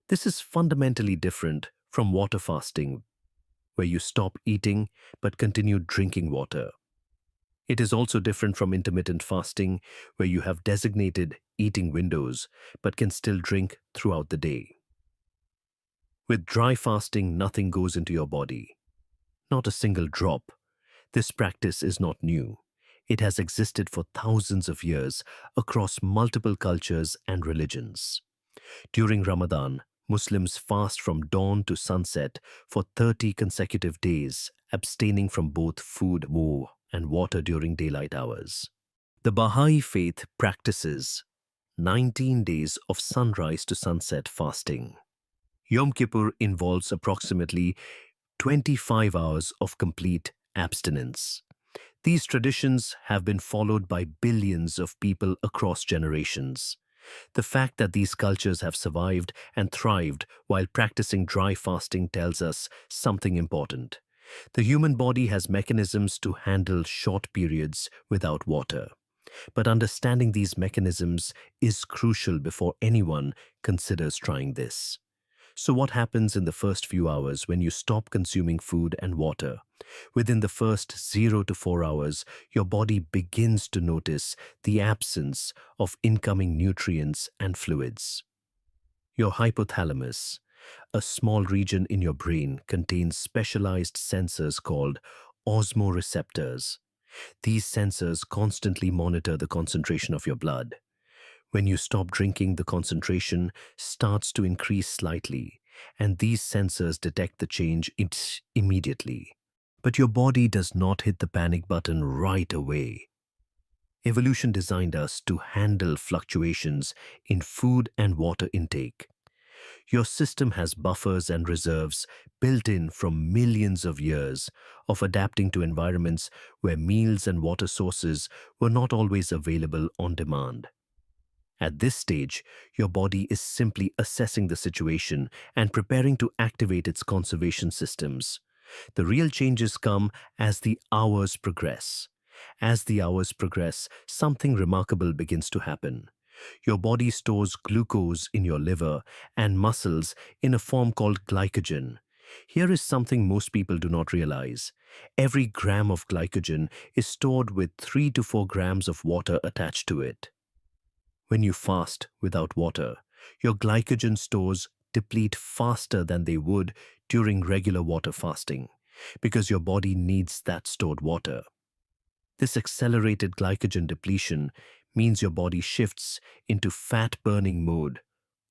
S1: This is fundamentally different from water fasting, where you stop eating but continue drinking water. It is also different from intermittent fasting, where you have designated eating windows but can still drink throughout the day. With dry fasting, nothing goes into your body. Not a single drop. This practice is not new. It has existed for thousands of years across multiple cultures and religions. During Ramadan, Muslims fast from dawn to sunset for 30 consecutive days, abstaining from both food and water during daylight hours. The Baha'i faith practices 19 days of sunrise to sunset fasting. Yom Kippur involves approximately 25 hours of complete abstinence. These traditions have been followed by billions of people across generations. The fact that these cultures have survived and thrived while practicing dry fasting tells us something important. The human body has mechanisms to handle short periods without water. But understanding these mechanisms is crucial before anyone considers trying this. So what happens in the first few hours when you stop consuming food and water? Within the first 0 to 4 hours, your body begins to notice the absence of incoming nutrients and fluids. Your hypothalamus, a small region in your brain, contains specialized sensors called osmoreceptors. These sensors constantly monitor the concentration of your blood. When you stop drinking, the concentration starts to increase slightly, and these sensors detect the change immediately. But your body does not hit the panic button right away. Evolution designed us to handle fluctuations in food and water intake. Your system has buffers and reserves built in from millions of years of adapting to environments where meals and water sources were not always available on demand. At this stage, your body is simply assessing the situation and preparing to activate its conservation systems. The real changes come as the hours progress. As the hours progress, something remarkable begins to happen. Your body stores glucose in your liver and muscles in a form called glycogen. Here is something most people do not realize. Every gram of glycogen is stored with 3 to 4 grams of water attached to it. When you fast without water, your glycogen stores deplete faster than they would during regular water fasting because your body needs that stored water. This accelerated glycogen depletion means your body shifts into fat burning mode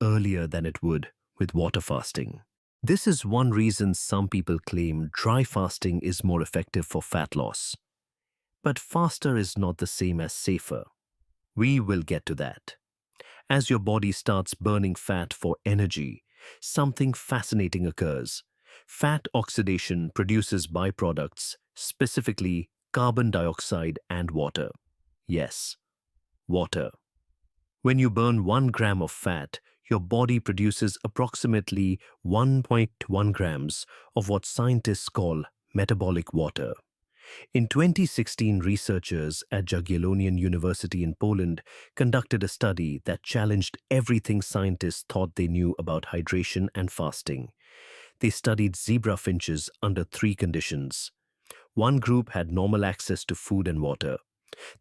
S1: earlier than it would with water fasting. This is one reason some people claim dry fasting is more effective for fat loss. But faster is not the same as safer. We will get to that. As your body starts burning fat for energy, something fascinating occurs. Fat oxidation produces byproducts, specifically carbon dioxide and water. Yes, water. When you burn 1 gram of fat, your body produces approximately 1.1 grams of what scientists call metabolic water. In 2016, researchers at Jagiellonian University in Poland conducted a study that challenged everything scientists thought they knew about hydration and fasting. They studied zebra finches under 3 conditions. One group had normal access to food and water.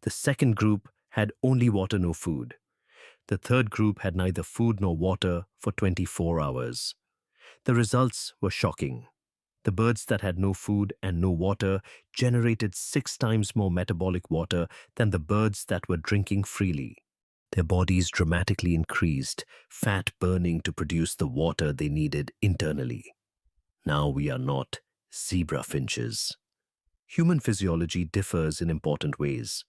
S1: The second group had only water, no food. The third group had neither food nor water for 24 hours. The results were shocking. The birds that had no food and no water generated 6 times more metabolic water than the birds that were drinking freely. Their bodies dramatically increased, fat burning to produce the water they needed internally. Now we are not zebra finches. Human physiology differs in important ways,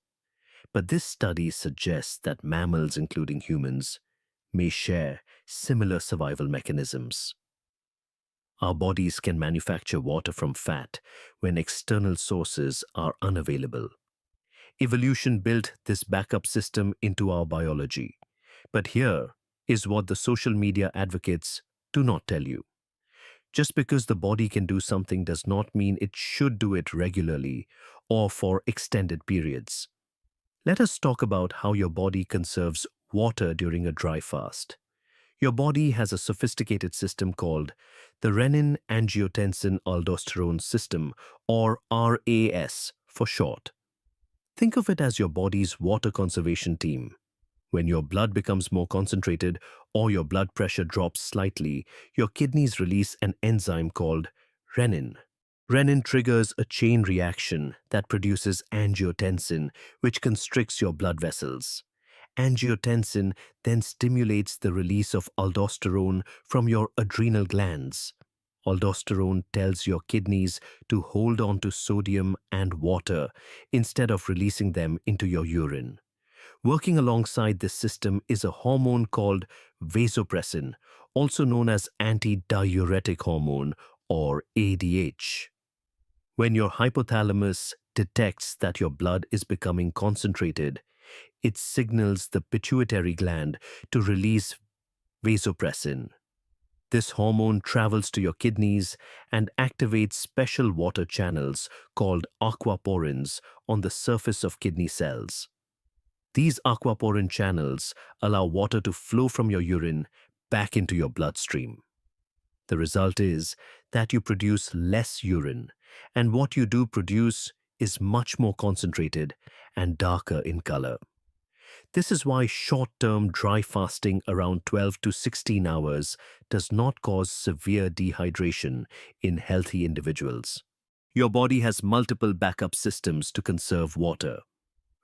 S1: but this study suggests that mammals, including humans, may share similar survival mechanisms. Our bodies can manufacture water from fat when external sources are unavailable. Evolution built this backup system into our biology. But here is what the social media advocates do not tell you. Just because the body can do something does not mean it should do it regularly or for extended periods. Let us talk about how your body conserves water during a dry fast. Your body has a sophisticated system called the renin-angiotensin-aldosterone system, or RAS for short. Think of it as your body's water conservation team. When your blood becomes more concentrated or your blood pressure drops slightly, your kidneys release an enzyme called renin. Renin triggers a chain reaction that produces angiotensin, which constricts your blood vessels. Angiotensin then stimulates the release of aldosterone from your adrenal glands. Aldosterone tells your kidneys to hold on to sodium and water instead of releasing them into your urine. Working alongside this system is a hormone called vasopressin, also known as antidiuretic hormone or ADH. When your hypothalamus detects that your blood is becoming concentrated, it signals the pituitary gland to release vasopressin. This hormone travels to your kidneys and activates special water channels called aquaporins on the surface of kidney cells. These aquaporin channels allow water to flow from your urine back into your bloodstream. The result is that you produce less urine, and what you do produce is much more concentrated and darker in color. This is why short-term dry fasting around 12 to 16 hours does not cause severe dehydration in healthy individuals. Your body has multiple backup systems to conserve water.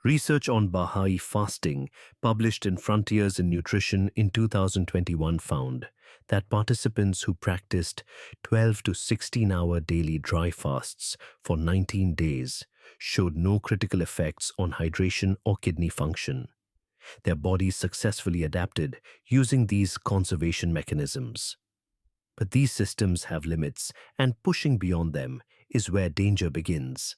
S1: Research on Baha'i fasting, published in Frontiers in Nutrition in 2021, found that participants who practiced 12 to 16-hour daily dry fasts for 19 days showed no critical effects on hydration or kidney function. Their bodies successfully adapted using these conservation mechanisms. But these systems have limits, and pushing beyond them is where danger begins.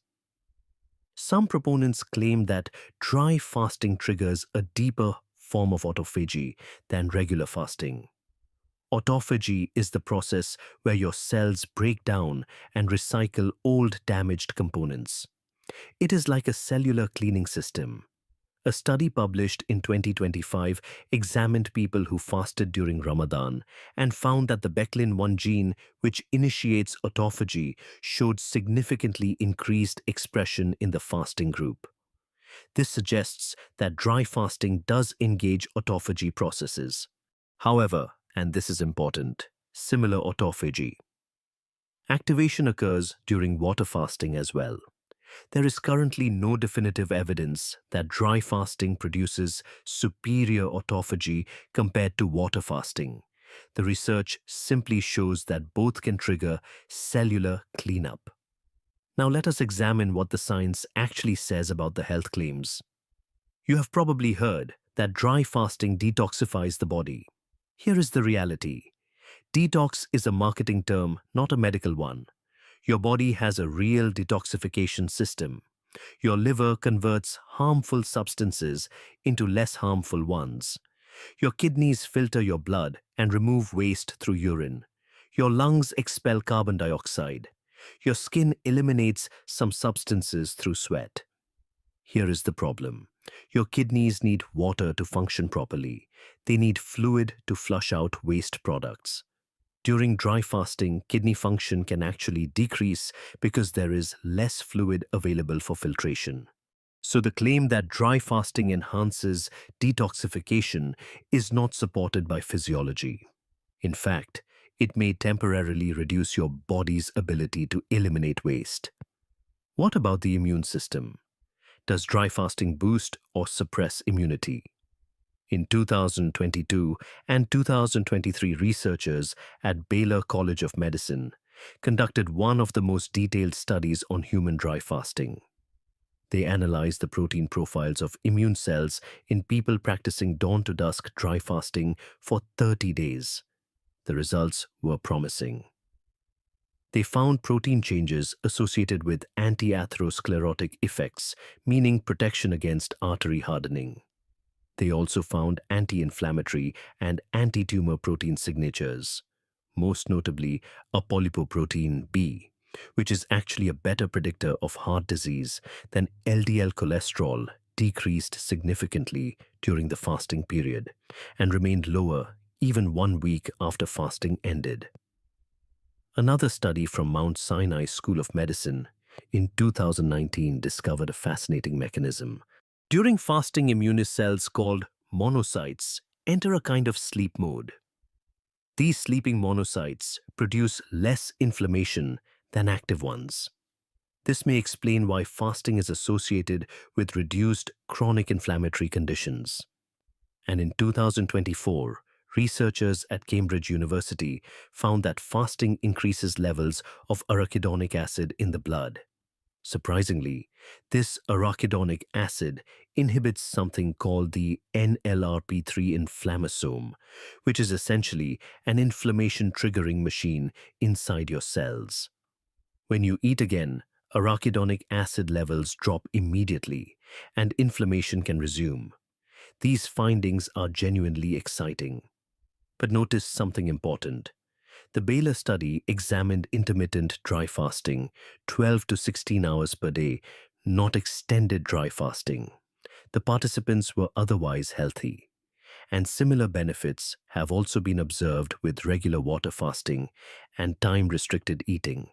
S1: Some proponents claim that dry fasting triggers a deeper form of autophagy than regular fasting. Autophagy is the process where your cells break down and recycle old damaged components. It is like a cellular cleaning system. A study published in 2025 examined people who fasted during Ramadan and found that the Beclin-1 gene, which initiates autophagy, showed significantly increased expression in the fasting group. This suggests that dry fasting does engage autophagy processes. However, and this is important, similar autophagy activation occurs during water fasting as well. There is currently no definitive evidence that dry fasting produces superior autophagy compared to water fasting. The research simply shows that both can trigger cellular cleanup. Now let us examine what the science actually says about the health claims. You have probably heard that dry fasting detoxifies the body. Here is the reality. Detox is a marketing term, not a medical one. Your body has a real detoxification system. Your liver converts harmful substances into less harmful ones. Your kidneys filter your blood and remove waste through urine. Your lungs expel carbon dioxide. Your skin eliminates some substances through sweat. Here is the problem. Your kidneys need water to function properly. They need fluid to flush out waste products. During dry fasting, kidney function can actually decrease because there is less fluid available for filtration. So the claim that dry fasting enhances detoxification is not supported by physiology. In fact, it may temporarily reduce your body's ability to eliminate waste. What about the immune system? Does dry fasting boost or suppress immunity? In 2022 and 2023, researchers at Baylor College of Medicine conducted one of the most detailed studies on human dry fasting. They analyzed the protein profiles of immune cells in people practicing dawn to dusk dry fasting for 30 days. The results were promising. They found protein changes associated with anti-atherosclerotic effects, meaning protection against artery hardening. They also found anti-inflammatory and anti-tumor protein signatures, most notably apolipoprotein B, which is actually a better predictor of heart disease than LDL cholesterol, decreased significantly during the fasting period and remained lower even 1 week after fasting ended. Another study from Mount Sinai School of Medicine in 2019 discovered a fascinating mechanism. During fasting, immune cells called monocytes enter a kind of sleep mode. These sleeping monocytes produce less inflammation than active ones. This may explain why fasting is associated with reduced chronic inflammatory conditions. And in 2024, researchers at Cambridge University found that fasting increases levels of arachidonic acid in the blood. Surprisingly, this arachidonic acid inhibits something called the NLRP3 inflammasome, which is essentially an inflammation-triggering machine inside your cells. When you eat again, arachidonic acid levels drop immediately, and inflammation can resume. These findings are genuinely exciting. But notice something important. The Baylor study examined intermittent dry fasting, 12 to 16 hours per day, not extended dry fasting. The participants were otherwise healthy. And similar benefits have also been observed with regular water fasting and time-restricted eating.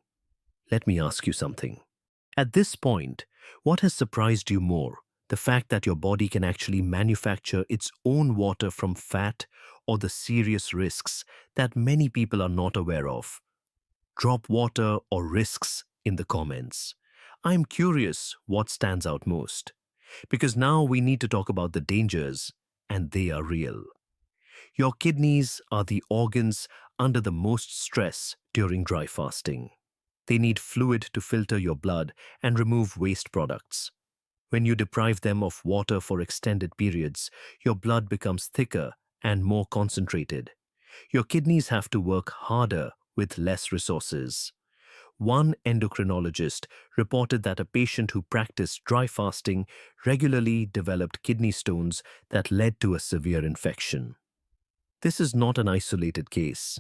S1: Let me ask you something. At this point, what has surprised you more? The fact that your body can actually manufacture its own water from fat, or the serious risks that many people are not aware of? Drop water or risks in the comments. I'm curious what stands out most. Because now we need to talk about the dangers, and they are real. Your kidneys are the organs under the most stress during dry fasting. They need fluid to filter your blood and remove waste products. When you deprive them of water for extended periods, your blood becomes thicker and more concentrated. Your kidneys have to work harder with less resources. One endocrinologist reported that a patient who practiced dry fasting regularly developed kidney stones that led to a severe infection. This is not an isolated case.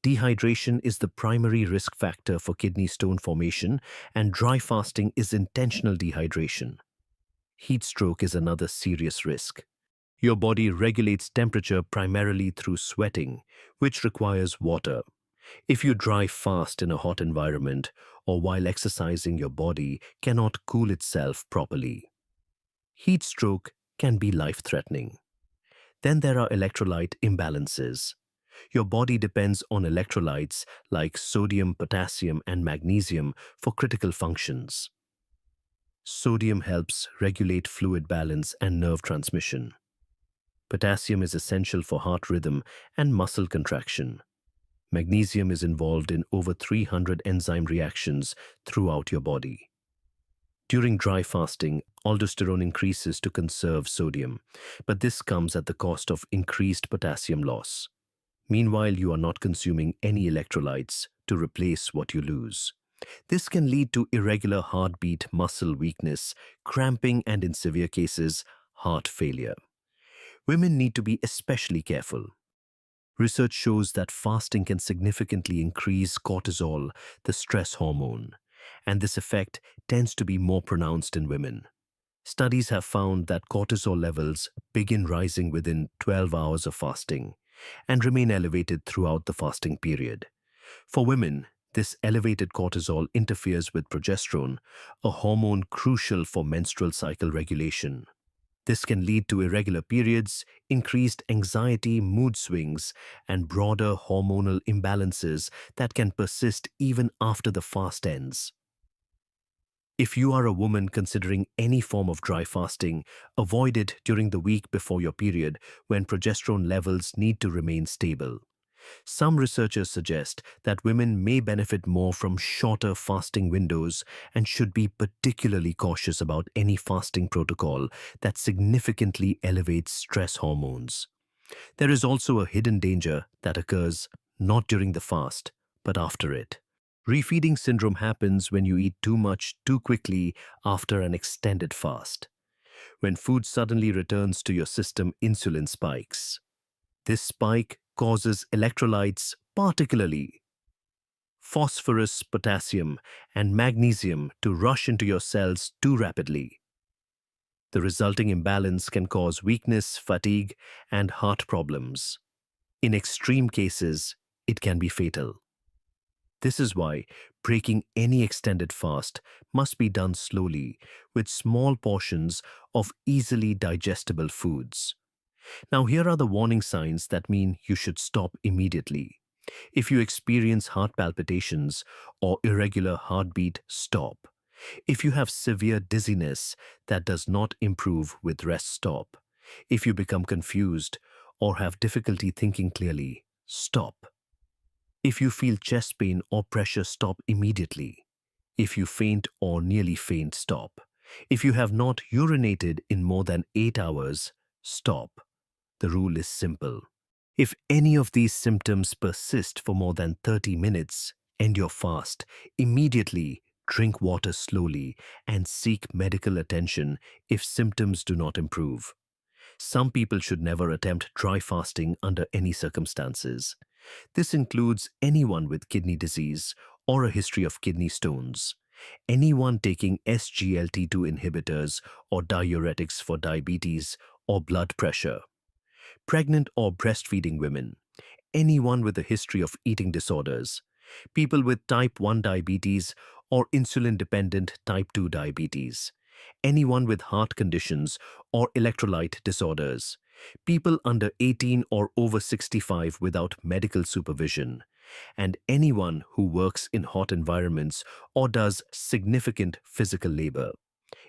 S1: Dehydration is the primary risk factor for kidney stone formation, and dry fasting is intentional dehydration. Heat stroke is another serious risk. Your body regulates temperature primarily through sweating, which requires water. If you dry fast in a hot environment or while exercising, your body cannot cool itself properly. Heat stroke can be life-threatening. Then there are electrolyte imbalances. Your body depends on electrolytes like sodium, potassium, and magnesium for critical functions. Sodium helps regulate fluid balance and nerve transmission. Potassium is essential for heart rhythm and muscle contraction. Magnesium is involved in over 300 enzyme reactions throughout your body. During dry fasting, aldosterone increases to conserve sodium, but this comes at the cost of increased potassium loss. Meanwhile, you are not consuming any electrolytes to replace what you lose. This can lead to irregular heartbeat, muscle weakness, cramping, and in severe cases, heart failure. Women need to be especially careful. Research shows that fasting can significantly increase cortisol, the stress hormone, and this effect tends to be more pronounced in women. Studies have found that cortisol levels begin rising within 12 hours of fasting and remain elevated throughout the fasting period. For women, this elevated cortisol interferes with progesterone, a hormone crucial for menstrual cycle regulation. This can lead to irregular periods, increased anxiety, mood swings, and broader hormonal imbalances that can persist even after the fast ends. If you are a woman considering any form of dry fasting, avoid it during the week before your period when progesterone levels need to remain stable. Some researchers suggest that women may benefit more from shorter fasting windows and should be particularly cautious about any fasting protocol that significantly elevates stress hormones. There is also a hidden danger that occurs not during the fast, but after it. Refeeding syndrome happens when you eat too much too quickly after an extended fast. When food suddenly returns to your system, insulin spikes. This spike causes electrolytes, particularly phosphorus, potassium, and magnesium, to rush into your cells too rapidly. The resulting imbalance can cause weakness, fatigue, and heart problems. In extreme cases, it can be fatal. This is why breaking any extended fast must be done slowly with small portions of easily digestible foods. Now, here are the warning signs that mean you should stop immediately. If you experience heart palpitations or irregular heartbeat, stop. If you have severe dizziness that does not improve with rest, stop. If you become confused or have difficulty thinking clearly, stop. If you feel chest pain or pressure, stop immediately. If you faint or nearly faint, stop. If you have not urinated in more than 8 hours, stop. The rule is simple. If any of these symptoms persist for more than 30 minutes, end your fast. Immediately drink water slowly and seek medical attention if symptoms do not improve. Some people should never attempt dry fasting under any circumstances. This includes anyone with kidney disease or a history of kidney stones, anyone taking SGLT2 inhibitors or diuretics for diabetes or blood pressure, pregnant or breastfeeding women, anyone with a history of eating disorders, people with type 1 diabetes or insulin-dependent type 2 diabetes, anyone with heart conditions or electrolyte disorders, people under 18 or over 65 without medical supervision, and anyone who works in hot environments or does significant physical labor.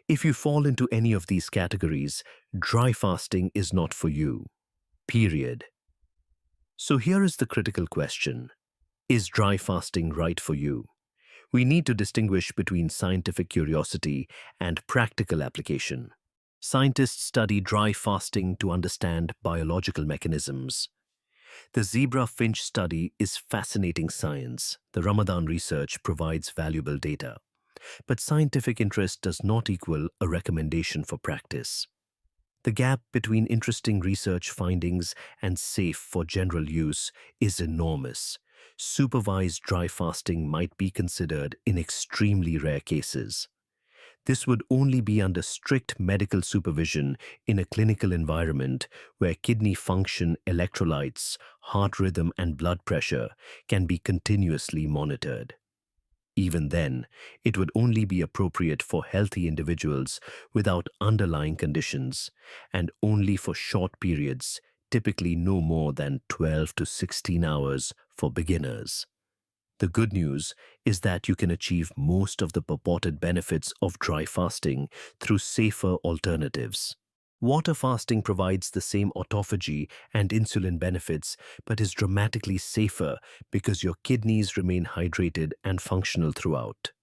S1: If you fall into any of these categories, dry fasting is not for you. Period. So here is the critical question. Is dry fasting right for you? We need to distinguish between scientific curiosity and practical application. Scientists study dry fasting to understand biological mechanisms. The zebra finch study is fascinating science. The Ramadan research provides valuable data. But scientific interest does not equal a recommendation for practice. The gap between interesting research findings and safe for general use is enormous. Supervised dry fasting might be considered in extremely rare cases. This would only be under strict medical supervision in a clinical environment where kidney function, electrolytes, heart rhythm, and blood pressure can be continuously monitored. Even then, it would only be appropriate for healthy individuals without underlying conditions and only for short periods, typically no more than 12 to 16 hours for beginners. The good news is that you can achieve most of the purported benefits of dry fasting through safer alternatives. Water fasting provides the same autophagy and insulin benefits but is dramatically safer because your kidneys remain hydrated and functional throughout.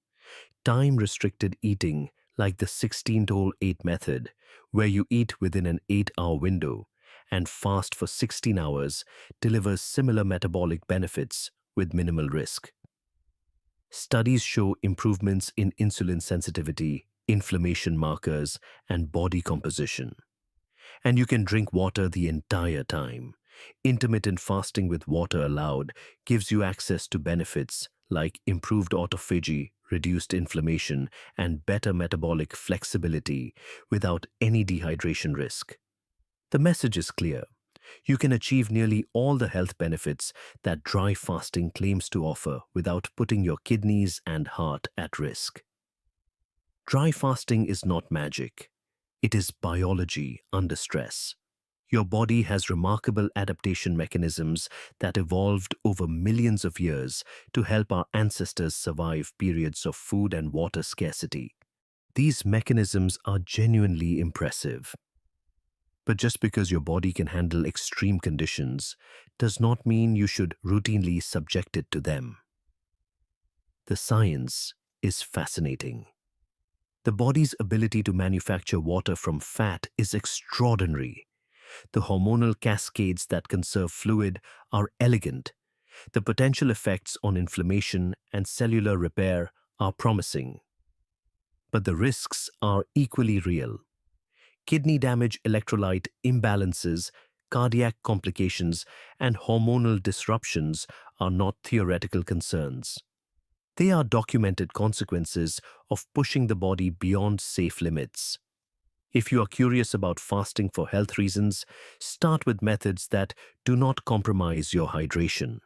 S1: Time-restricted eating, like the 16-8 method, where you eat within an 8-hour window and fast for 16 hours, delivers similar metabolic benefits with minimal risk. Studies show improvements in insulin sensitivity, inflammation markers, and body composition. And you can drink water the entire time. Intermittent fasting with water allowed gives you access to benefits like improved autophagy, reduced inflammation, and better metabolic flexibility without any dehydration risk. The message is clear. You can achieve nearly all the health benefits that dry fasting claims to offer without putting your kidneys and heart at risk. Dry fasting is not magic. It is biology under stress. Your body has remarkable adaptation mechanisms that evolved over millions of years to help our ancestors survive periods of food and water scarcity. These mechanisms are genuinely impressive. But just because your body can handle extreme conditions does not mean you should routinely subject it to them. The science is fascinating. The body's ability to manufacture water from fat is extraordinary. The hormonal cascades that conserve fluid are elegant. The potential effects on inflammation and cellular repair are promising. But the risks are equally real. Kidney damage, electrolyte imbalances, cardiac complications, and hormonal disruptions are not theoretical concerns. They are documented consequences of pushing the body beyond safe limits. If you are curious about fasting for health reasons, start with methods that do not compromise your hydration.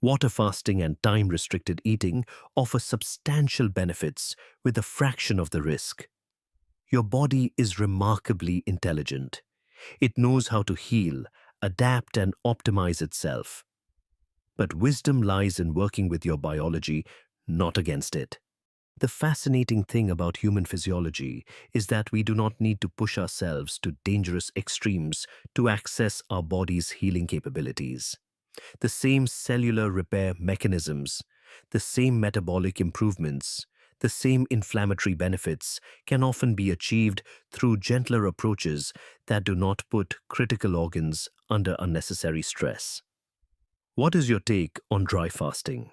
S1: Water fasting and time-restricted eating offer substantial benefits with a fraction of the risk. Your body is remarkably intelligent. It knows how to heal, adapt, and optimize itself. But wisdom lies in working with your biology, not against it. The fascinating thing about human physiology is that we do not need to push ourselves to dangerous extremes to access our body's healing capabilities. The same cellular repair mechanisms, the same metabolic improvements, the same inflammatory benefits can often be achieved through gentler approaches that do not put critical organs under unnecessary stress. What is your take on dry fasting?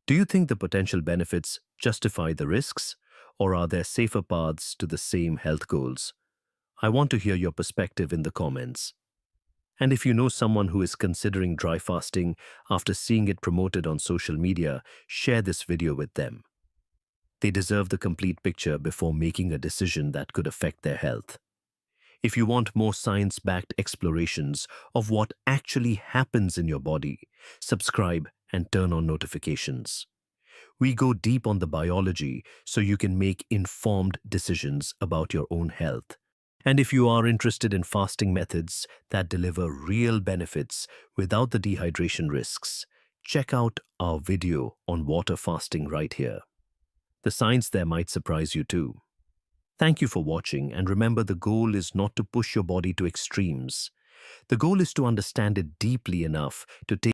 S1: Do you think the potential benefits justify the risks, or are there safer paths to the same health goals? I want to hear your perspective in the comments. And if you know someone who is considering dry fasting after seeing it promoted on social media, share this video with them. They deserve the complete picture before making a decision that could affect their health. If you want more science-backed explorations of what actually happens in your body, subscribe and turn on notifications. We go deep on the biology so you can make informed decisions about your own health. And if you are interested in fasting methods that deliver real benefits without the dehydration risks, check out our video on water fasting right here. The science there might surprise you too. Thank you for watching, and remember, the goal is not to push your body to extremes. The goal is to understand it deeply enough to take